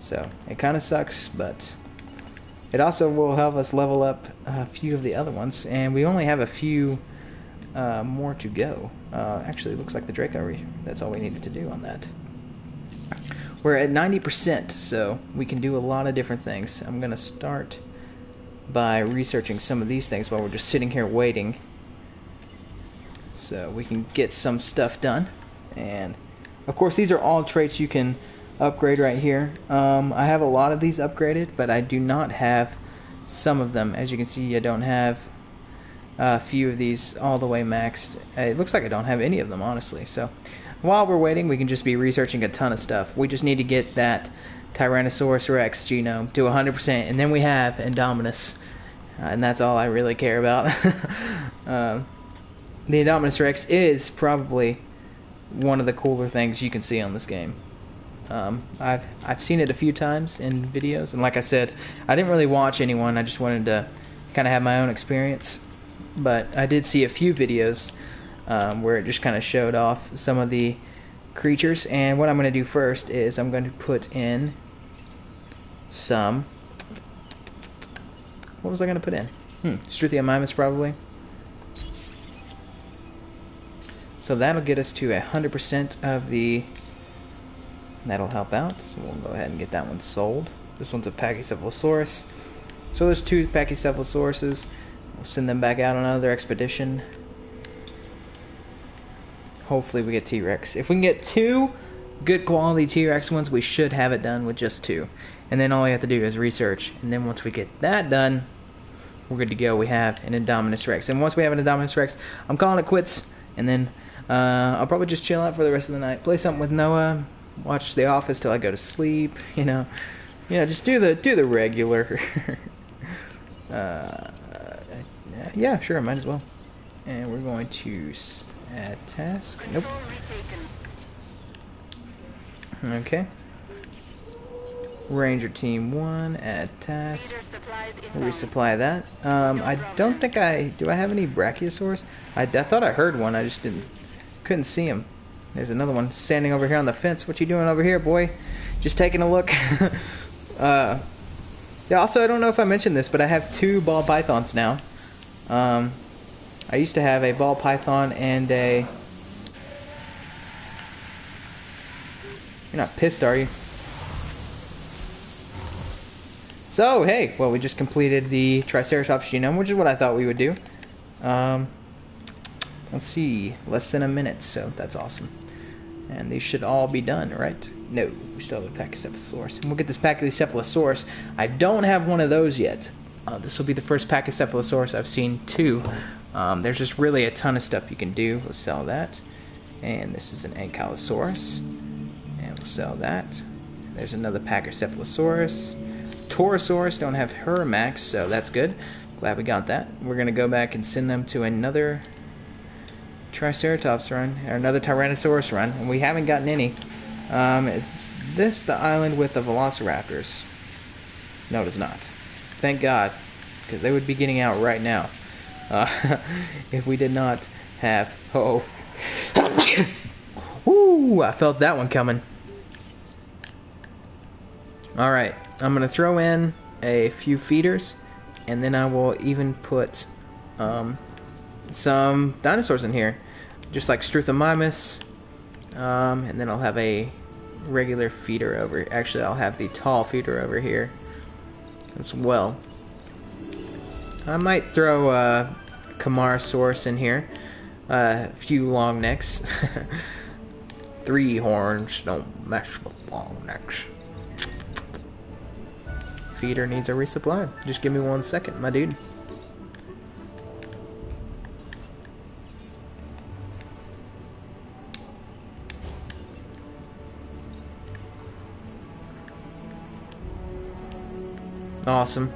So it kind of sucks, but it also will help us level up a few of the other ones. And we only have a few more to go. Actually, it looks like the Draco, that's all we needed to do on that. We're at 90%, so we can do a lot of different things. I'm going to start by researching some of these things while we're just sitting here waiting, so we can get some stuff done. And of course these are all traits you can upgrade right here. I have a lot of these upgraded, but I do not have some of them. As you can see, I don't have a few of these all the way maxed. It looks like I don't have any of them, honestly. So while we're waiting, we can just be researching a ton of stuff. We just need to get that Tyrannosaurus Rex genome to 100%, and then we have Indominus, and that's all I really care about. The Indominus Rex is probably one of the cooler things you can see on this game. I've seen it a few times in videos, and like I said, I didn't really watch anyone. I just wanted to kind of have my own experience, but I did see a few videos where it just kind of showed off some of the creatures. And what I'm going to do first is I'm going to put in some, what was I going to put in? Struthiomimus probably. So that'll get us to 100% of the, that'll help out. So we'll go ahead and get that one sold. This one's a Pachycephalosauris. So there's 2 Pachycephalosauruses. We'll send them back out on another expedition. Hopefully we get T-Rex. If we can get 2 good quality T-Rex ones, we should have it done with just 2. and then all we have to do is research. And then once we get that done, we're good to go. We have an Indominus Rex, and once we have an Indominus Rex, I'm calling it quits. And then I'll probably just chill out for the rest of the night, play something with Noah, watch The Office till I go to sleep. Just do the regular. Yeah, sure, might as well. And we're going to add task. Nope. Okay. Ranger Team 1, add task. Resupply that. I don't think do I have any Brachiosaurs? I thought I heard one, I just couldn't see him. There's another one standing over here on the fence. What you doing over here, boy? Just taking a look. Yeah, also, I don't know if I mentioned this, but I have 2 ball pythons now. I used to have a ball python and a... You're not pissed, are you? So, hey, well, we just completed the Triceratops genome, which is what I thought we would do. Let's see, less than a minute, so that's awesome. And these should all be done, right? No, we still have a Pachycephalosaurus. And we'll get this Pachycephalosaurus. I don't have one of those yet. This will be the first Pachycephalosaurus I've seen, too. There's just really a ton of stuff you can do. We'll sell that. And this is an Ankylosaurus. And we'll sell that. There's another Pachycephalosaurus. Torosaurus, don't have her max, so that's good. Glad we got that. We're going to go back and send them to another Triceratops run, or another Tyrannosaurus run, and we haven't gotten any. Is this the island with the Velociraptors? No, it is not. Thank God, because they would be getting out right now. If we did not have... Oh. Woo! I felt that one coming. Alright, I'm going to throw in a few feeders, and then I will even put some dinosaurs in here, just like Struthomymus, and then I'll have a regular feeder over... Actually, I'll have the tall feeder over here as well. I might throw a Camarasaurus in here, a few long necks. 3 horns, don't mess with long necks. Feeder needs a resupply. Just give me 1 second, my dude. Awesome.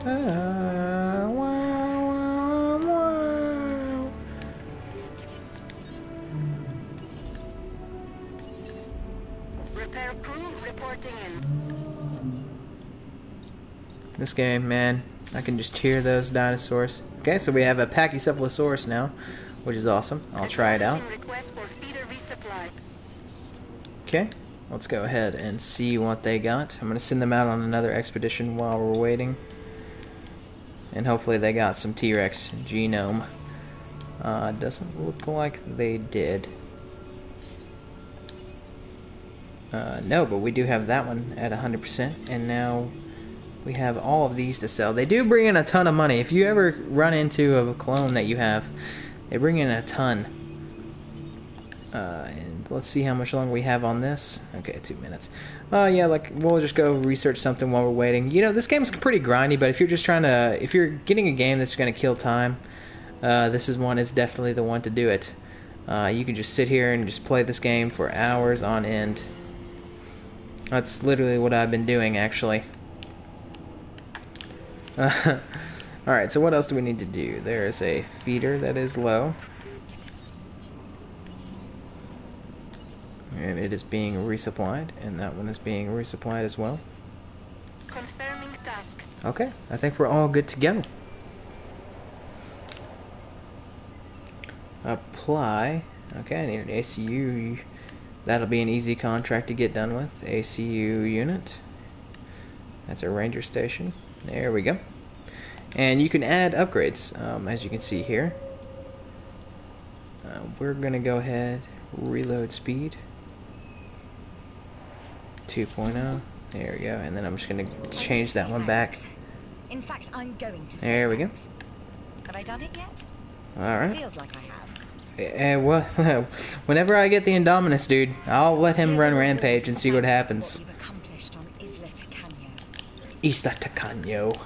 Wow, wow, wow. Repair crew reporting in. This game, man, I can just hear those dinosaurs. Okay, so we have a Pachycephalosaurus now, which is awesome. I'll try it out. Request for feeder resupply. Okay, let's go ahead and see what they got. I'm going to send them out on another expedition while we're waiting. And hopefully they got some T-Rex genome. Doesn't look like they did. No, but we do have that one at 100%. And now we have all of these to sell. They do bring in a ton of money. If you ever run into a clone that you have, they bring in a ton. And let's see how much longer we have on this. Okay, 2 minutes. Yeah, like, we'll just go research something while we're waiting. You know, this game's pretty grindy, but if you're just trying to... If you're getting a game that's going to kill time, this is definitely the one to do it. You can just sit here and just play this game for hours on end. That's literally what I've been doing, actually. Alright, so what else do we need to do? There is a feeder that is low. And it is being resupplied, and that one is being resupplied as well. Confirming task. Okay, I think we're all good to go. Apply. Okay, I need an ACU. That'll be an easy contract to get done with. ACU unit. That's a ranger station. There we go. And you can add upgrades, as you can see here. We're going to go ahead, reload speed. 2.0. There we go. And then I'm just going to change that one back. In fact, I'm going to. There we go. Have I done it yet? Alright. Feels like I have. Well, whenever I get the Indominus, dude, I'll let him run Rampage and see what happens. What you've accomplished on Isla Tacanto. Isla Tacaño.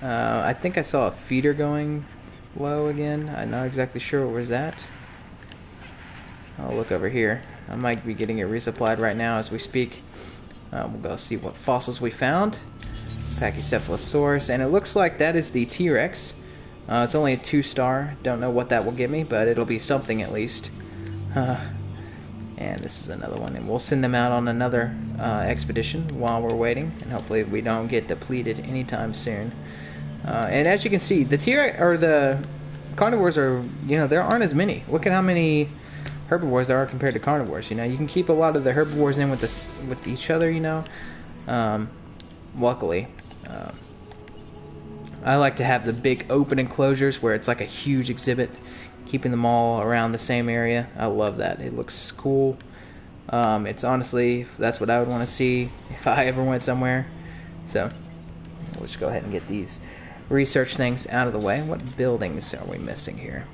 I think I saw a feeder going low again. I'm not exactly sure what was that. I'll look over here. I might be getting it resupplied right now as we speak. We'll go see what fossils we found. Pachycephalosaurus, and it looks like that is the T-Rex. It's only a 2-star. Don't know what that will give me, but it'll be something at least. And this is another one, and we'll send them out on another expedition while we're waiting, and hopefully we don't get depleted anytime soon. And as you can see, the T-Rex or the carnivores are, there aren't as many. Look at how many herbivores there are compared to carnivores. You can keep a lot of the herbivores in with each other. Luckily, I like to have the big open enclosures where it's like a huge exhibit, keeping them all around the same area. I love that. It looks cool. It's honestly, that's what I would want to see if I ever went somewhere. So we'll just go ahead and get these research things out of the way. What buildings are we missing here?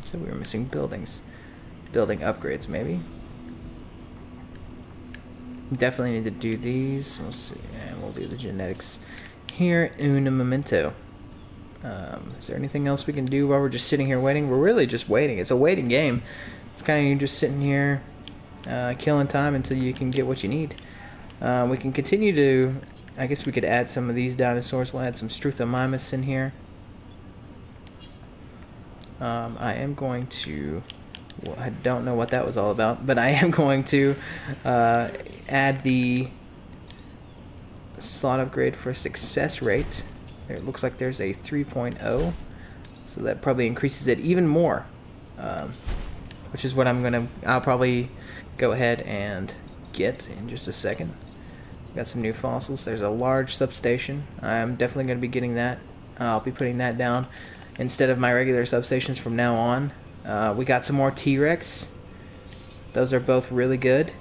So we were missing buildings. Building upgrades, maybe. Definitely need to do these. We'll see, and we'll do the genetics here. Una memento. Is there anything else we can do while we're just sitting here waiting? We're really just waiting. It's a waiting game. It's kind of you just sitting here killing time until you can get what you need. We can continue to, I guess we could add some of these dinosaurs. We'll add some Struthomymus in here. I am going to, well, I don't know what that was all about, but I am going to add the slot upgrade for success rate. It looks like there's a 3.0, so that probably increases it even more, which is what I'll probably go ahead and get in just a second. Got some new fossils. There's a large substation. I'm definitely going to be getting that. I'll be putting that down instead of my regular substations from now on. We got some more T-Rex. Those are both really good.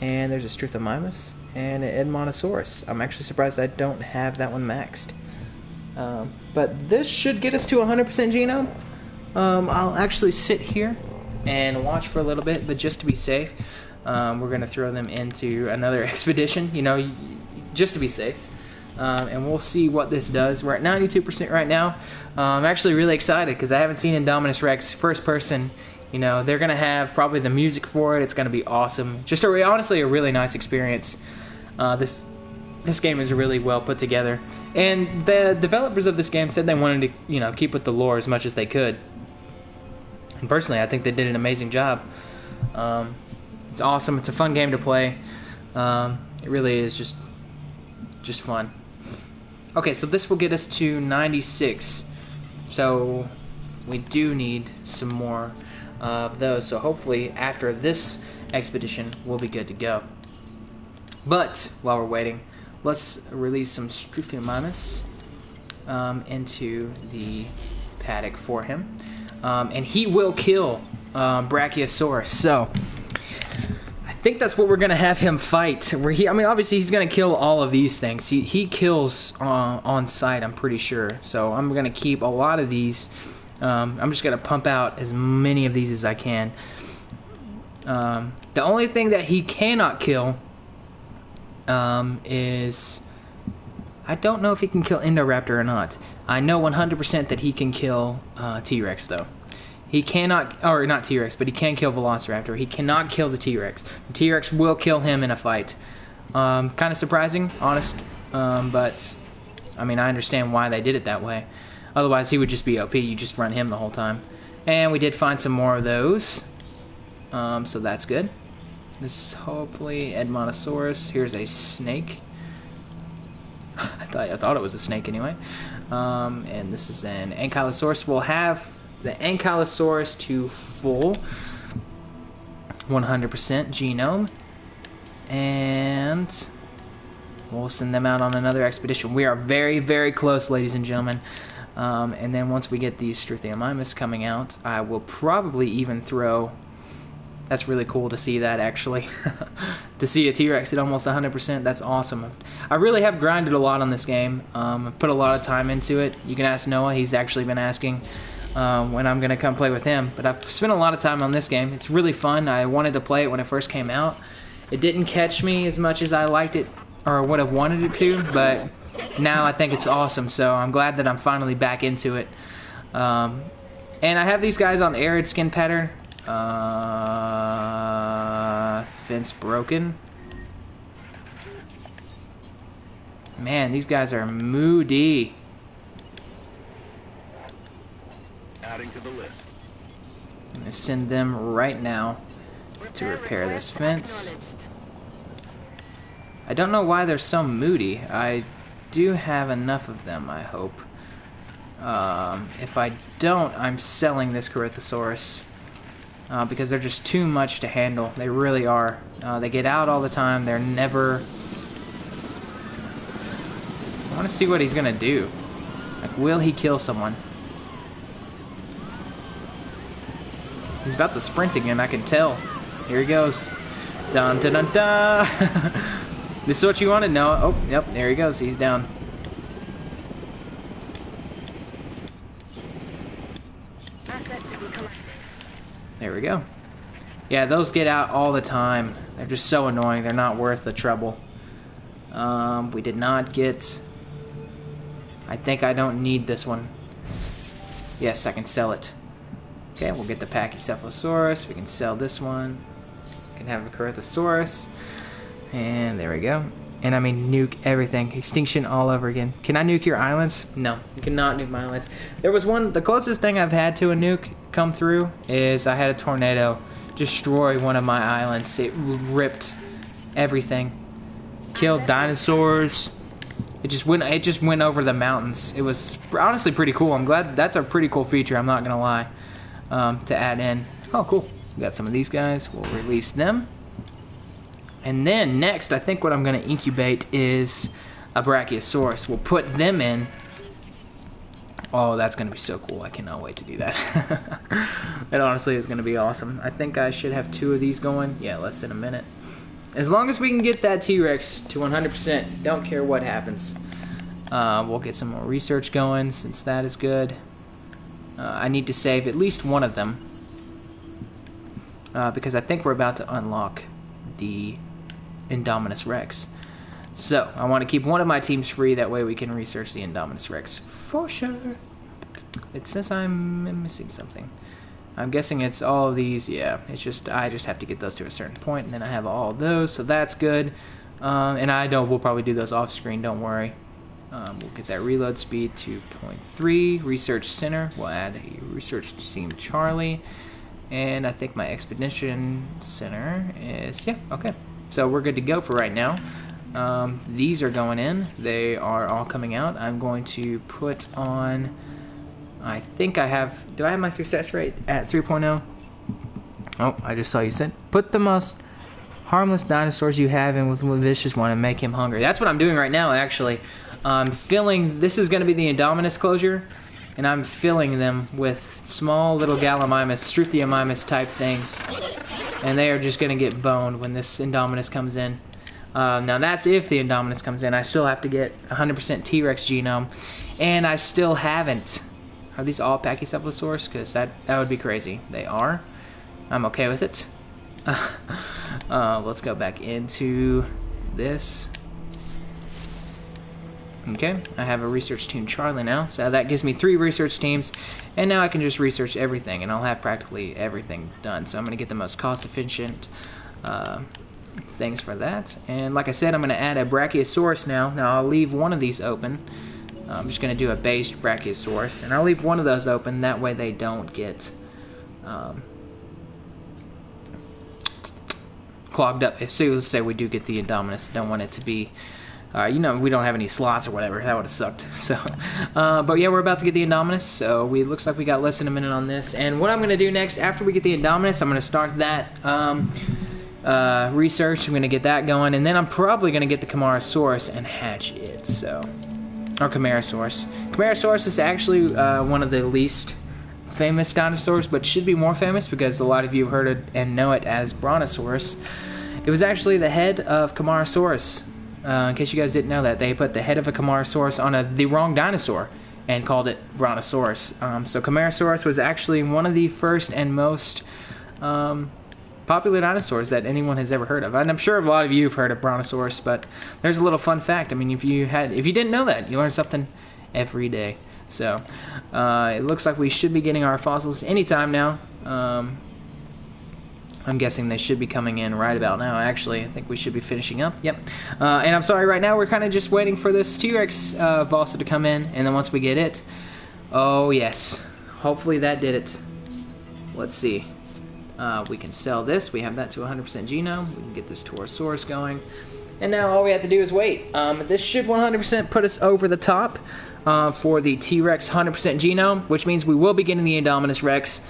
And there's a Struthomymus and an Edmontosaurus. I'm actually surprised I don't have that one maxed. But this should get us to 100% genome. I'll actually sit here and watch for a little bit, but just to be safe, we're going to throw them into another expedition, just to be safe. And we'll see what this does. We're at 92% right now. I'm actually really excited because I haven't seen Indominus Rex first person. They're going to have probably the music for it. It's going to be awesome. Just honestly a really nice experience. This game is really well put together. And the developers of this game said they wanted to, keep with the lore as much as they could. And personally, I think they did an amazing job. It's awesome. It's a fun game to play. It really is just fun. Okay, so this will get us to 96. So we do need some more of those. So hopefully after this expedition, we'll be good to go. But while we're waiting, let's release some Struthomymus into the paddock for him. And he will kill Brachiosaurus. So I think that's what we're going to have him fight. Obviously he's going to kill all of these things. He kills on sight, I'm pretty sure. So I'm going to keep a lot of these. I'm just going to pump out as many of these as I can. The only thing that he cannot kill is... I don't know if he can kill Indoraptor or not. I know 100% that he can kill T-Rex, though. He cannot, or not T-Rex, but he can kill Velociraptor. He cannot kill the T-Rex. The T-Rex will kill him in a fight. Kind of surprising, honest, but I understand why they did it that way. Otherwise, he would just be OP. You just run him the whole time. And we did find some more of those, so that's good. This is hopefully Edmontosaurus. Here's a snake. I thought it was a snake anyway. And this is an Ankylosaurus. We'll have the Ankylosaurus to full 100% genome, and we'll send them out on another expedition. We are very, very close, ladies and gentlemen. And then once we get these Struthomymus coming out, I will probably even throw... That's really cool to see that, actually. To see a T-Rex at almost 100%, that's awesome. I really have grinded a lot on this game. I've put a lot of time into it. You can ask Noah, he's actually been asking. when I'm going to come play with him. But I've spent a lot of time on this game. It's really fun. I wanted to play it when it first came out. It didn't catch me as much as I liked it or would have wanted it to, but now I think it's awesome. So I'm glad that I'm finally back into it. And I have these guys on arid skin pattern. Fence broken. Man, these guys are moody. Adding to the list. I'm gonna send them right now to repair this fence. I don't know why they're so moody. I do have enough of them, I hope. If I don't, I'm selling this Corythosaurus. Because they're just too much to handle. They really are. They get out all the time. They're never... I want to see what he's going to do. Like, will he kill someone? He's about to sprint again, I can tell. Here he goes. Dun dun dun dun! This is what you wanted? No. Oh, yep, there he goes. He's down. There we go. Yeah, those get out all the time. They're just so annoying. They're not worth the trouble. We did not get... I think I don't need this one. Yes, I can sell it. Okay, we'll get the Pachycephalosaurus. We can sell this one. We can have a Corythosaurus. And there we go. And I mean, nuke everything. Extinction all over again. Can I nuke your islands? No, you cannot nuke my islands. There was one, the closest thing I've had to a nuke come through is I had a tornado destroy one of my islands. It ripped everything. Killed dinosaurs. It just went over the mountains. It was honestly pretty cool. I'm glad that's a pretty cool feature, I'm not gonna lie, to add in. Oh, cool. We got some of these guys. We'll release them. And then next, I think what I'm going to incubate is a Brachiosaurus. We'll put them in. Oh, that's going to be so cool. I cannot wait to do that. That honestly is going to be awesome. I think I should have 2 of these going. Yeah, less than a minute. As long as we can get that T-Rex to 100%, don't care what happens. We'll get some more research going since that is good. I need to save at least one of them. Because I think we're about to unlock the Indominus Rex. So, I want to keep one of my teams free, that way we can research the Indominus Rex. For sure. It says I'm missing something. I'm guessing it's all of these, yeah. It's just, I just have to get those to a certain point, and then I have all of those, so that's good. And I know we'll probably do those off screen, don't worry. We'll get that reload speed to 0.3. Research Center, we'll add a Research Team Charlie. And I think my Expedition Center is, yeah, okay. So we're good to go for right now. These are going in. They are all coming out. I'm going to put on, I think I have, do I have my success rate at 3.0? Oh, I just saw you said, put the most harmless dinosaurs you have in with one vicious one and make him hungry. That's what I'm doing right now, actually. I'm filling, this is going to be the Indominus closure. And I'm filling them with small little Gallimimus, Struthiomimus type things. And they are just going to get boned when this Indominus comes in. Now that's if the Indominus comes in. I still have to get 100% T-Rex genome. And I still haven't. Are these all Pachycephalosaurus? Because that would be crazy. They are. I'm okay with it. Let's go back into this. Okay, I have a research team Charlie now, so that gives me 3 research teams, and now I can just research everything, and I'll have practically everything done. So I'm going to get the most cost-efficient things for that. And like I said, I'm going to add a Brachiosaurus now. Now I'll leave one of these open. I'm just going to do a based Brachiosaurus, and I'll leave one of those open. That way they don't get clogged up. Let's say we do get the Indominus. Don't want it to be... you know, we don't have any slots or whatever. That would have sucked. So, but yeah, we're about to get the Indominus. So it looks like we got less than a minute on this. And what I'm going to do next, after we get the Indominus, I'm going to start that research. I'm going to get that going. And then I'm probably going to get the Camarasaurus and hatch it. So, or Camarasaurus. Camarasaurus is actually one of the least famous dinosaurs, but should be more famous because a lot of you heard it and know it as Brontosaurus. It was actually the head of Camarasaurus. In case you guys didn't know that, they put the head of a Camarasaurus on the wrong dinosaur, and called it Brontosaurus. So Camarasaurus was actually one of the first and most popular dinosaurs that anyone has ever heard of. And I'm sure a lot of you have heard of Brontosaurus, but there's a little fun fact. I mean, if you didn't know that, you learn something every day. So it looks like we should be getting our fossils anytime now. I'm guessing they should be coming in right about now. Actually, I think we should be finishing up. Yep. And I'm sorry, right now we're kind of just waiting for this T-Rex Valsa to come in, and then once we get it, oh yes, hopefully that did it. Let's see. We can sell this. We have that to 100% genome. We can get this Torosaurus going. And now all we have to do is wait. This should 100% put us over the top for the T-Rex 100% genome, which means we will be getting the Indominus Rex,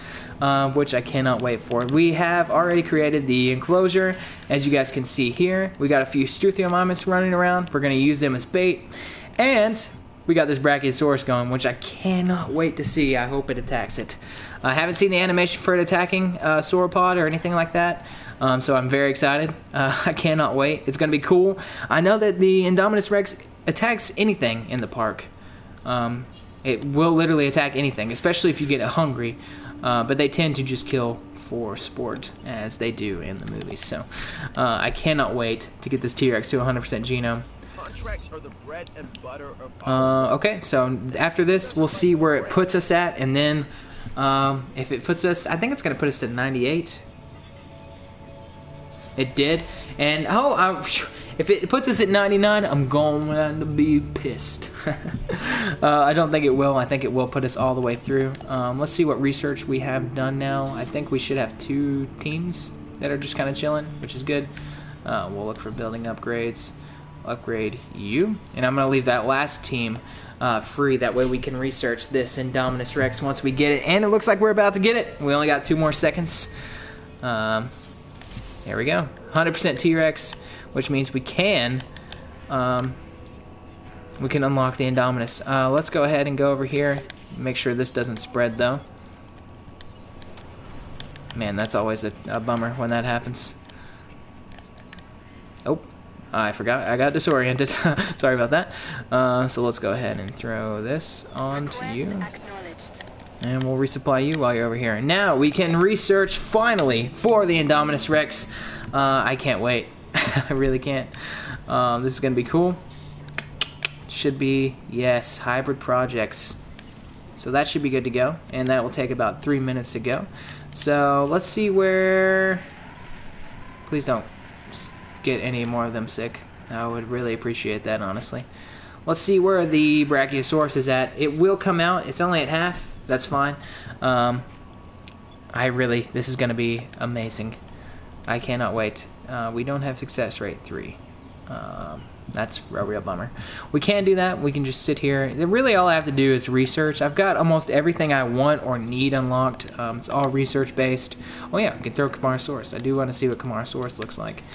which I cannot wait for. We have already created the enclosure, as you guys can see here. We got a few Struthiomimus running around. We're going to use them as bait. And we got this Brachiosaurus going, which I cannot wait to see. I hope it attacks it. I haven't seen the animation for it attacking sauropod or anything like that, so I'm very excited. I cannot wait. It's going to be cool. I know that the Indominus Rex attacks anything in the park. It will literally attack anything, especially if you get it hungry, but they tend to just kill for sport, as they do in the movies. So I cannot wait to get this T-Rex to 100% genome. Contracts are the bread and butter of okay, so after this, we'll see where it puts us at, and then if it puts us, I think it's going to put us to 98. It did. And, if it puts us at 99, I'm going to be pissed. I don't think it will. I think it will put us all the way through. Let's see what research we have done now. I think we should have 2 teams that are just kind of chilling, which is good. We'll look for building upgrades. Upgrade you. And I'm going to leave that last team free. That way we can research this Indominus Rex once we get it. And it looks like we're about to get it. We only got 2 more seconds. There we go. 100% T-Rex, which means we can unlock the Indominus. Let's go ahead and go over here. Make sure this doesn't spread, though. Man, that's always a bummer when that happens. Oh. I forgot. I got disoriented. Sorry about that. So let's go ahead and throw this onto you. And we'll resupply you while you're over here. And now we can research, finally, for the Indominus Rex. I can't wait. I really can't. This is going to be cool. Should be, yes, hybrid projects. So that should be good to go. And that will take about 3 minutes to go. So let's see where... Please don't get any more of them sick. I would really appreciate that, honestly. Let's see where the Brachiosaurus is at. It will come out. It's only at half. That's fine. This is going to be amazing. I cannot wait. We don't have success rate 3. That's a real bummer. We can do that. We can just sit here. Really all I have to do is research. I've got almost everything I want or need unlocked. It's all research based. Oh yeah, we can throw Camarasaurus. I do want to see what Camarasaurus looks like.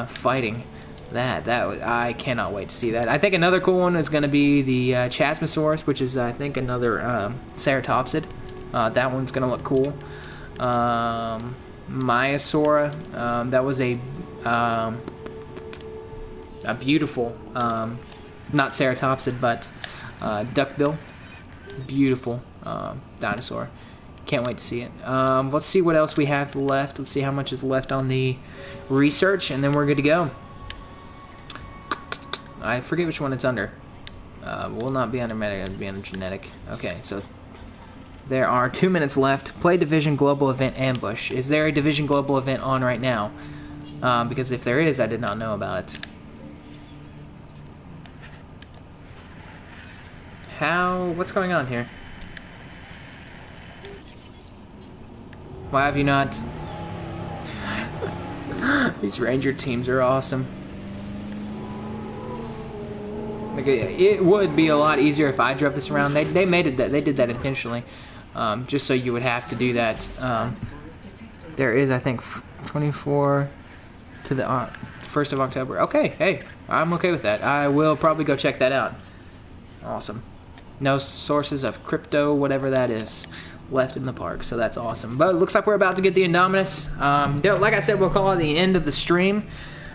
Fighting that I cannot wait to see that. I think another cool one is going to be the Chasmosaurus, which is I think another Ceratopsid. That one's going to look cool. Maiasaura, that was a beautiful, not Ceratopsid, but duckbill. Beautiful dinosaur. Can't wait to see it. Let's see what else we have left. Let's see how much is left on the research, and then we're good to go. I forget which one it's under. Will not be under medic, it'll be under genetic. Okay, so there are 2 minutes left. Play Division Global Event Ambush. Is there a Division Global Event on right now? Because if there is, I did not know about it. What's going on here? Why have you not? These ranger teams are awesome. Like, it would be a lot easier if I drove this around. They made it that they did that intentionally, just so you would have to do that. There is, I think, 24 to the 1st of October. Okay, hey, I'm okay with that. I will probably go check that out. Awesome. No sources of crypto, whatever that is, left in the park, so that's awesome. But it looks like we're about to get the Indominus. Like I said, we'll call it the end of the stream.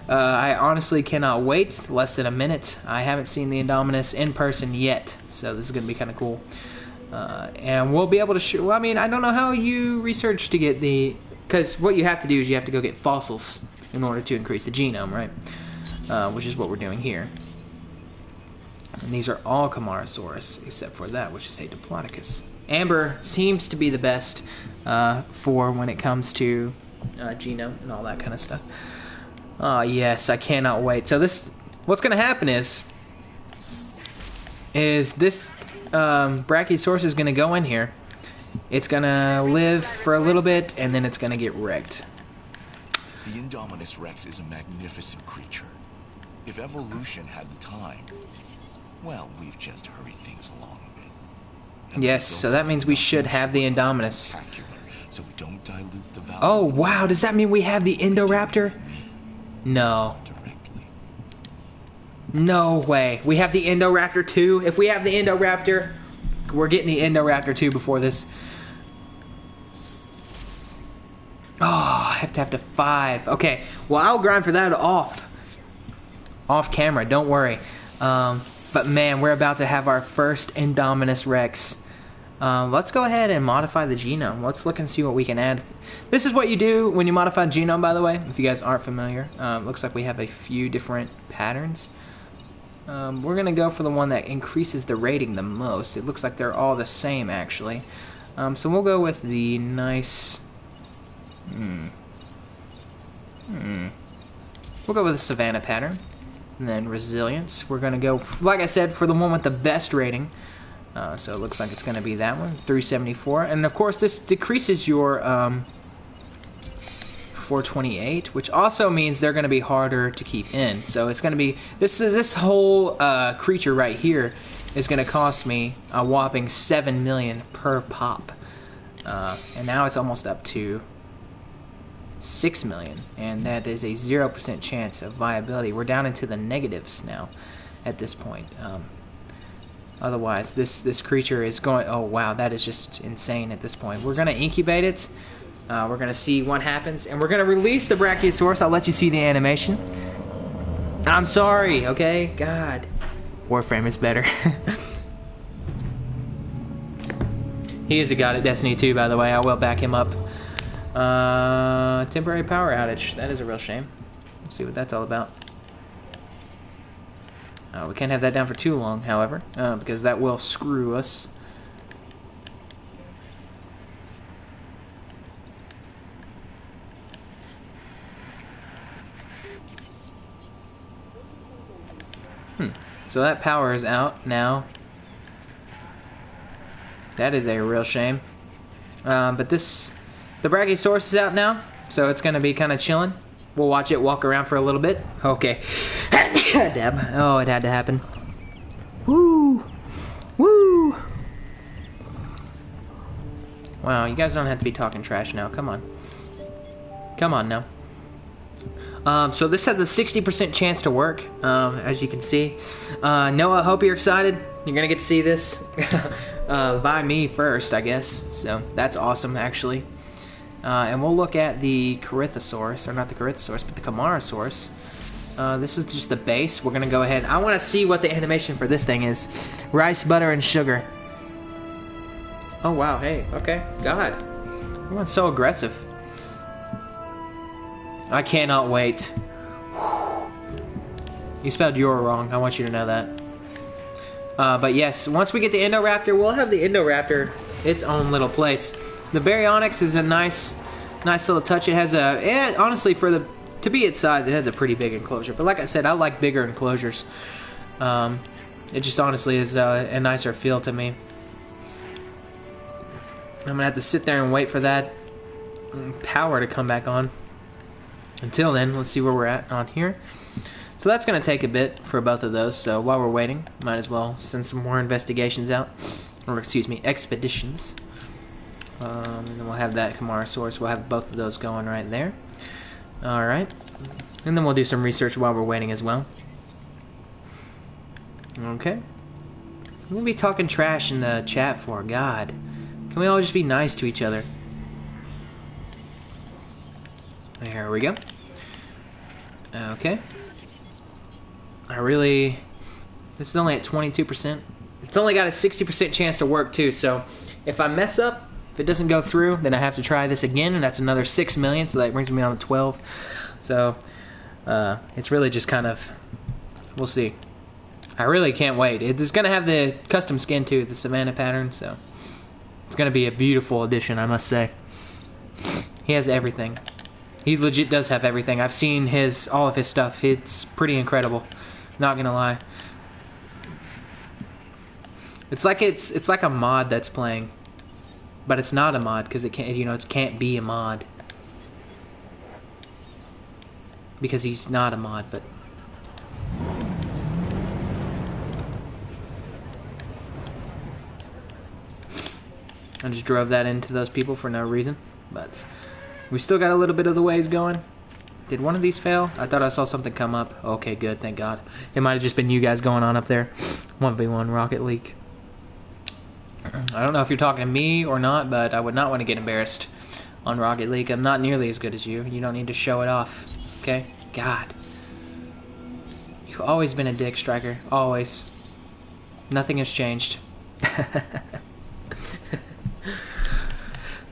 I honestly cannot wait. Less than a minute. I haven't seen the Indominus in person yet, so this is going to be kind of cool. And we'll be able to show... Well, I mean, I don't know how you research to get the... Because what you have to do is you have to go get fossils in order to increase the genome, right? Which is what we're doing here. And these are all Camarasaurus, except for that, which is a Diplodocus. Amber seems to be the best for when it comes to genome and all that kind of stuff. Oh, yes, I cannot wait. So this... What's going to happen is this Brachiosaurus is going to go in here. It's going to live for a little bit, and then it's going to get wrecked. The Indominus Rex is a magnificent creature. If evolution had the time, well, we've just hurried things along a bit. And yes, so that means we should have the Indominus. So we don't dilute the value. Oh, wow, does that mean we have the Indoraptor? No. Directly. No way. We have the Indoraptor 2? If we have the Indoraptor, we're getting the Indoraptor 2 before this. Oh, I have to 5. Okay, well, I'll grind for that off camera, don't worry. But man, we're about to have our first Indominus Rex. Let's go ahead and modify the genome. Let's look and see what we can add. This is what you do when you modify genome, by the way, if you guys aren't familiar. Looks like we have a few different patterns. We're going to go for the one that increases the rating the most. It looks like they're all the same, actually. So we'll go with the nice... We'll go with the Savannah pattern. And then resilience. We're going to go, like I said, for the one with the best rating. So it looks like it's going to be that one, 374. And of course, this decreases your 428, which also means they're going to be harder to keep in. So it's going to be this whole creature right here is going to cost me a whopping 7 million per pop. And now it's almost up to 6 million, and that is a 0% chance of viability. We're down into the negatives now at this point. Otherwise, this creature is going... Oh, wow, that is just insane at this point. We're going to incubate it. We're going to see what happens, and we're going to release the Brachiosaurus. I'll let you see the animation. I'm sorry, okay? God. Warframe is better. He is a god at Destiny 2, by the way. I will back him up. Temporary power outage. That is a real shame. Let's see what that's all about. We can't have that down for too long, however, because that will screw us. So that power is out now. That is a real shame. But the Brachiosaurus is out now, so it's going to be kind of chilling. We'll watch it walk around for a little bit. Okay. Dab. Oh, it had to happen. Woo! Woo! Wow, you guys don't have to be talking trash now. Come on. Come on now. So this has a 60% chance to work, as you can see. Noah, I hope you're excited. You're going to get to see this by me first, I guess. So that's awesome, actually. And we'll look at the Corythosaurus, or not the Corythosaurus, but the Camarasaurus. This is just the base. We're going to go ahead. I want to see what the animation for this thing is. Rice, butter, and sugar. Oh, wow. Hey, okay. God. Everyone's so aggressive. I cannot wait. You spelled your wrong. I want you to know that. But yes, once we get the Indoraptor, we'll have the Indoraptor its own little place. The Baryonyx is a nice little touch. It has honestly, to be its size, it has a pretty big enclosure. But like I said, I like bigger enclosures. It just honestly is a nicer feel to me. I'm gonna have to sit there and wait for that power to come back on. Until then, let's see where we're at on here. So that's gonna take a bit for both of those. So while we're waiting, might as well send some more investigations out, or excuse me, expeditions. And then we'll have that Camarasaurus. We'll have both of those going right there. Alright. And then we'll do some research while we're waiting as well. Okay. We'll be talking trash in the chat for, God. Can we all just be nice to each other? There we go. Okay. This is only at 22%. It's only got a 60% chance to work too, so if I mess up, if it doesn't go through, then I have to try this again, and that's another 6 million, so that brings me on to 12. So, it's really just kind of, we'll see. I really can't wait. It's going to have the custom skin too, the Savannah pattern, so it's going to be a beautiful addition, I must say. He has everything. He legit does have everything. I've seen all of his stuff. It's pretty incredible. Not gonna lie. It's like a mod that's playing, but it's not a mod because it can't. It can't be a mod because he's not a mod. But I just drove that into those people for no reason. But we still got a little bit of the ways going. Did one of these fail? I thought I saw something come up. Okay, good, thank God. It might have just been you guys going on up there. 1v1 Rocket League. I don't know if you're talking to me or not, but I would not want to get embarrassed on Rocket League. I'm not nearly as good as you. You don't need to show it off, okay? God. You've always been a dick, Striker. Always. Nothing has changed.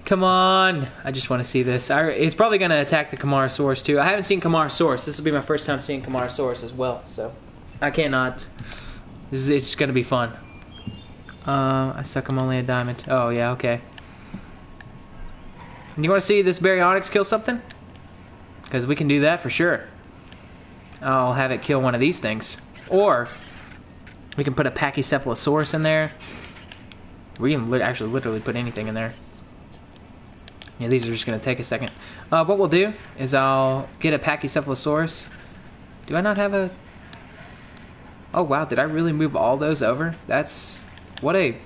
Come on! I just want to see this. It's probably going to attack the Kamarasaurus too. I haven't seen Kamarasaurus. This will be my first time seeing Kamarasaurus as well, so I cannot. It's going to be fun. I suck him only a diamond. Oh, yeah, okay. You want to see this Baryonyx kill something? Because we can do that for sure. I'll have it kill one of these things. Or we can put a Pachycephalosaurus in there. We can actually literally put anything in there. Yeah, these are just going to take a second. What we'll do is I'll get a Pachycephalosaurus. Do I not have a... Oh, wow. Did I really move all those over? That's... What a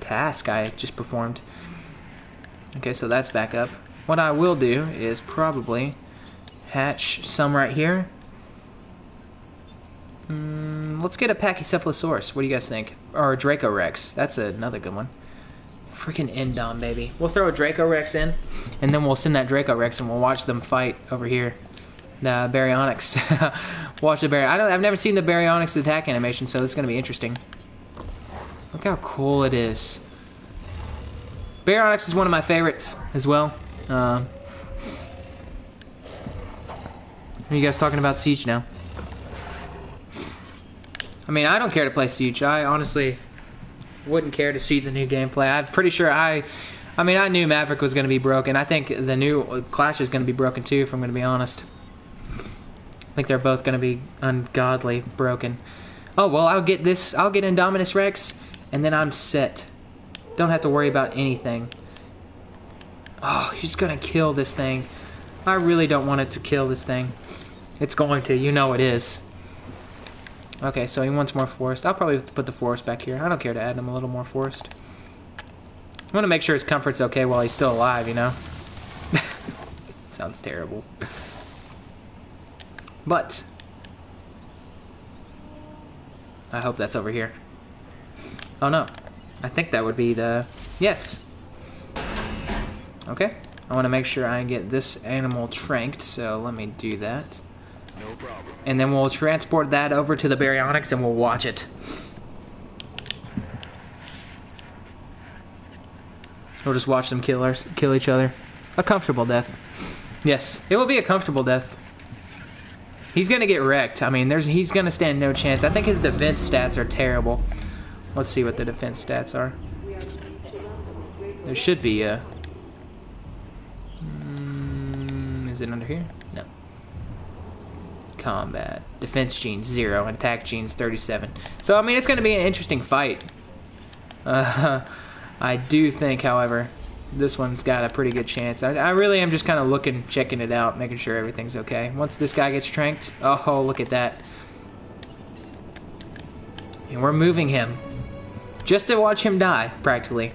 task I just performed. Okay, so that's back up. What I will do is probably hatch some right here. Let's get a Pachycephalosaurus. What do you guys think? Or a Dracorex. That's another good one. Freaking Indom, baby. We'll throw a Dracorex in, and then we'll send that Dracorex, and we'll watch them fight over here. The Baryonyx. Watch the I've never seen the Baryonyx attack animation, so this is going to be interesting. Look how cool it is. Baryonyx is one of my favorites as well. Are you guys talking about Siege now? I mean, I don't care to play Siege. I honestly wouldn't care to see the new gameplay. I'm pretty sure I knew Maverick was going to be broken. I think the new Clash is going to be broken too, if I'm going to be honest. I think they're both going to be ungodly broken. Oh, well, I'll get Indominus Rex, and then I'm set. Don't have to worry about anything. Oh, he's going to kill this thing. I really don't want it to kill this thing. It's going to. You know it is. Okay, so he wants more forest. I'll probably put the forest back here. I don't care to add him a little more forest. I want to make sure his comfort's okay while he's still alive, you know? Sounds terrible. But I hope that's over here. Oh no. I think that would be the... Yes. Okay. I want to make sure I get this animal tranked, so let me do that. No problem. And then we'll transport that over to the Baryonyx and we'll watch it. We'll just watch them kill each other. A comfortable death. Yes, it will be a comfortable death. He's going to get wrecked. I mean, he's going to stand no chance. I think his defense stats are terrible. Let's see what the defense stats are. There should be a... is it under here? No. Combat. Defense genes 0 and attack genes 37. So, I mean, it's going to be an interesting fight. I do think, however, this one's got a pretty good chance. I really am just kind of looking, checking it out, making sure everything's okay. Once this guy gets tranked, oh, look at that. And we're moving him. Just to watch him die, practically,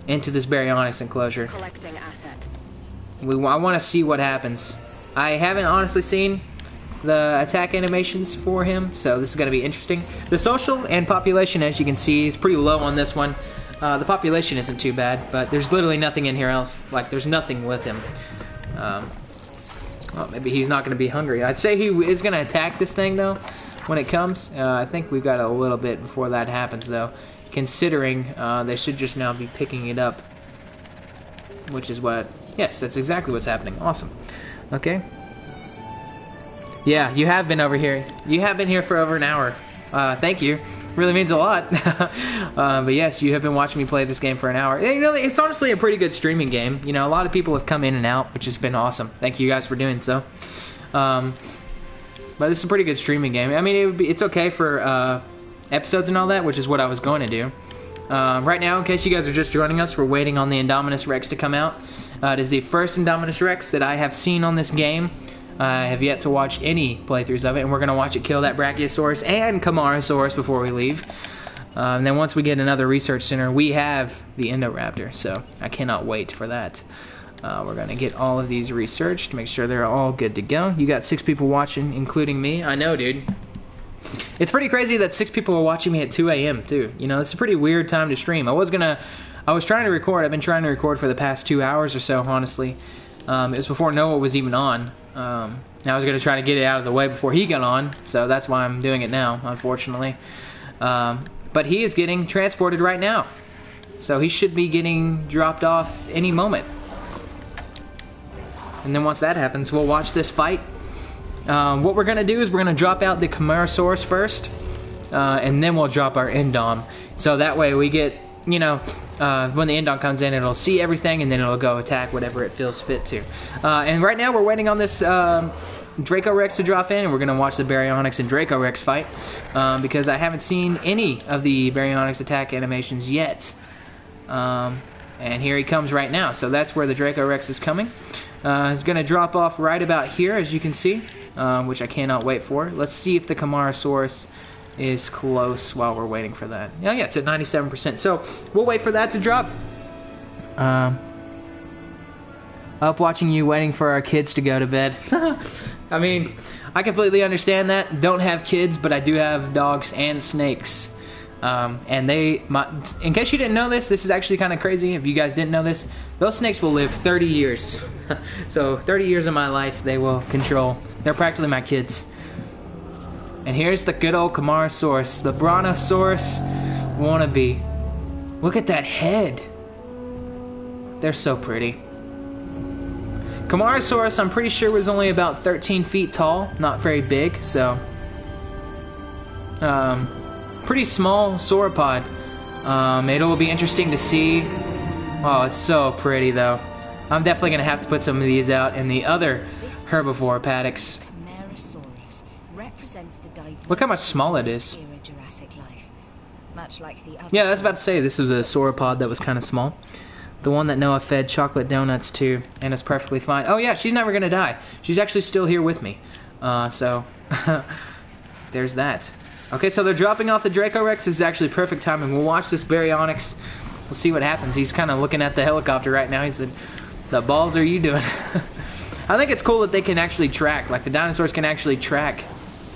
into this Baryonyx enclosure. Collecting asset. I want to see what happens. I haven't honestly seen the attack animations for him, so this is going to be interesting. The social and population, as you can see, is pretty low on this one. The population isn't too bad, but there's literally nothing in here else. Like, there's nothing with him. Well, maybe he's not going to be hungry. I'd say he is going to attack this thing, though, when it comes. I think we've got a little bit before that happens, though, considering they should just now be picking it up, which is what... Yes, that's exactly what's happening. Awesome. Okay. Yeah, you have been over here. You have been here for over an hour. Thank you. Really means a lot. But yes, you have been watching me play this game for an hour. You know, it's honestly a pretty good streaming game. You know, a lot of people have come in and out, which has been awesome. Thank you guys for doing so. But it's a pretty good streaming game. I mean, it's okay for episodes and all that, which is what I was going to do. Right now, in case you guys are just joining us, we're waiting on the Indominus Rex to come out. It is the first Indominus Rex that I have seen on this game. I have yet to watch any playthroughs of it, and we're going to watch it kill that Brachiosaurus and Camarasaurus before we leave. And then once we get another research center, we have the Indoraptor, so I cannot wait for that. We're going to get all of these researched, make sure they're all good to go. You got 6 people watching, including me. I know, dude. It's pretty crazy that 6 people are watching me at 2 a.m. too. You know, it's a pretty weird time to stream. I was trying to record. I've been trying to record for the past 2 hours or so, honestly. It was before Noah was even on. I was going to try to get it out of the way before he got on, so that's why I'm doing it now, unfortunately. But he is getting transported right now. So he should be getting dropped off any moment. And then once that happens, we'll watch this fight. What we're going to do is we're going to drop out the Camarasaurus first, and then we'll drop our Indom. So that way we get, you know, when the Indom comes in, it'll see everything, and then it'll go attack whatever it feels fit to. And right now we're waiting on this Draco Rex to drop in, and we're going to watch the Baryonyx and Draco Rex fight, because I haven't seen any of the Baryonyx attack animations yet. And here he comes right now. So that's where the Draco Rex is coming. He's going to drop off right about here, as you can see, which I cannot wait for. Let's see if the Camarasaurus is close while we're waiting for that. Oh yeah, it's at 97%. So we'll wait for that to drop. Up watching you waiting for our kids to go to bed. I mean, I completely understand that. Don't have kids, but I do have dogs and snakes. And in case you didn't know this is actually kind of crazy. If you guys didn't know this, those snakes will live 30 years. So 30 years of my life they will control. They're practically my kids. And here's the good old Camarasaurus, the Brontosaurus wannabe. Look at that head. They're so pretty. Camarasaurus, I'm pretty sure, was only about 13 feet tall. Not very big, so... pretty small sauropod. It'll be interesting to see. Oh, it's so pretty, though. I'm definitely going to have to put some of these out in the other herbivore paddocks. Camarasaurus represents the diverse Look how much small it is. era Jurassic life. Much like the other Yeah, I was about to say, this was a sauropod that was kind of small. The one that Noah fed chocolate donuts to, and is perfectly fine. Oh yeah, she's never going to die. She's actually still here with me. So, there's that. Okay, so they're dropping off the Draco Rex. This is actually perfect timing. We'll watch this Baryonyx. We'll see what happens. He's kind of looking at the helicopter right now. He said, "The balls are you doing?" I think it's cool that they can actually track. Like, the dinosaurs can actually track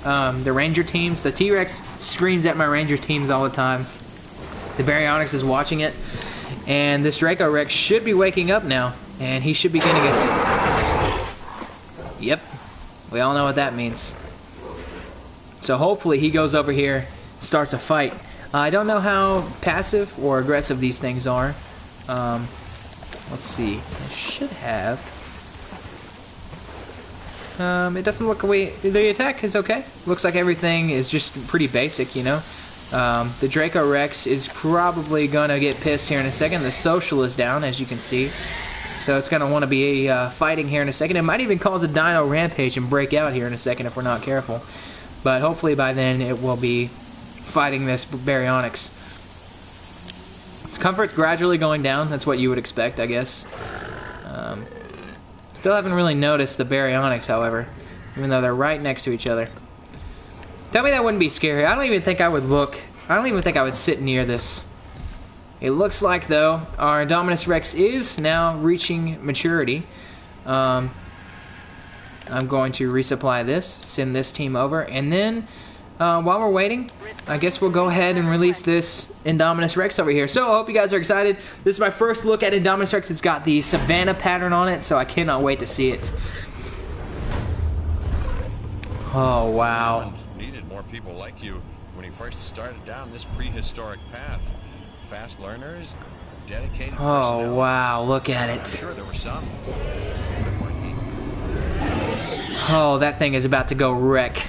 the ranger teams. The T-Rex screams at my ranger teams all the time. The Baryonyx is watching it. And this Draco Rex should be waking up now. And he should be getting us... Yep. We all know what that means. So hopefully he goes over here and starts a fight. I don't know how passive or aggressive these things are. Let's see. I should have. It doesn't look away. The attack is okay. Looks like everything is just pretty basic, you know. The Draco Rex is probably gonna get pissed here in a second. The social is down, as you can see. So it's gonna want to be fighting here in a second. It might even cause a dino rampage and break out here in a second if we're not careful. But hopefully by then it will be fighting this Baryonyx. Its comfort's gradually going down. That's what you would expect, I guess. Still haven't really noticed the Baryonyx, however, even though they're right next to each other. Tell me that wouldn't be scary. I don't even think I would look. I don't even think I would sit near this. It looks like, though, our Indominus Rex is now reaching maturity. I'm going to resupply this, send this team over, and then while we're waiting, I guess we'll go ahead and release this Indominus Rex over here. So I hope you guys are excited. This is my first look at Indominus Rex. It's got the Savannah pattern on it, so I cannot wait to see it. Oh, wow. England needed more people like you when he first started down this prehistoric path. Fast learners, dedicated Oh, personnel. wow. Look at I'm it. sure there were some that weren't needed. Oh, that thing is about to go wreck.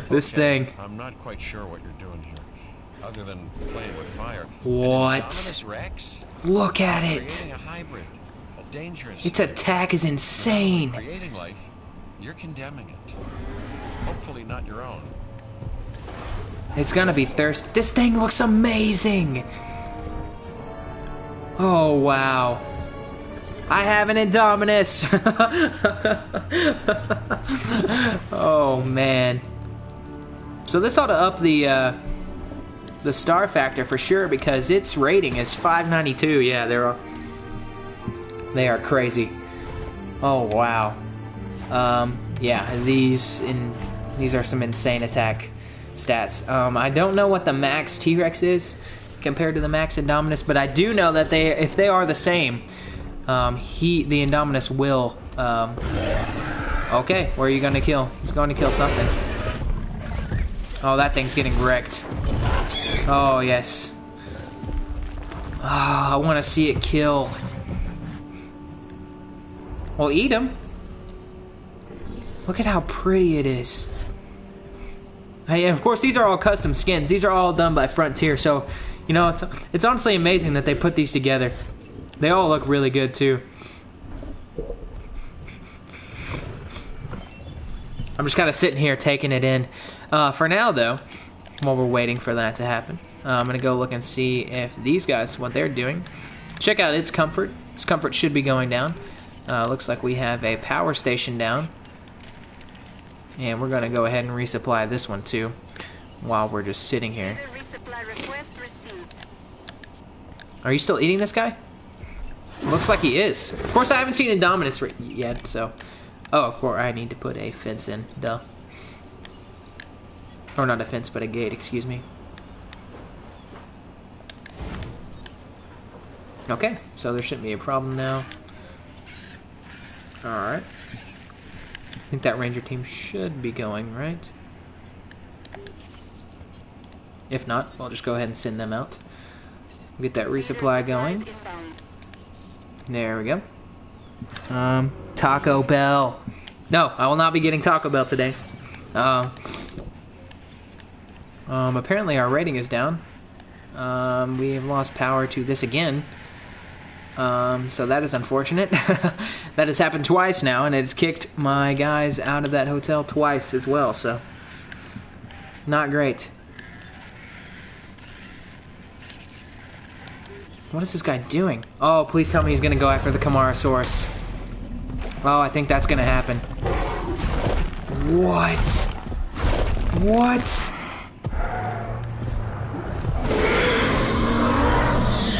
This Okay, thing. I'm not quite sure what you're doing here, other than playing with fire. What? An Indominus Rex? Look at it. Creating a hybrid, a dangerous. Its attack is insane. Creating life, you're condemning it. Hopefully not your own. It's gonna be thirst. This thing looks amazing. Oh, wow. I have an Indominus. Oh, man. So this ought to up the star factor for sure, because its rating is 592. Yeah, they are crazy. Oh, wow. Yeah, these are some insane attack stats. I don't know what the max T-Rex is compared to the max Indominus, but I do know that if they are the same, the Indominus will. Okay, where are you gonna kill? He's going to kill something. Oh, that thing's getting wrecked. Oh, yes. Oh, I want to see it kill. Well, eat him. Look at how pretty it is. Hey, and of course, these are all custom skins. These are all done by Frontier, so, you know, it's honestly amazing that they put these together. They all look really good, too. I'm just kind of sitting here taking it in. For now, though, while we're waiting for that to happen, I'm going to go look and see if these guys, what they're doing. Check out its comfort. Its comfort should be going down. Looks like we have a power station down. And we're going to go ahead and resupply this one, too, while we're just sitting here. Resupply request received. Are you still eating this guy? Looks like he is. Of course, I haven't seen Indominus yet, so... Oh, of course, I need to put a fence in. Duh. Or not a fence, but a gate, excuse me. Okay, so there shouldn't be a problem now. Alright. I think that ranger team should be going, right? If not, I'll just go ahead and send them out. Get that resupply going. There we go. Taco Bell. No, I will not be getting Taco Bell today. Apparently our rating is down. We have lost power to this again. So that is unfortunate. That has happened twice now, and it's kicked my guys out of that hotel twice as well, so... Not great. What is this guy doing? Oh, please tell me he's gonna go after the Camarasaurus. Oh, I think that's gonna happen. What? What?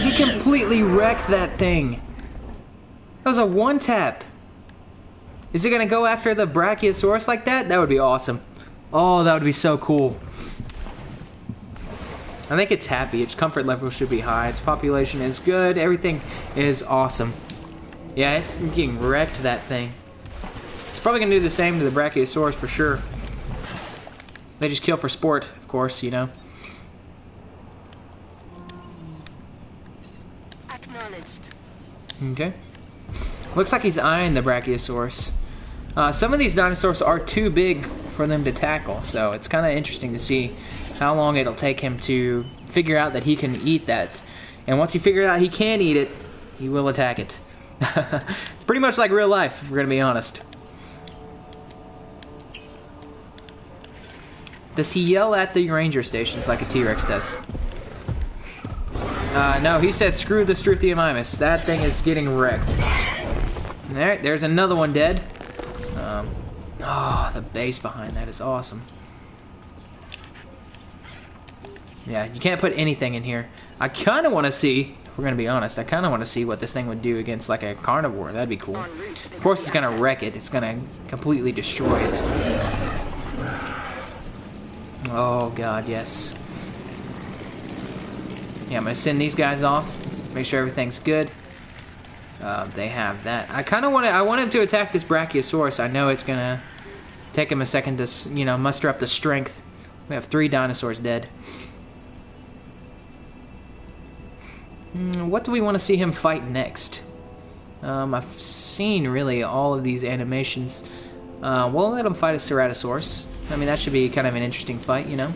He completely wrecked that thing. That was a one-tap. Is it gonna go after the Brachiosaurus like that? That would be awesome. Oh, that would be so cool. I think it's happy. Its comfort level should be high. Its population is good. Everything is awesome. Yeah, it's getting wrecked, that thing. It's probably gonna do the same to the Brachiosaurus for sure. They just kill for sport, of course, you know. Acknowledged. Okay. Looks like he's eyeing the Brachiosaurus. Some of these dinosaurs are too big for them to tackle, so it's kind of interesting to see how long it'll take him to figure out that he can eat that. And once he figures out he can eat it, he will attack it. It's pretty much like real life, if we're gonna be honest. Does he yell at the ranger stations like a T-Rex does? No, he said screw the Struthiomimus. That thing is getting wrecked. Alright, there's another one dead. Oh, the base behind that is awesome. Yeah, you can't put anything in here. I kind of want to see, if we're going to be honest, I kind of want to see what this thing would do against like a carnivore. That'd be cool. Of course it's going to wreck it. It's going to completely destroy it. Oh god, yes. Yeah, I'm going to send these guys off. Make sure everything's good. they have that. I want him to attack this Brachiosaurus. I know it's gonna take him a second to, you know, muster up the strength. We have 3 dinosaurs dead. What do we want to see him fight next? I've seen really all of these animations. We'll let him fight a Ceratosaurus. I mean, that should be kind of an interesting fight, you know?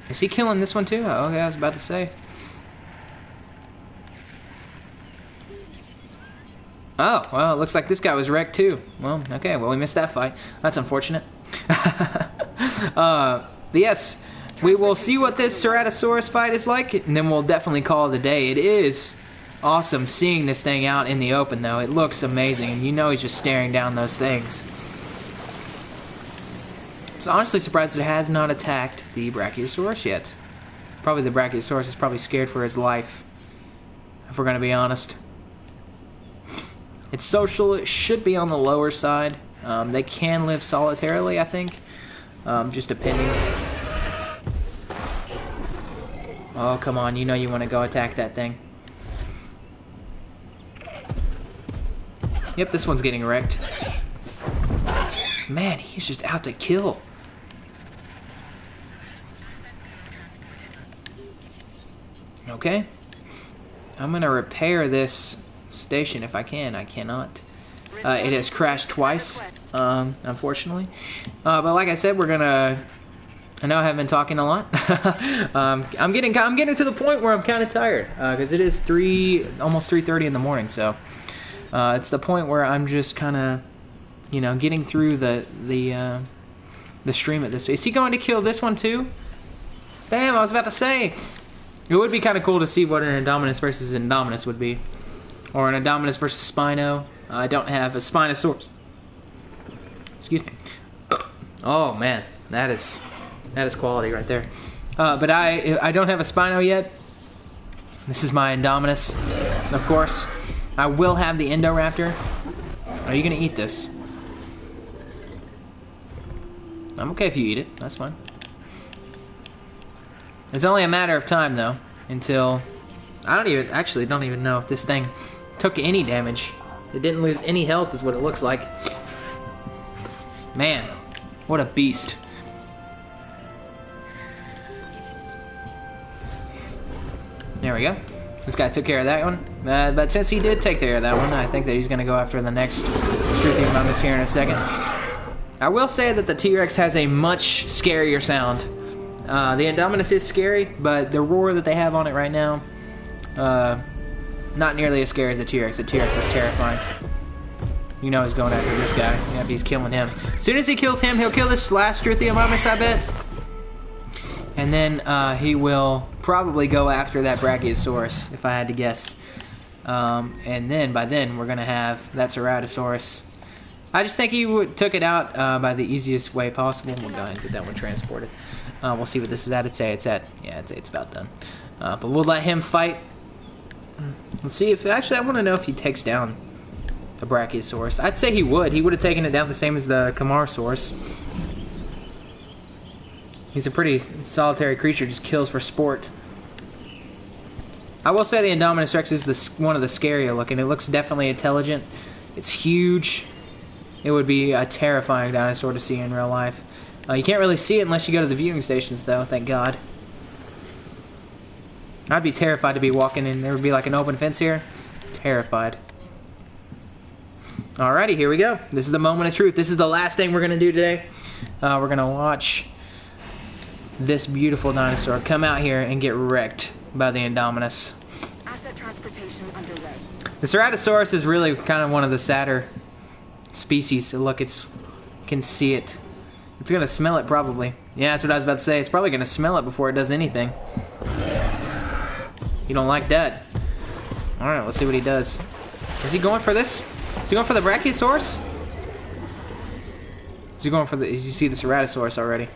Is he killing this one too? Oh, okay, I was about to say. Oh, well, it looks like this guy was wrecked too. Well, okay, well, we missed that fight. That's unfortunate. But yes, we will see what this Ceratosaurus fight is like, and then we'll definitely call it a day. It is awesome seeing this thing out in the open, though. It looks amazing, and you know he's just staring down those things. I was honestly surprised it has not attacked the Brachiosaurus yet. Probably the Brachiosaurus is probably scared for his life, if we're going to be honest. It's social. It should be on the lower side. They can live solitarily, I think. Just depending. Oh, come on. You know you want to go attack that thing. Yep, this one's getting wrecked. Man, he's just out to kill. Okay. I'm going to repair this station if I can. I cannot. It has crashed twice, unfortunately. But like I said, we're going to... I know I haven't been talking a lot. I'm getting to the point where I'm kind of tired. Because it is almost 3:30 in the morning, so... it's the point where I'm just kind of, you know, getting through the stream at this. Is he going to kill this one too? Damn, I was about to say. It would be kind of cool to see what an Indominus versus Indominus would be. Or an Indominus versus Spino. I don't have a Spinosaurus. Excuse me. Oh man, that is quality right there. But I don't have a Spino yet. This is my Indominus, of course. I will have the Indoraptor. Are you gonna eat this? I'm okay if you eat it. That's fine. It's only a matter of time, though, until... I don't even know if this thing took any damage. It didn't lose any health, is what it looks like. Man, what a beast. There we go. This guy took care of that one. But since he did take care of that one, I think that he's going to go after the next Struthiomimus here in a second. I will say that the T-Rex has a much scarier sound. The Indominus is scary, but the roar that they have on it right now, not nearly as scary as the T-Rex. The T-Rex is terrifying. You know he's going after this guy. Yep, he's killing him. As soon as he kills him, he'll kill this last Struthiomimus, I bet. And then he will probably go after that Brachiosaurus, if I had to guess. And then, by then, we're going to have that Ceratosaurus. I just think he took it out by the easiest way possible. We'll go ahead and get that one transported. We'll see what this is at. It's about done. But we'll let him fight. Let's see if... Actually, I want to know if he takes down the Brachiosaurus. I'd say he would. He would have taken it down the same as the Camarasaurus. He's a pretty solitary creature, just kills for sport. I will say the Indominus Rex is one of the scarier looking. It looks definitely intelligent. It's huge. It would be a terrifying dinosaur to see in real life. You can't really see it unless you go to the viewing stations, though, thank God. I'd be terrified to be walking in. There would be like an open fence here. Terrified. Alrighty, here we go. This is the moment of truth. This is the last thing we're going to do today. We're going to watch this beautiful dinosaur come out here and get wrecked by the Indominus. Asset transportation underway. The Ceratosaurus is really kind of one of the sadder species. So look, can see it. It's gonna smell it probably. Yeah, that's what I was about to say. It's probably gonna smell it before it does anything. You don't like that. Alright, let's see what he does. Is he going for this? Is he going for the Brachiosaurus? Is he going for the... Does you see the Ceratosaurus already?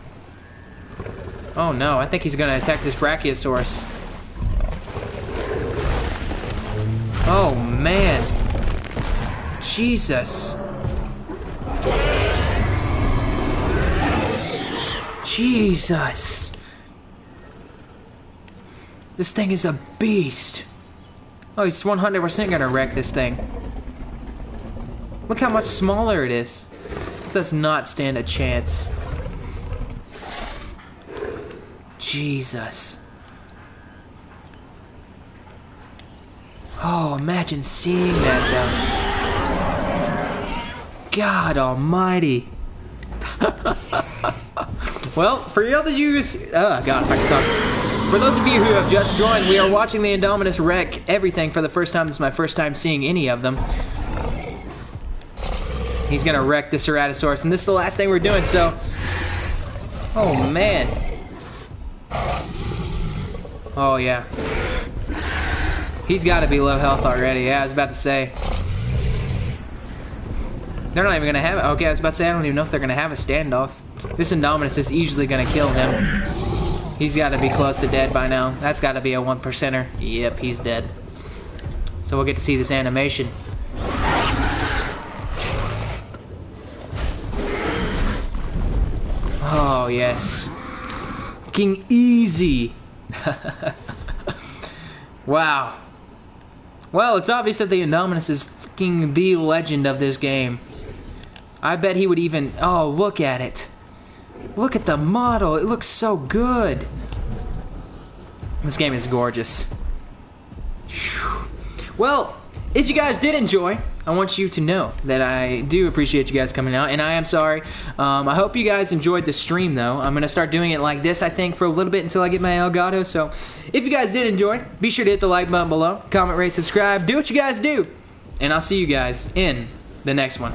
Oh no, I think he's gonna attack this Brachiosaurus. Oh man. Jesus. Jesus. This thing is a beast. Oh, he's 100% gonna wreck this thing. Look how much smaller it is. It does not stand a chance. Jesus. Oh, imagine seeing that though. God almighty. Well, for the other you, God, if I can talk. For those of you who have just joined, we are watching the Indominus wreck everything for the first time. This is my first time seeing any of them. He's gonna wreck the Ceratosaurus, and this is the last thing we're doing, so... Oh, man. Oh, yeah. He's gotta be low health already. Yeah, I was about to say. They're not even gonna have it. Okay, I was about to say, I don't even know if they're gonna have a standoff. This Indominus is easily gonna kill him. He's gotta be close to dead by now. That's gotta be a 1%er. Yep, he's dead. So we'll get to see this animation. Oh, yes. Fucking easy. Wow. Well, it's obvious that the Indominus is fucking the legend of this game. I bet he would even... Oh, look at it. Look at the model. It looks so good. This game is gorgeous. Whew. Well, if you guys did enjoy, I want you to know that I do appreciate you guys coming out, and I am sorry. I hope you guys enjoyed the stream, though. I'm going to start doing it like this, I think, for a little bit until I get my Elgato. So, if you guys did enjoy, be sure to hit the like button below, comment, rate, subscribe, do what you guys do, and I'll see you guys in the next one.